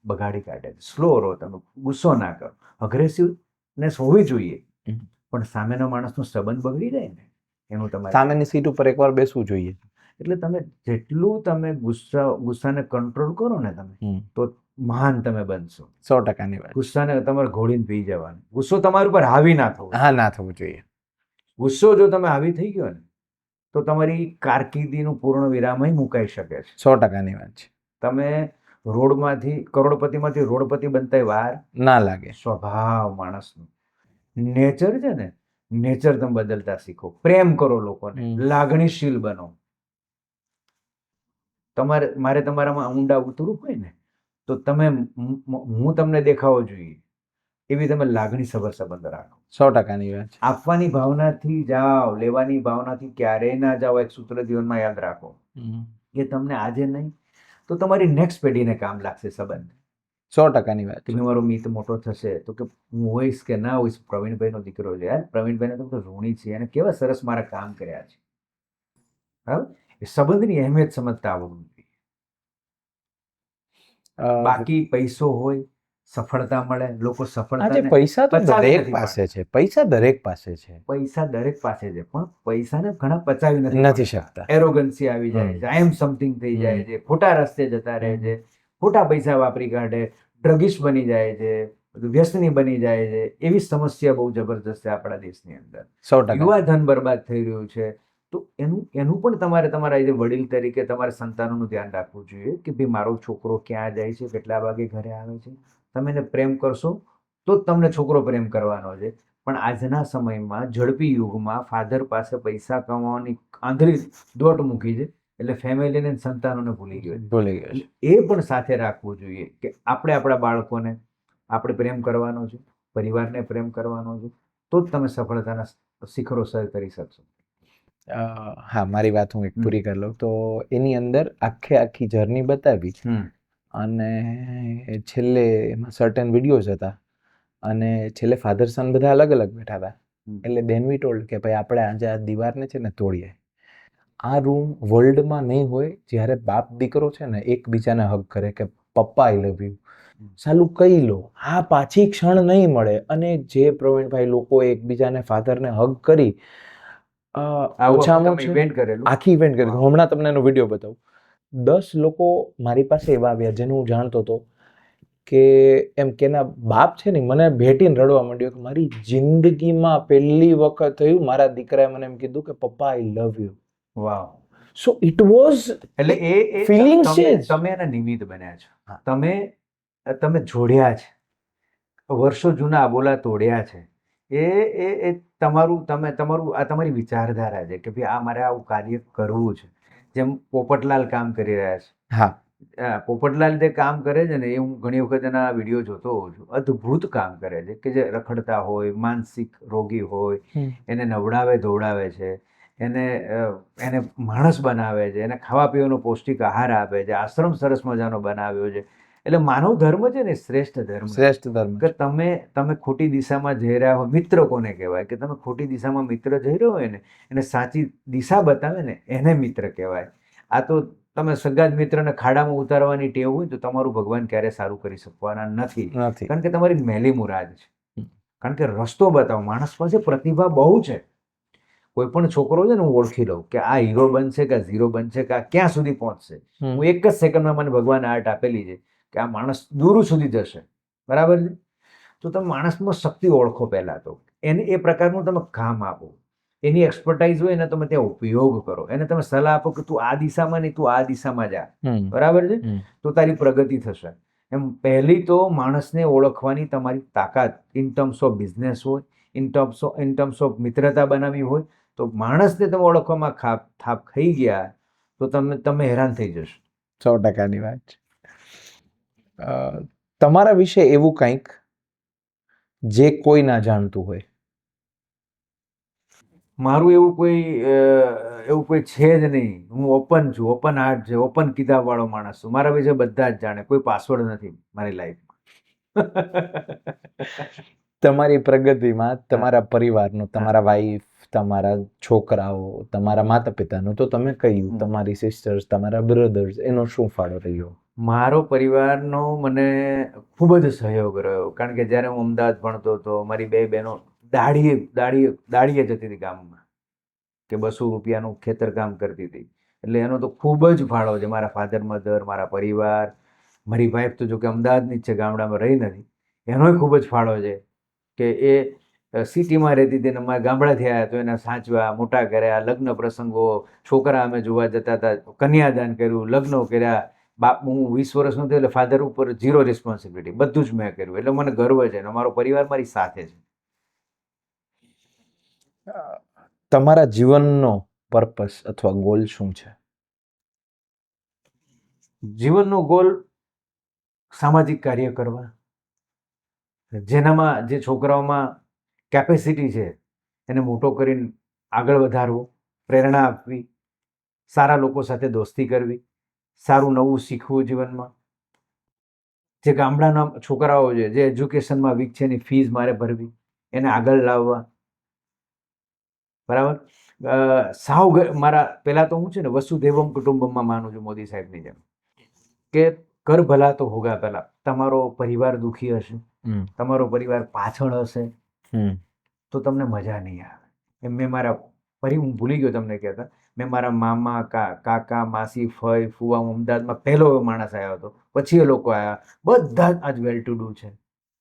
બગાડી કાઢે. સ્લો રહો, તમે ગુસ્સો ના કરો. અગ્રેસિવનેસ હોવી જોઈએ, હમ. પણ સામેનો માણસનો સંબંધ બગડી જાય ને એનું તમારે. સામેની સીટ ઉપર એકવાર બેસવું જોઈએ. એટલે તમે જેટલું તમે ગુસ્સાને કંટ્રોલ કરો ને તમે, હમ. તો મહાન તમે બનશો. 100%ની વાત. ગુસ્સાને તમારે ઘોડીને પી જવાનું. ગુસ્સો તમારી ઉપર હાવી ના થવો. હા, ના થવું જોઈએ. ગુસ્સો જો તમે હાવી થઈ ગયો ને તો તમારી કારકિર્દીનું પૂર્ણ વિરામ અહીં મુકાઈ શકે છે. 100%ની વાત છે. તમે કરોડપતિમાંથી રોડપતિ બનતા વાર ના લાગે. સ્વભાવ માણસનું નેચર છે ને, નેચર તમે બદલતા શીખો. પ્રેમ કરો લોકોને, હમ. લાગણીશીલ બનો. મારે તમારામાં ઊંડા ઉતરવું હોય ને તો તમે હું તમને દેખાવો જોઈએ એવી તમે લાગણીસભર સંબંધ રાખો. 100%ની વાત છે. આપવાની ભાવનાથી જાઓ, લેવાની ભાવનાથી ક્યારેય ના જાઓ. એક સૂત્ર જીવનમાં યાદ રાખો હમ. કે તમને આજે નહીં તો તમારી નેક્સ્ટ પેઢીને કામ લાગશે સંબંધ. 100%ની વાત કે છે. મારો મિત મોટો થશે તો કે હું હોઈશ કે ના હોઈશ, પ્રવીણભાઈનો દીકરો છે યાર, પ્રવીણભાઈને તો ઋણી છે, એને કેવા સરસ મારા કામ કર્યા છે. બરાબર, એ સંબંધની અહેમિયત સમજતા આવડવું જોઈએ. બાકી પૈસો હોય, સફળતા મળે, લોકો આજે સફળતા પૈસા તો પચાવી દરેક નથી પાસે છે. પૈસા દરેક પાસે છે. પૈસા દરેક પાસે છે, પણ પૈસાને ઘણા પચાવી નથી નથી શકતા. એરોગન્સી આવી જાય હમ. છે, આઈ એમ સમથિંગ થઈ જાય છે, ખોટા રસ્તે જતા રહે છે, ખોટા પૈસા વાપરી કાઢે, ડ્રગિસ્ટ બની જાય છે, વ્યસની બની જાય છે. એવી સમસ્યા બહુ જબરદસ્ત છે આપણા દેશની અંદર. 100%. યુવા ધન બરબાદ થઈ રહ્યું છે. તો એનું પણ તમારે તમારા જે વડીલ તરીકે તમારે સંતાનોનું ધ્યાન રાખવું જોઈએ કે ભાઈ મારો છોકરો ક્યાં જાય છે, કેટલા વાગે ઘરે આવે છે. તમે એને પ્રેમ કરશો તો જ તમને છોકરો પ્રેમ કરવાનો છે. પણ આજના સમયમાં ઝડપી યુગમાં ફાધર પાસે પૈસા કમાવાની આંધળી દોટ મૂકી છે, એટલે ફેમિલીને સંતાનોને ભૂલી ગયો છે. ભૂલી ગયો છે. એ પણ સાથે રાખવું જોઈએ કે આપણે આપણા બાળકોને આપણે પ્રેમ કરવાનો છે, પરિવારને પ્રેમ કરવાનો છે, તો જ તમે સફળતાના શિખરો સર કરી શકશો. હા, મારી વાત હું એક પૂરી કરી લઉં તો એની અંદર આખી જર્ની બતાવી અને છેલ્લે એમાં સર્ટેન વિડીયોઝ હતા અને છેલ્લે ફાધર સન બધા અલગ અલગ બેઠા હતા. એટલે દેન વી ટોલ્ડ કે ભાઈ આપણે આજે આ દીવારને છે ને તોડીએ. આ રૂમ વર્લ્ડમાં નહીં હોય જ્યારે બાપ દીકરો છે ને એકબીજાને હગ કરે કે પપ્પા આઈ લવ યુ, સાલું કહી લો. આ પાછી ક્ષણ નહીં મળે. અને જે પ્રવીણભાઈ લોકો એકબીજાને ફાધરને હગ કરી ઓછામાં ઓછું ઇવેન્ટ કરેલું. આખી ઇવેન્ટ કરી. હમણાં તમને એનો વિડીયો બતાવું. 10 લોકો મારી પાસે એવા આવ્યા જેને હું જાણતો હતો કે એમ કે એના બાપ છે ને મને ભેટીને રડવા માંડ્યો કે મારી જિંદગીમાં પહેલી વખત થયું મારા દીકરાએ મને એમ કીધું કે પપ્પા I love you. Wow. So it was એટલે એ feelings છે જ. તમે એના નિમિત્ત બન્યા છો. તમે જોડ્યા છે, વર્ષો જૂના આબોલા તોડ્યા છે. એ તમારું આ તમારી વિચારધારા છે કે ભાઈ આ મારે આવું કાર્ય કરવું છે. જેમ પોપટલાલ કામ કરી રહ્યા છે. હા, પોપટલાલ જે કામ કરે છે ને એ હું ઘણી વખત એના વિડીયો જોતો હોઉં છું. અદ્ભુત કામ કરે છે કે જે રખડતા હોય, માનસિક રોગી હોય, એને નવડાવે ધોવડાવે છે, એને માણસ બનાવે છે, એને ખાવા પીવાનો પૌષ્ટિક આહાર આપે છે, આશ્રમ સરસ મજાનો બનાવ્યો છે. એટલે માનવ ધર્મ છે ને શ્રેષ્ઠ ધર્મ. શ્રેષ્ઠ ધર્મ. કે તમે ખોટી દિશામાં જઈ રહ્યા હોય, મિત્ર કોને કહેવાય કે તમે ખોટી દિશામાં મિત્ર જઈ રહ્યો હોય ને એને સાચી દિશા બતાવે ને એને મિત્ર કહેવાય. આ તો તમે સગા જ મિત્રને ખાડામાં ઉતારવાની ટેવ હોય તો તમારું ભગવાન ક્યારે સારું કરી શકવાના નથી. કારણ કે તમારી મેલી મુરાદ છે. કારણ કે રસ્તો બતાવો. માણસ પાસે પ્રતિભા બહુ છે. કોઈ પણ છોકરો છે ને હું ઓળખી લઉં કે આ હીરો બનશે કે ઝીરો બનશે કે આ ક્યાં સુધી પહોંચશે. હું એક જ સેકન્ડમાં મને ભગવાન આર્ટ આપેલી છે કે આ માણસ દૂર સુધી જશે. બરાબર છે? તો તમે માણસમાં શક્તિ ઓળખો પહેલાં તો. એને એ પ્રકારનું તમે કામ આપો. એની એક્સપર્ટાઇઝ હોય એને તમે ત્યાં ઉપયોગ કરો. એને તમે સલાહ આપો કે તું આ દિશામાં નહીં, તું આ દિશામાં જા. બરાબર છે? તો તારી પ્રગતિ થશે. એમ પહેલી તો માણસને ઓળખવાની તમારી તાકાત ઇન ટર્મ્સ ઓફ બિઝનેસ હોય, ઇન ટર્મ્સ ઓફ મિત્રતા બનાવી હોય, તો માણસને તમે ઓળખવામાં થાપ ખાઈ ગયા તો તમે હેરાન થઈ જશો. 100%ની વાત છે. તમારા વિશે એવું કંઈક જે કોઈ ના જાણતું હોય? મારું એવું કોઈ છે જ નહીં. હું ઓપન છું, ઓપન હાર્ટ છે, ઓપન કિતાબવાળો માણસ છું. મારા વિશે બધા જ જાણે, કોઈ પાસવર્ડ નથી મારી લાઈફમાં. તમારી પ્રગતિમાં તમારા પરિવારનો, તમારા વાઈફ, તમારા છોકરાઓ, તમારા માતા પિતાનો, તો તમે કહ્યું તમારી સિસ્ટર્સ, તમારા બ્રધર્સ, એનો શું ફાળો રહ્યો? મારો પરિવારનો મને ખૂબ જ સહયોગ રહ્યો. કારણ કે જ્યારે હું અમદાવાદ ભણતો હતો, મારી 2 બહેનો દાડીએ જતી હતી ગામમાં, કે 200 રૂપિયાનું ખેતરકામ કરતી હતી. એટલે એનો તો ખૂબ જ ફાળો છે. મારા ફાધર મધર, મારા પરિવાર, મારી વાઈફ તો જો કે અમદાવાદની જ છે, ગામડામાં રહી નથી, એનોય ખૂબ જ ફાળો છે. કે એ સિટીમાં રહેતી હતી ને અમારા ગામડાથી આવ્યા તો એને સાચવા, મોટા કર્યા, લગ્ન પ્રસંગો, છોકરા અમે જોવા જતા હતા, કન્યાદાન કર્યું, લગ્નો કર્યા. હું 20 વર્ષનો થયો એટલે ફાધર ઉપર 0 રિસ્પોન્સિબિલિટી, બધું જ મેં કર્યું. એટલે મને ગર્વ છે અને મારો પરિવાર મારી સાથે છે. તમારા જીવનનો પર્પસ અથવા ગોલ શું છે? જીવનનો ગોલ સામાજિક કાર્ય કરવા, જેનામાં જે છોકરાઓમાં કેપેસિટી છે એને મોટો કરીને આગળ વધારવો, પ્રેરણા આપવી, સારા લોકો સાથે દોસ્તી કરવી, સારું નવું શીખવું જીવનમાં. જે ગામડાના છોકરાઓ છે જે એજ્યુકેશનમાં વીક છે એની ફીસ મારે ભરવી, એને આગળ લાવવા. બરાબર. મારા પહેલાં તો હું છે ને વસુધૈવમ કુટુંબમમાં માનું છું, મોદી સાહેબની જેમ, કે કર ભલા તો હોગા. પહેલાં તમારો પરિવાર દુઃખી હશે, તમારો પરિવાર પાછળ હશે, તો તમને મજા નહીં આવે. એમ મેં હું ભૂલી ગયો તમને કહેતા, મેં મારા મામા, કાકા, માસી, ફઈ, ફુવા, હું અમદાવાદમાં પહેલો માણસ આવ્યો હતો. પછી એ લોકો આવ્યા, બધા જ આજ વેલ ટુ ડુ છે,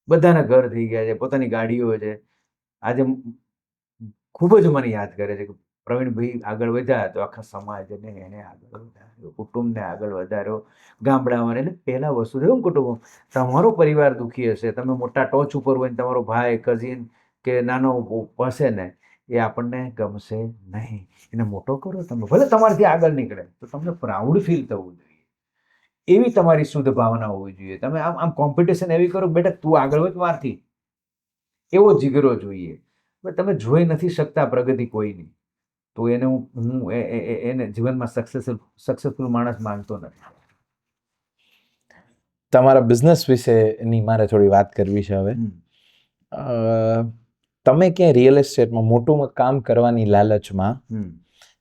બધાના ઘર થઈ ગયા છે, પોતાની ગાડીઓ છે. આજે ખૂબ જ મને યાદ કરે છે કે પ્રવીણભાઈ આગળ વધ્યા તો આખા સમાજને એને આગળ વધાર્યો, કુટુંબને આગળ વધાર્યો, ગામડામાં. એટલે પહેલાં વસુધૈવ કુટુંબમ. તમારો પરિવાર દુઃખી હશે, તમે મોટા ટોચ ઉપર હોય ને તમારો ભાઈ, કઝિન કે નાનો હશે ને, એ આપણને ગમશે નહીં. એને મોટો કરો તમે, ભલે તમારાથી આગળ નીકળે તો તમને પ્રાઉડ ફીલ થવું જોઈએ. એવી તમારી શુદ્ધ ભાવના હોવી જોઈએ. તમે આમ કોમ્પિટિશન એવી કરો બેટા તું આગળ વધ મારથી, એવો જીગરો જોઈએ. તમે જોઈ નથી શકતા પ્રગતિ કોઈની, તો એને હું એને જીવનમાં સક્સેસફુલ માણસ માનતો નથી. તમારા બિઝનેસ વિશેની મારે થોડી વાત કરવી છે હવે. તમે ક્યાંય રિયલ એસ્ટેટમાં મોટું કામ કરવાની લાલચમાં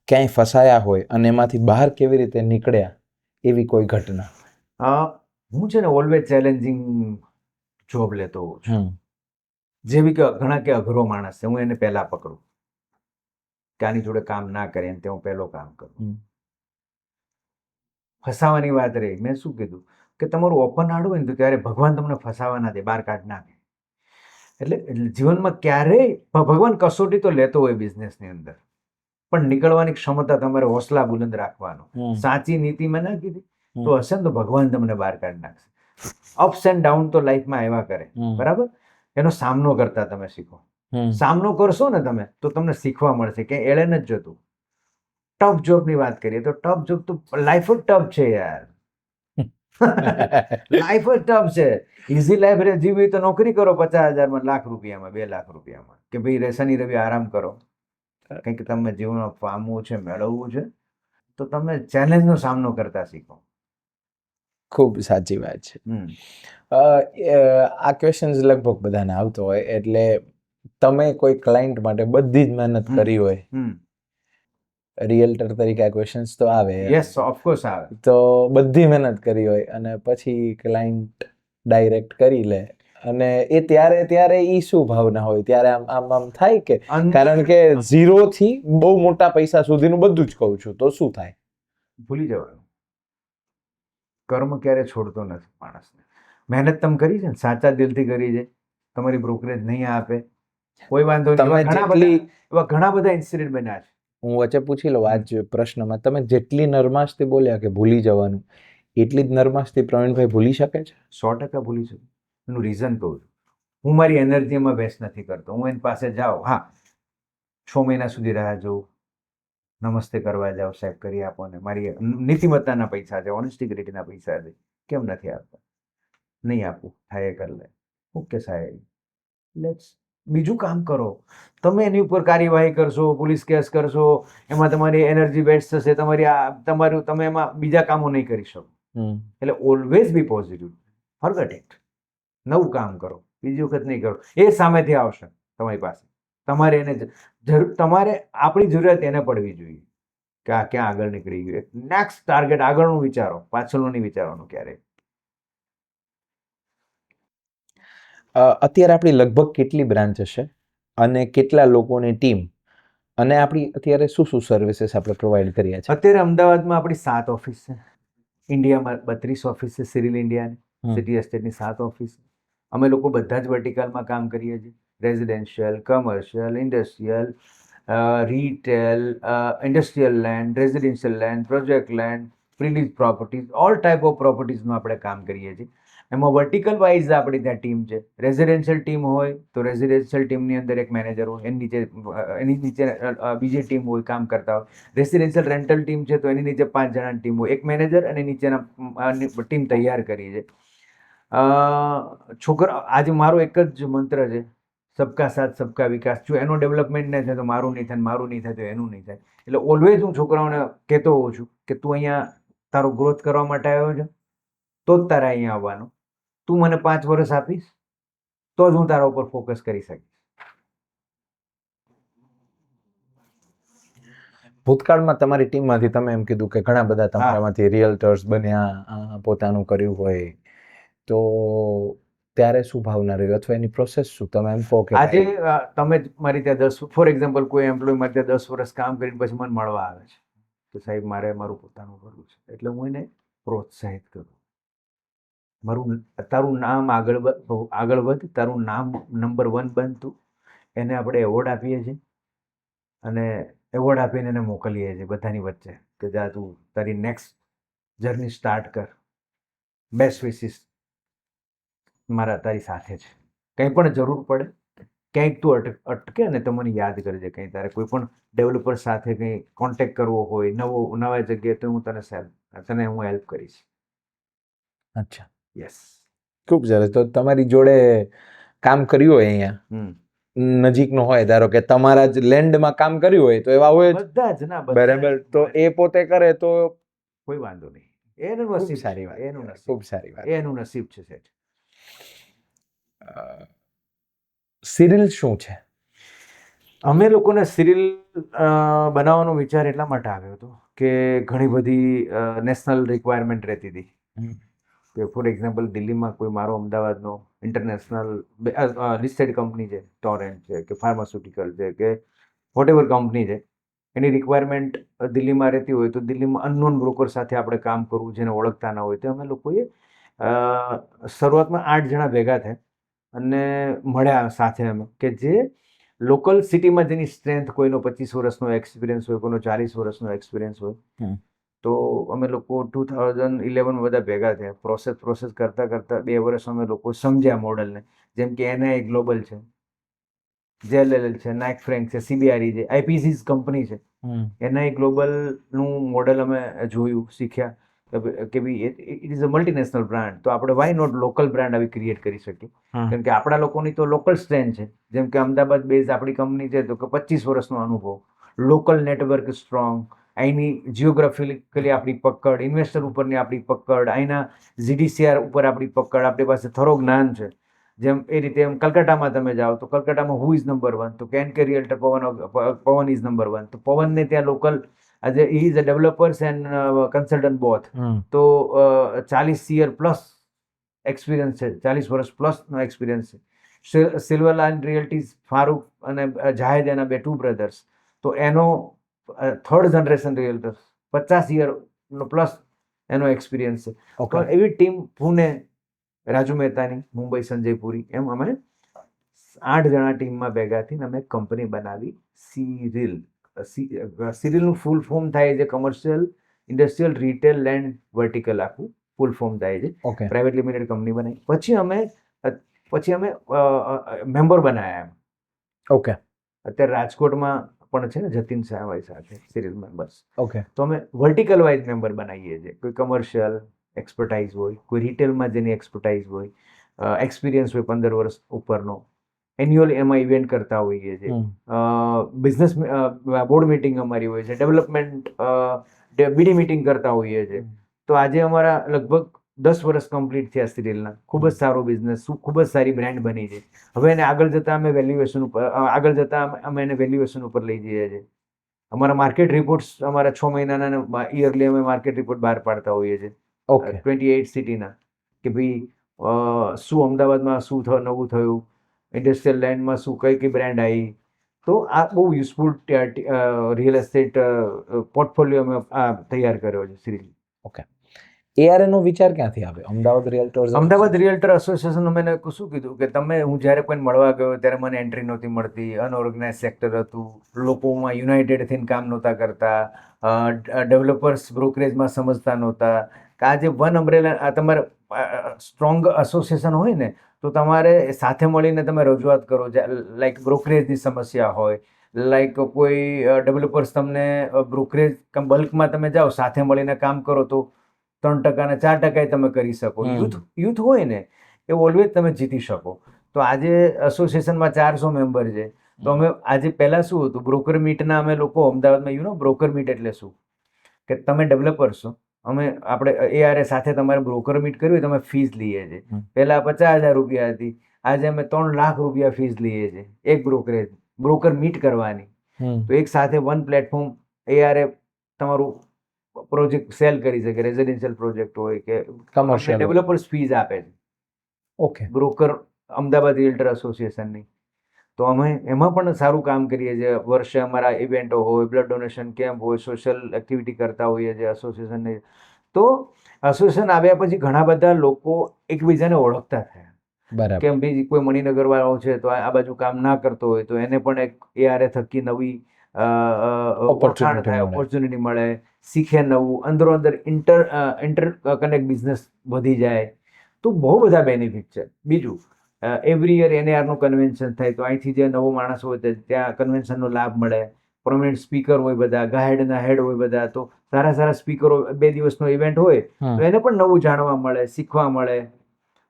ક્યાંય ફસાયા હોય અને એમાંથી બહાર કેવી રીતે નીકળ્યા એવી કોઈ ઘટના? હું છે ને ઓલવેઝ ચેલેન્જિંગ જોબ લેતો હોઉં છું. જેવી કે ઘણા કે અઘરો માણસ છે, હું એને પહેલાં પકડું કે આની જોડે કામ ના કરે એમ, તે હું પહેલો કામ કરું. ફસાવાની વાત રહી, મેં શું કીધું કે તમારું ઓપન હાર્ડ હોય ને તો ત્યારે ભગવાન તમને ફસાવા ના દે, બહાર કાઢ નાખે. એટલે જીવનમાં ક્યારેય ભગવાન કસોટી તો લેતો હોય બિઝનેસની અંદર, પણ નીકળવાની ક્ષમતા તમારે હોસલા બુલંદ રાખવાનો. સાચી નીતિ મેં ના કીધી તો હશે ને તો ભગવાન તમને બહાર કાઢી નાખશે. અપ્સ એન્ડ ડાઉન તો લાઈફમાં આવ્યા કરે, બરાબર. એનો સામનો કરતા તમે શીખો. સામનો કરશો ને તમે તો તમને શીખવા મળશે કે એળે નથી જતું. ટફ જોબની વાત કરીએ તો ટફ જોબ તો લાઈફ જ ટફ છે યાર. લાઈફ જ ટફ છે. ઇઝી લાઈફ જીવી તો નોકરી કરો 50,000માં, લાખ રૂપિયામાં, 2 લાખ રૂપિયામાં, કે ભાઈ શનિ રવિ આરામ કરો. કંઈક તમને જીવનમાં પામવું છે, મેળવવું છે, તો તમે ચેલેન્જનો સામનો કરતા શીખો. ખૂબ સાચી વાત છે. આ ક્વેશ્ચન્સ લગભગ બધાને આવતો હોય, એટલે તમે કોઈ ક્લાયન્ટ માટે બધી જ મહેનત કરી હોય, રિયલ્ટર તરીકે આ ક્વેશ્ચન્સ તો આવે. યસ, ઓફકોર્સ આવે. તો બધી મહેનત કરી હોય અને પછી ક્લાયન્ટ ડાયરેક્ટ કરી લે, અને એ ત્યારે ઈ શું ભાવના હોય? ત્યારે આમ થાય કે, કારણ કે 0 થી બહુ મોટા પૈસા સુધીનું બધું જ કહું છું, તો શું થાય? ભૂલી જવાનું. કર્મ ક્યારે છોડતો નથી માણસને. મહેનત તમે કરી છે ને, સાચા દિલથી કરી છે, તમારી બ્રોકરેજ નહીં આપે, કોઈ વાંધો નહીં. એવા ઘણા બધા ઇન્સિડન્ટ બન્યા છે. હું વચ્ચે પૂછી લઉં આજ પ્રશ્નમાં, તમે જેટલી નરમાશથી બોલ્યા કે ભૂલી જવાનું, એટલી જ નરમાશથી પ્રવીણભાઈ ભૂલી શકે છે? 100% ભૂલી શકું. એનું રીઝન કહું છું. હું મારી એનર્જીમાં વેસ્ટ નથી કરતો. હું એની પાસે જાઉં, હા 6 મહિના સુધી રાહ જોઉં, નમસ્તે કરવા જાઓ, સાહેબ કરી આપો ને, મારી નીતિમત્તાના પૈસા છે, ઓનેસ્ટિગ્રિટીના પૈસા છે, કેમ નથી આપતા? નહીં આપું, થાય એ કરી લે. ઓકે સાહેબ, લેટ્સ બીજું કામ કરો. તમે એની ઉપર કાર્યવાહી કરશો, પોલીસ કેસ કરશો, એમાં તમારી એનર્જી વેસ્ટ થશે, તમે એમાં બીજા કામો નહીં કરી શકો. એટલે always B positive. Forget it. નવું કામ કરો, બીજી વખત નહીં કરો. એ સામેથી આવશે તમારી પાસે. તમારે તમારે આપણી જરૂરિયાત એને પડવી જોઈએ કે આ ક્યાં આગળ નીકળી ગયું. નેક્સ્ટ ટાર્ગેટ આગળનું વિચારો, પાછળનું નહીં વિચારવાનું ક્યારેય. અત્યારે આપણી લગભગ કેટલી બ્રાન્ચ હશે અને કેટલા લોકોની ટીમ, અને આપણી અત્યારે શું શું સર્વિસીસ આપણે પ્રોવાઈડ કરીએ છીએ? અત્યારે અમદાવાદમાં આપણી 7 ઓફિસ છે. ઇન્ડિયામાં 32 ઓફિસ છે. સિરિલ ઇન્ડિયાની સિટી એસ્ટેટની 7 ઓફિસ. અમે લોકો બધા જ વર્ટિકલમાં કામ કરીએ છીએ. Residential, commercial, industrial, retail, industrial land, residential land, project land, pre-lease properties, all type of પ્રોપર્ટીઝનું આપણે કામ કરીએ છીએ. એમાં વર્ટિકલ વાઇઝ આપણી ત્યાં ટીમ છે. રેઝિડેન્શિયલ ટીમ હોય તો રેઝિડેન્શિયલ ટીમની અંદર એક મેનેજર હોય, એની નીચે બીજી ટીમ હોય, કામ કરતા હોય. રેસિડેન્શિયલ રેન્ટલ ટીમ છે તો એની નીચે 5 જણાની ટીમ હોય, એક મેનેજર અને નીચેના ટીમ તૈયાર કરી છે. આજે મારો એક જ મંત્ર છે, સબકા સાથ સબકા વિકાસ. જો એનો ડેવલપમેન્ટ નહીં થાય તો મારું નહીં થાય, મારું નહીં થાય તો એનું નહીં થાય. એટલે ઓલવેઝ હું છોકરાઓને કહેતો હોઉં છું કે તું અહીંયા તારો ગ્રોથ કરવા માટે આવ્યો છે તો જ તારે અહીંયા આવવાનું. તું મને 5 વર્ષ આપીશ તો જ હું તારા ઉપર ફોકસ કરી શકીશ. ભૂતકાળમાં તમારી ટીમમાંથી તમે એમ કીધું કે ઘણા બધા તમારામાંથી રિયલ્ટર્સ બન્યા, પોતાનું કર્યું હોય, તો ત્યારે શું ભાવના રહી અથવા એની પ્રોસેસ શું? તમે એમ કહો કે આજે તમે મારી ત્યાં 10 ફોર એક્ઝામ્પલ કોઈ એમ્પ્લોય મારી ત્યાં 10 વર્ષ કામ કરીને પછી મને મળવા આવે છે કે સાહેબ મારે મારું પોતાનું કરવું છે, એટલે હું એને પ્રોત્સાહિત કરું. તારું નામ આગળ વધ, તારું નામ નંબર 1 બનતું. એને આપણે એવોર્ડ આપીએ છીએ અને એવોર્ડ આપીને એને મોકલીએ છીએ બધાની વચ્ચે કે જા તું તારી નેક્સ્ટ જર્ની સ્ટાર્ટ કર. બેસ્ટ વિશિસ મારા તારી સાથે છે. કંઈ પણ જરૂર પડે, ક્યાંક તું અટકે ને તો મને યાદ કરજે. કંઈ તારે કોઈ પણ ડેવલપર સાથે કંઈ કોન્ટેક્ટ કરવો હોય, નવા જગ્યાએ, તો હું તને હું હેલ્પ કરીશ. અચ્છા, યસ, ખૂબ સરસ. તો તમારી જોડે કામ કર્યું હોય અહીંયા નજીકનો હોય, ધારો કે તમારા જ લેન્ડમાં કામ કર્યું હોય તો એવા હોય બધા જ ના, બરાબર. તો એ પોતે કરે તો કોઈ વાંધો નહીં. એનું નસીબ, સારી વાત, એનું નસીબ, ખૂબ સારી વાત. એનું નસીબ છે સેઠ. સિરિલ શું છે? અમે લોકોને સિરિલ બનાવવાનો વિચાર એટલા માટે આવ્યો હતો કે ઘણી બધી નેશનલ રિક્વાયરમેન્ટ રહેતી હતી. કે ફોર એક્ઝામ્પલ દિલ્હીમાં કોઈ મારો અમદાવાદનો ઇન્ટરનેશનલ લિસ્ટેડ કંપની છે, ટોરેન્ટ છે કે ફાર્માસ્યુટિકલ છે કે વોટ એવર કંપની છે, એની રિક્વાયરમેન્ટ દિલ્હીમાં રહેતી હોય તો દિલ્હીમાં અનનોન બ્રોકર સાથે આપણે કામ કરવું, જેને ઓળખતા ના હોય. તો અમે લોકોએ શરૂઆતમાં 8 જણા ભેગા થયા અને મળ્યા સાથે અમે, કે જે લોકલ સિટીમાં જેની સ્ટ્રેન્થ, કોઈનો 25 વર્ષનો એક્સપિરિયન્સ હોય, કોઈનો 40 વર્ષનો એક્સપિરિયન્સ હોય. તો અમે લોકો 2011 બધા ભેગા થયા. પ્રોસેસ કરતાં 2 વર્ષ અમે લોકો સમજ્યા મોડલને. જેમ કે એનઆઈ ગ્લોબલ છે, જેએલએલ છે, નાઇક ફ્રેન્ક છે, સીબીઆરઈ છે, આઈપીસીસ કંપની છે. એનઆઈ ગ્લોબલનું મોડલ અમે જોયું, શીખ્યા કે ભાઈ it is a multinational brand, તો આપણે વાય નોટ લોકલ બ્રાન્ડ આવી ક્રિએટ કરી શકીએ. કેમ કે આપણા લોકોની તો લોકલ સ્ટ્રેન્થ છે. જેમ કે અમદાવાદ બેઝ આપણી કંપની છે તો કે 25 વર્ષનો અનુભવ, લોકલ નેટવર્ક સ્ટ્રોંગ, અહીંની જિયોગ્રાફિકલી આપણી પકડ, ઇન્વેસ્ટર ઉપરની આપણી પકડ, અહીંના જીડીસીઆર ઉપર આપણી પકડ, આપણી પાસે થરો જ્ઞાન છે. જેમ એ રીતે એમ કલકત્તામાં તમે જાઓ તો કલકત્તામાં હુ ઇઝ નંબર 1, તો કેન કે રિયલ્ટર પવન ઇઝ નંબર 1. તો પવનને ત્યાં લોકલ આજે he is a developers and consultant both. તો 40 યર પ્લસ એક્સપિરિયન્સ છે, 40 વર્ષ પ્લસનો એક્સપિરિયન્સ છે. સિલ્વર લાઇન રિયલ્ટીઝ ફારૂક અને જાહેદ, એના 2 બ્રધર્સ, તો એનો 3rd જનરેશન રિયલ્ટર્સ, 50 યરનો પ્લસ એનો એક્સપિરિયન્સ છે. તો એવી ટીમ પુણે રાજુ મહેતાની, મુંબઈ સંજય પુરી, એમ અમે 8 જણા ટીમમાં ભેગા થઈને અમે કંપની બનાવી સિરિલ. સિરિલનું ફૂલ ફોર્મ થાય છે commercial, industrial, retail, land, vertical આખું. ફૂલ ફોર્મ થાય છે. ઓકે પ્રાઇવેટ લિમિટેડ કંપની બનાવી. પછી અમે મેમ્બર બનાવ્યા એમ. ઓકે અત્યારે રાજકોટમાં પણ છે ને જતીન શાહભાઈ સાથે સિરિયલ મેમ્બર્સ. ઓકે તો અમે વર્ટિકલ વાઇઝ મેમ્બર બનાવીએ છીએ. કોઈ કમર્શિયલ એક્સપર્ટાઇઝ હોય, કોઈ રિટેલમાં જેની એક્સપર્ટાઇઝ હોય, એક્સપિરિયન્સ હોય 15 વર્ષ ઉપરનો, એન્યુઅલ એમાં ઇવેન્ટ કરતા હોઈએ છીએ. બિઝનેસ બોર્ડ મિટિંગ અમારી હોય છે, ડેવલપમેન્ટ બીડી મિટિંગ કરતા હોઈએ છીએ. તો આજે અમારા લગભગ 10 વર્ષ કમ્પ્લીટ થયા સિરિયલના. ખૂબ જ સારો બિઝનેસ, ખૂબ જ સારી બ્રાન્ડ બની છે. હવે એને આગળ જતા અમે વેલ્યુએશન ઉપર અમે એને વેલ્યુએશન ઉપર લઈ જઈએ છીએ. અમારા માર્કેટ રિપોર્ટ્સ અમારા 6 મહિનાના યરલી અમે માર્કેટ રિપોર્ટ બહાર પાડતા હોઈએ છીએ ઓકે 28 સિટીના, કે ભાઈ શું અમદાવાદમાં શું નવું થયું, ઇન્ડસ્ટ્રીયલ લેન્ડમાં શું કઈ બ્રાન્ડ આવી. તો આ બહુ યુઝફુલ રિયલ એસ્ટેટ પોર્ટફોલિયો અમે તૈયાર કર્યો છે સિરિયલ. ARA નો વિચાર ક્યાંથી આવ્યો? અમદાવાદ રિયલ્ટર એસોસિએશન મેં શું કીધું કે હું જ્યારે કોઈને મળવા ગયો ત્યારે મને એન્ટ્રી નહોતી મળતી, અનઓર્ગેનાઇઝ સેક્ટર હતું, લોકોમાં યુનાઇટેડ થઈને કામ નહોતા કરતા, ડેવલપર્સ બ્રોકરેજમાં સમજતા નહોતા. કે આજે વન અમ્બ્રેલા તમારે સ્ટ્રોંગ એસોસિએશન હોય ને તો તમારે સાથે મળીને તમે રજૂઆત કરો. લાઈક બ્રોકરેજની સમસ્યા હોય, લાઈક કોઈ ડેવલપર્સ તમને બ્રોકરેજ બલ્કમાં તમે જાઓ, સાથે મળીને કામ કરો તો 3% ને 4% તમે કરી શકો. યુથ હોય ને એ ઓલવેઝ તમે જીતી શકો. તો આજે એસોસિએશનમાં 400 મેમ્બર છે. તો અમે આજે પહેલાં શું હતું, બ્રોકર મીટના અમે લોકો અમદાવાદમાં બ્રોકર મીટ એટલે શું કે તમે ડેવલપર છો, આપણે ARA સાથે તમારે બ્રોકર મીટ કરવી હોય તો અમે ફીસ લઈએ છીએ. પહેલાં 50,000 રૂપિયા હતી, આજે અમે 3 લાખ રૂપિયા ફીસ લઈએ છીએ એક બ્રોકર મીટ કરવાની. તો એક સાથે વન પ્લેટફોર્મ ARA તમારું પ્રોજેક્ટ સેલ કરી શકે. રેઝિડેન્શિયલ પ્રોજેક્ટ હોય કે કમર્શિયલ ડેવલપર્સ ફીઝ આપે છે ઓકે બ્રોકર અમદાવાદ રિયલ્ટર એસોસિએશનની. તો અમે એમાં પણ સારું કામ કરીએ છીએ. વર્ષે અમારા ઇવેન્ટો હોય, બ્લડ ડોનેશન કેમ્પ હોય, સોશિયલ એક્ટિવિટી કરતા હોઈએ છીએ એસોસિએશનની. તો એસોસિએશન આવ્યા પછી ઘણા બધા લોકો એકબીજાને ઓળખતા થયા. બરાબર. કેમ બીજી કોઈ મણિનગર વાળો છે તો આ બાજુ કામ ના કરતો હોય તો એને પણ એક ARA થકી નવી ઓપોર્ચ્યુનિટી મળે, શીખે નવું, અંદરો અંદર ઇન્ટર કનેક્ટ બિઝનેસ વધી જાય. તો બહુ બધા બેનિફિટ છે. બીજું, એવરી યર NARનું કન્વેન્શન થાય તો અહીંથી જે નવો માણસ હોય ત્યાં કન્વેન્શનનો લાભ મળે. પ્રોમિનન્ટ સ્પીકર હોય, બધા ગાઈડના હેડ હોય, બધા તો સારા સ્પીકરો. 2 દિવસનો ઇવેન્ટ હોય તો એને પણ નવું જાણવા મળે, શીખવા મળે.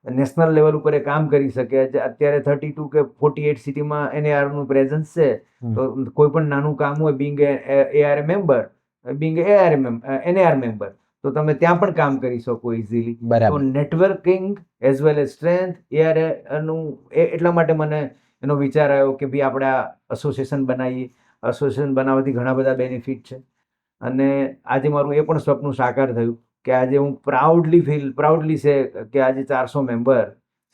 નેશનલ લેવલ ઉપર એ કામ કરી શકે. અત્યારે 32 કે 48 સિટીમાં NARનું પ્રેઝન્સ છે. તો કોઈ પણ નાનું કામ હોય, Bing ARA member, NAR member, તો તમે ત્યાં પણ કામ કરી શકો ઇઝીલી. તો networking as well as strength ARA નું એટલા માટે મને એનો વિચાર આવ્યો કે ભાઈ આપણે આ એસોસિએશન બનાવીએ. એસોસિએશન બનાવવાથી ઘણા બધા બેનિફિટ છે. અને આજે મારું એ પણ સપનું સાકાર થયું કે આજે હું પ્રાઉડલી છે કે આજે 400 મેમ્બર,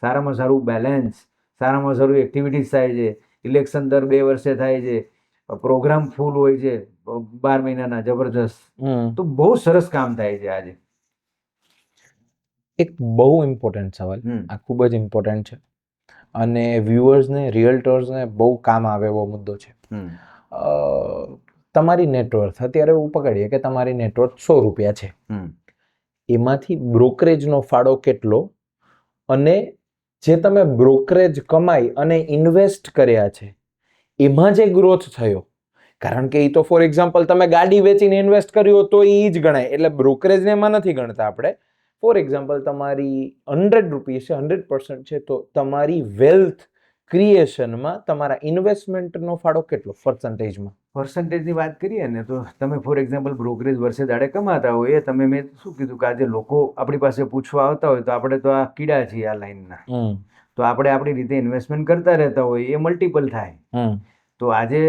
સારામાં સારું બેલેન્સ, સારામાં સારું એક્ટિવિટીઝ થાય છે. ઇલેક્શન દર 2 વર્ષે થાય છે. પ્રોગ્રામ ફૂલ હોય છે 12 મહિનાના, જબરજસ્ત. તો બહુ સરસ કામ થાય છે આજે. એક બહુ ઇમ્પોર્ટન્ટ સવાલ, આ ખૂબ જ ઇમ્પોર્ટન્ટ છે અને વ્યુઅર્સને, રિયલ્ટર્સને બહુ કામ આવે એવો મુદ્દો છે. તમારી નેટવર્થ અત્યારે એવું પકડીએ કે તમારી નેટવર્થ 100 રૂપિયા છે, એમાંથી બ્રોકરેજનો ફાળો કેટલો, અને જે તમે બ્રોકરેજ કમાઈ અને ઇન્વેસ્ટ કર્યા છે એમાં જે ગ્રોથ થયો, કારણ કે એ તો ફોર એક્ઝામ્પલ તમે ગાડી વેચીને ઇન્વેસ્ટ કર્યો તો એ જ ગણાય, એટલે બ્રોકરેજને એમાં નથી ગણતા આપણે. ફોર એક્ઝામ્પલ તમારી 100 રૂપીસ છે, 100% છે, તો તમારી વેલ્થ ક્રિએશનમાં તમારા ઇન્વેસ્ટમેન્ટનો ફાળો કેટલો પર્સન્ટેજની વાત કરીએ ને તો તમે ફોર એક્ઝામ્પલ બ્રોકરેજ વર્ષે દાડે કમાતા હોય, એ તમે મેં શું કીધું કે આજે લોકો આપણી પાસે પૂછવા આવતા હોય તો આપણે તો આ કીડા છીએ આ લાઈનના, તો આપણે આપણી રીતે ઇન્વેસ્ટમેન્ટ કરતા રહેતા હોય, એ મલ્ટિપલ થાય. તો આજે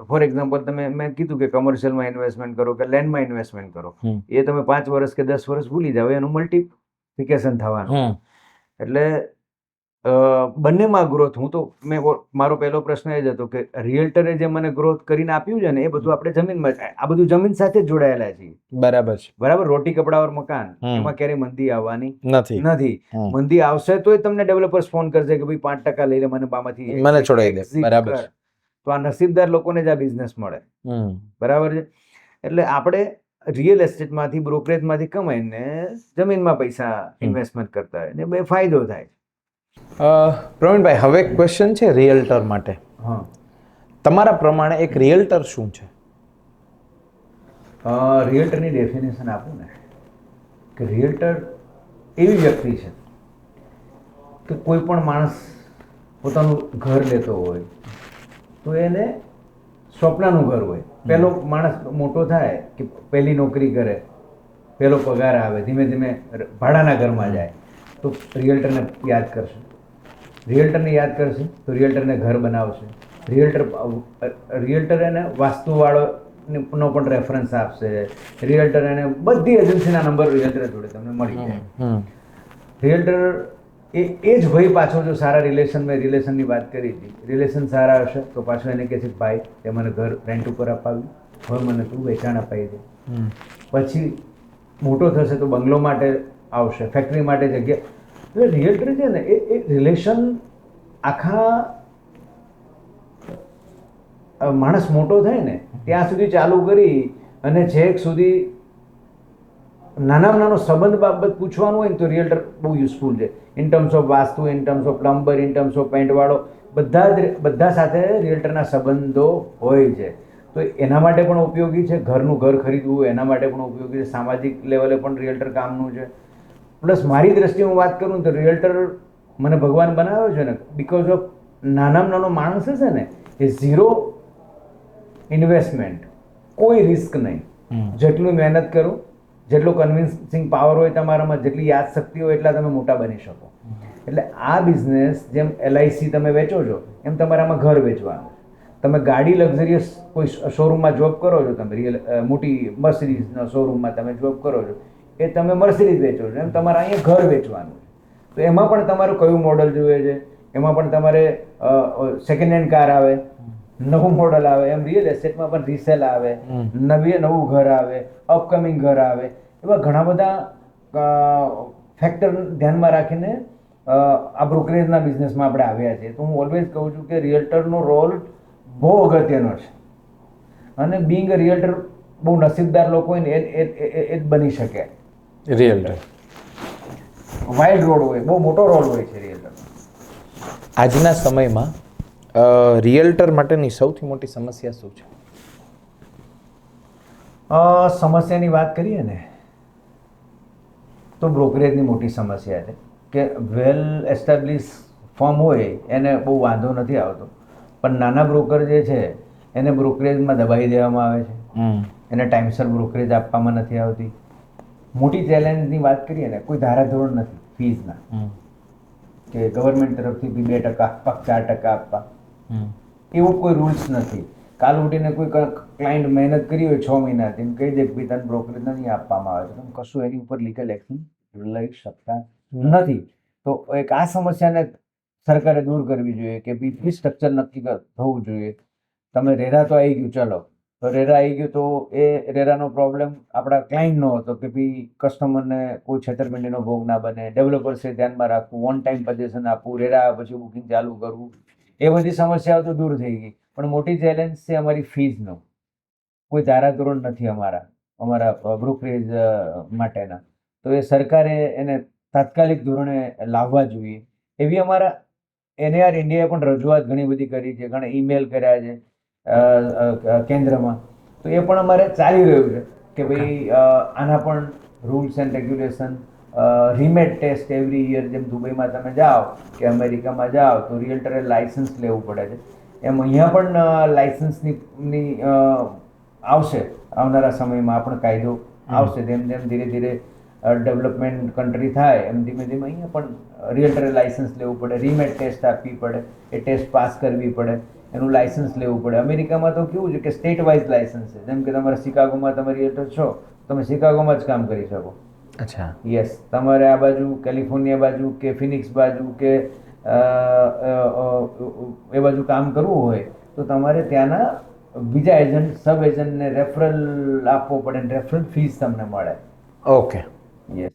ફોર એક્ઝામ્પલ મેં કીધું કે કમર્શિયલમાં ઇન્વેસ્ટમેન્ટ કરો કે લેન્ડમાં ઇન્વેસ્ટમેન્ટ કરો, એ તમે 5 વર્ષ કે 10 વર્ષ ભૂલી જાવ, એનું મલ્ટિપ્લિકેશન થવાનું. એટલે બંનેમાં ગ્રોથ. મારો પહેલો પ્રશ્ન એ જ હતો કે રિયલ્ટરે જે મને ગ્રોથ કરીને આપ્યું છે ને એ બધું આપણે જમીનમાં, આ બધું જમીન સાથે જ જોડાયેલા છીએ. બરાબર છે. બરાબર. રોટી કપડા ઓર મકાન, એમાં ક્યારેય મંદી આવવાની નથી. મંદી આવશે તો તમને ડેવલપર્સ ફોન કરશે કે ભાઈ 5% લઈ લે, મને બામાંથી મને છોડાઈ દે. બરાબર. તો આ નસીબદાર લોકોને જ આ બિઝનેસ મળે. બરાબર છે. એટલે આપણે રિયલ એસ્ટેટમાંથી બ્રોકરેજમાંથી કમાઈને જમીનમાં પૈસા ઇન્વેસ્ટમેન્ટ કરતા હોય ને બે ફાયદો થાય. પ્રવીણભાઈ, હવે ક્વેશ્ચન છે રિયલ્ટર માટે. હા, તમારા પ્રમાણે એક રિયલ્ટર શું છે? રિયલ્ટરની ડેફિનેશન આપું ને કે રિયલ્ટર એવી વ્યક્તિ છે કે કોઈ પણ માણસ પોતાનું ઘર લેતો હોય તો એને સ્વપ્નનું ઘર હોય. પહેલો માણસ મોટો થાય કે પહેલી નોકરી કરે, પહેલો પગાર આવે, ધીમે ધીમે ભાડાના ઘરમાં જાય તો રિયલ્ટરને યાદ કરશે. રિયલ્ટરને યાદ કરશે તો રિયલ્ટરને ઘર બનાવશે. રિયલ્ટર એને વાસ્તુવાળો નો પણ રેફરન્સ આપશે. રિયલ્ટર એને બધી એજન્સીના નંબર રિયલ્ટર જોડે તમને મળી જાય. રિયલ્ટર એ જ ભાઈ પાછો જો સારા રિલેશનની વાત કરી હતી, રિલેશન સારા હશે તો પાછો એને કહે છે કે ભાઈ તે મને ઘર રેન્ટ ઉપર અપાવ્યું, હવે મને તું વેચાણ અપાવી દે. પછી મોટો થશે તો બંગલો માટે આવશે, ફેક્ટરી માટે જગ્યા. એટલે રિયલ્ટર છે ને એ રિલેશન આખા માણસ મોટો થાય ને ત્યાં સુધી ચાલુ કરી અને છેક સુધી નાનામાં નાનો સંબંધ બાબત પૂછવાનું હોય ને તો રિયલ્ટર બહુ યુઝફુલ છે. In terms of vastu, in terms of plumber, in terms of પેન્ટવાળો, બધા સાથે રિયલ્ટરના સંબંધો હોય છે. તો એના માટે પણ ઉપયોગી છે. ઘરનું ઘર ખરીદવું એના માટે પણ ઉપયોગી છે. સામાજિક લેવલે પણ રિયલ્ટર કામનું છે. પ્લસ મારી દ્રષ્ટિએ હું વાત કરું તો રિયલ્ટર મને ભગવાન બનાવ્યો છે ને બિકોઝ ઓફ નાનામાં નાનો માણસ છે ને એ ઝીરો ઇન્વેસ્ટમેન્ટ, કોઈ રિસ્ક નહીં. જેટલું મહેનત કરો, જેટલો કન્વિન્સિંગ પાવર હોય તમારામાં, જેટલી યાદશક્તિ હોય એટલા તમે મોટા બની શકો. એટલે આ બિઝનેસ જેમ LIC તમે વેચો છો એમ તમારામાં ઘર વેચવાનું. તમે ગાડી લક્ઝરિયસ કોઈ શોરૂમમાં જોબ કરો છો, તમે મોટી મર્સિડીઝના શોરૂમમાં તમે જોબ કરો છો, એ તમે મર્સિડીઝ વેચો છો, એમ તમારે અહીંયા ઘર વેચવાનું છે. તો એમાં પણ તમારું કયું મોડલ જોઈએ છે, એમાં પણ તમારે સેકન્ડ હેન્ડ કાર આવે, નવું મોડલ આવે, એમ રિયલ એસ્ટેટમાં પણ રિસેલ આવે, નવું ઘર આવે, અપકમિંગ ઘર આવે. એવા ઘણા બધા ફેક્ટર ધ્યાનમાં રાખીને આ બ્રોકરેજના બિઝનેસમાં આપણે આવ્યા છીએ. તો હું ઓલવેઝ કહું છું કે રિયલ્ટરનો રોલ બહુ અગત્યનો છે અને બિંગ અ રિયલ્ટર બહુ નસીબદાર લોકો હોય ને એ જ બની શકે. રિયલ્ટર વાઇડ રોલ હોય, બહુ મોટો રોલ હોય છે રિયલ્ટર. આજના સમયમાં રિયલ્ટર માટેની સૌથી મોટી સમસ્યા શું છે? સમસ્યાની વાત કરીએ ને તો બ્રોકરેજની મોટી સમસ્યા છે કે વેલ એસ્ટાબ્લિશ ફર્મ હોય એને બહુ વાંધો નથી આવતો, પણ નાના બ્રોકર જે છે એને બ્રોકરેજમાં દબાઈ દેવામાં આવે છે, એને ટાઈમસર બ્રોકરેજ આપવામાં નથી આવતી. મોટી ચેલેન્જની વાત કરીએ ને, કોઈ ધારાધોરણ નથી ફીઝના કે ગવર્મેન્ટ તરફથી 2% આપવા, 4% આપવા, એવું કોઈ રૂલ્સ નથી. કાલ ઉઠીને કોઈ ક્લાયન્ટ મહેનત કરી હોય 6 મહિનાથી એમ કહી દે કે ભાઈ તને બ્રોકરેજ નથી આપવામાં આવે છે, તમે કશું એની ઉપર લીગલ એક્શન લઈ શકતા નથી. તો એક આ સમસ્યાને સરકારે દૂર કરવી જોઈએ કે ભાઈ ફી સ્ટ્રક્ચર નક્કી થવું જોઈએ. તમે રેરા તો આવી ગયું, ચલો તો રેરા આવી ગયું તો એ રેરાનો પ્રોબ્લેમ આપણા ક્લાયન્ટનો હતો કે ભાઈ કસ્ટમરને કોઈ છેતરપિંડીનો ભોગ ના બને, ડેવલપર્સે ધ્યાનમાં રાખવું, ઓન ટાઈમ પજેશન આપવું, રેરા પછી બુકિંગ ચાલુ કરવું, એ બધી સમસ્યાઓ તો દૂર થઈ ગઈ. પણ મોટી ચેલેન્જ છે અમારી ફીઝનો. કોઈ ધારાધોરણ નથી અમારા બ્રોકરેજ માટેના. તો એ સરકારે એને તાત્કાલિક ધોરણે લાવવા જોઈએ. એવી અમારા NAR ઇન્ડિયાએ પણ રજૂઆત ઘણી બધી કરી છે, ઘણા ઈમેલ કર્યા છે કેન્દ્રમાં. તો એ પણ અમારે ચાલી રહ્યું છે કે ભાઈ આના પણ રૂલ્સ એન્ડ રેગ્યુલેશન, રીમેટ ટેસ્ટ એવરી યર, જેમ દુબઈમાં તમે જાઓ કે અમેરિકામાં જાઓ તો રિયલ્ટરે લાઇસન્સ લેવું પડે છે, એમ અહીંયા પણ લાઇસન્સની આવશે આવનારા સમયમાં. પણ કાયદો આવશે જેમ જેમ ધીરે ધીરે ડેવલપમેન્ટ કન્ટ્રી થાય એમ ધીમે ધીમે અહીંયા પણ રિયલ્ટરે લાઇસન્સ લેવું પડે, રીમેટ ટેસ્ટ આપવી પડે, એ ટેસ્ટ પાસ કરવી પડે, એનું લાઇસન્સ લેવું પડે. અમેરિકામાં તો કેવું છે કે સ્ટેટ વાઇઝ લાઇસન્સ છે. જેમ કે તમારે શિકાગોમાં તમે રિયલ્ટર છો, તમે શિકાગોમાં જ કામ કરી શકો. અચ્છા. યસ, તમારે આ બાજુ કેલિફોર્નિયા બાજુ કે ફિનિક્સ બાજુ કે એ બાજુ કામ કરવું હોય તો તમારે ત્યાંના બીજા એજન્ટ, સબ એજન્ટને રેફરલ આપવો પડે, રેફરલ ફીસ તમને મળે. ઓકે. યસ.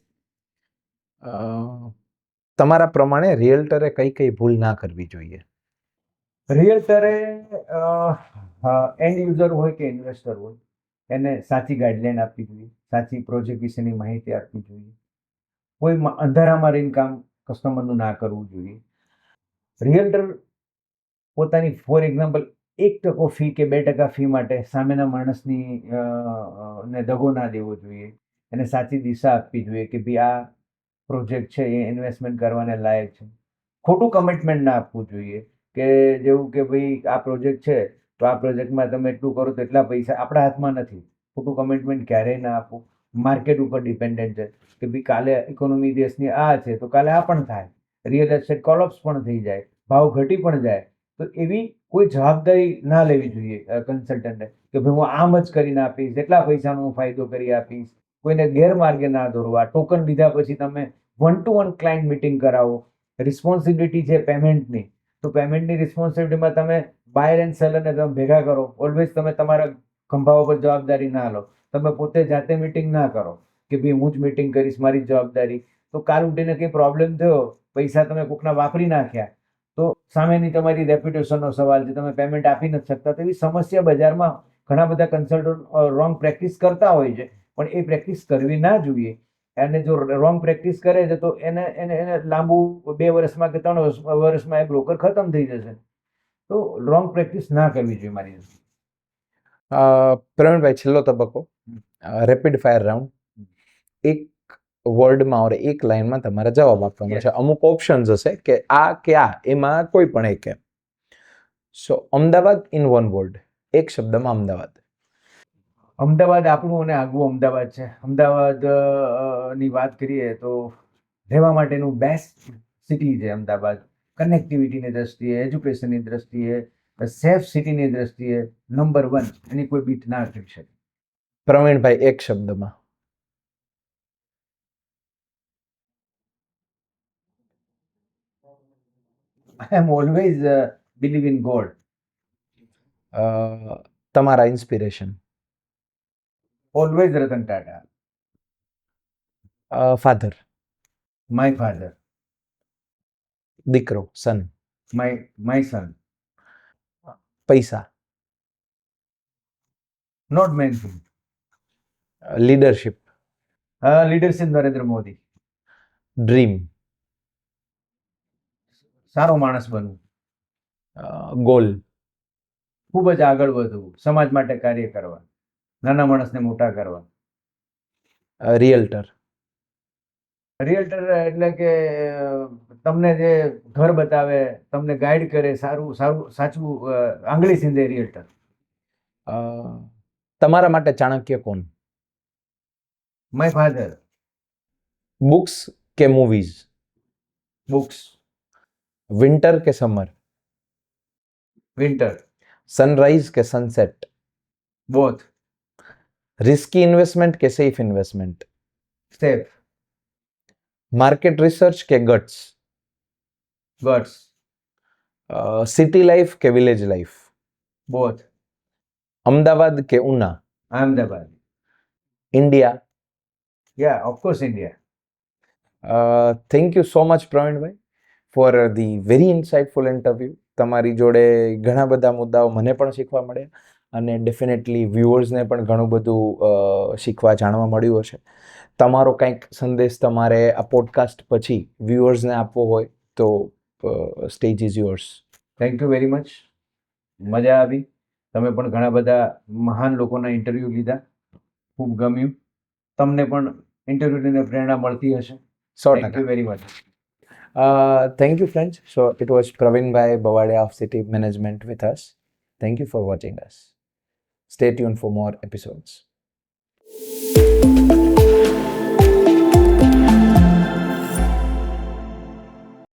તમારા પ્રમાણે રિયલ્ટરે કઈ કઈ ભૂલ ના કરવી જોઈએ? રિયલ્ટરે એન્ડ યુઝર હોય કે ઇન્વેસ્ટર હોય, એને સાચી ગાઈડલાઈન આપવી જોઈએ, સાચી પ્રોજેક્ટ વિશેની માહિતી આપવી જોઈએ. કોઈ અંધારામાં રહીને કામ કસ્ટમરનું ના કરવું જોઈએ. રિયલ્ટર પોતાની ફોર એક્ઝામ્પલ 1% ફી કે 2% ફી માટે સામેના માણસની ને દગો ના દેવો જોઈએ. એને સાચી દિશા આપવી જોઈએ કે ભાઈ આ પ્રોજેક્ટ છે એ ઇન્વેસ્ટમેન્ટ કરવાને લાયક છે. ખોટું કમિટમેન્ટ ના આપવું જોઈએ કે જેવું કે ભાઈ આ પ્રોજેક્ટ છે તો આ પ્રોજેક્ટમાં તમે એટલું કરો તો એટલા પૈસા આપણા હાથમાં નથી. ખોટું કમિટમેન્ટ ક્યારેય ના આપવું. માર્કેટ ઉપર ડિપેન્ડન્ટ છે કે ભાઈ કાલે ઇકોનોમી દેશની આ છે તો કાલે આ પણ થાય. રિયલ એસ્ટેટ કોલેપ્સ પણ થઈ જાય, ભાવ ઘટી પણ જાય. તો એવી કોઈ જવાબદારી ના લેવી જોઈએ કન્સલ્ટન્ટે કે ભાઈ હું આમ જ કરીને આપીશ, એટલા પૈસાનો હું ફાયદો કરી આપીશ. કોઈને ગેરમાર્ગે ના દોરવા. ટોકન લીધા પછી તમે 1-to-1 ક્લાયન્ટ મીટિંગ કરાવો. રિસ્પોન્સિબિલિટી છે પેમેન્ટની, તો પેમેન્ટની રિસ્પોન્સિબિલિટીમાં તમે બાયર એન્ડ સેલરને તમે ભેગા કરો. ઓલવેઝ તમે તમારા ખંભા ઉપર જવાબદારી ના લો. તમે પોતે જાતે મીટિંગ ના કરો કે ભાઈ હું જ મીટિંગ કરીશ, મારી જવાબદારી. તો કાલ ઉઠીને કંઈ પ્રોબ્લેમ થયો, પૈસા તમે કોકના વાપરી નાખ્યા, તો સામેની તમારી રેપ્યુટેશનનો સવાલ છે, તમે પેમેન્ટ આપી નથી શકતા. તો એવી સમસ્યા બજારમાં ઘણા બધા કન્સલ્ટન્ટ રોંગ પ્રેક્ટિસ કરતા હોય છે, પણ એ પ્રેક્ટિસ કરવી ના જોઈએ. અને જો રોંગ પ્રેક્ટિસ કરે છે તો એને એને એને લાંબુ 2 વર્ષમાં કે 3 વર્ષમાં એ બ્રોકર ખતમ થઈ જશે. તો રોંગ પ્રેક્ટિસ ના કરવી જોઈએ મારી રીતે. પ્રવીણભાઈ, છેલ્લો તબક્કો, રેપિડ ફાયર રાઉન્ડ. એક વર્ડમાં ઓર એક લાઇનમાં તમારે જવાબ આપવાનો Yes. છે. અમુક ઓપ્શન્સ હશે કે આ કે આ, એમાં કોઈ પણ એક એમ. સો અમદાવાદ ઇન વન વર્ડ, એક શબ્દમાં અમદાવાદ. અમદાવાદ આપણું અને આગવું અમદાવાદ છે. અમદાવાદ ની વાત કરીએ તો રહેવા માટેનું બેસ્ટ સિટી છે અમદાવાદ. કનેક્ટિવિટીની દ્રષ્ટિએ, એજ્યુકેશનની દ્રષ્ટિએ, સેફ સિટીની દ્રષ્ટિએ નંબર 1. એની કોઈ બીટ ના કરી શકે. પ્રવીણભાઈ, એક શબ્દમાં. I am always believe in God. અ, તમારા inspiration. Always Ratan Tata. Father. My father. દીકરો, સન. My son. પૈસા. Not main thing. Leadership. Leadership Narendra Modi. Dream. સારો માણસ બનવું. ગોલ. ખૂબ જ આગળ વધવું, સમાજ માટે કાર્ય કરવા, નાના માણસને મોટા કરવા. રિયલ્ટર. રિયલ્ટર એટલે કે તમને જે ઘર બતાવે, તમને ગાઈડ કરે, સારું સારું સાચું આંગળી સીંધે રિયલ્ટર. તમારા માટે ચાણક્ય કોણ? My father. બુક્સ કે મૂવીઝ? બુક્સ. વિન્ટર કે સમર? વિન્ટર. સનરાઈઝ કે સનસેટ? બોથ. રિસ્કી ઇન્વેસ્ટમેન્ટ કે safe investment? Safe. Market research કે ગટ્સ? ગટ્સ. સિટી લાઈફ કે વિલેજ લાઈફ? બોથ. અમદાવાદ કે Una? Ahmedabad. India? Yeah of course India. Thank you so much Praveenbhai for the very insightful interview. તમારી જોડે ઘણા બધા મુદ્દાઓ મને પણ શીખવા મળ્યા અને ડેફિનેટલી વ્યુઅર્સને પણ ઘણું બધું શીખવા જાણવા મળ્યું હશે. તમારો કંઈક સંદેશ તમારે આ પોડકાસ્ટ પછી વ્યુઅર્સને આપવો હોય તો stage is yours. Thank you very much. મજા આવી. તમે પણ ઘણા બધા મહાન લોકોના ઇન્ટરવ્યૂ લીધા, ખૂબ ગમ્યું. તમને પણ ઇન્ટરવ્યૂ લઈને પ્રેરણા મળતી હશે. 100%. Thank you very much. Thank you, friends. So it was Praveen Bhai Bavadia of City Management with us. Thank you for watching us. Stay tuned for more episodes.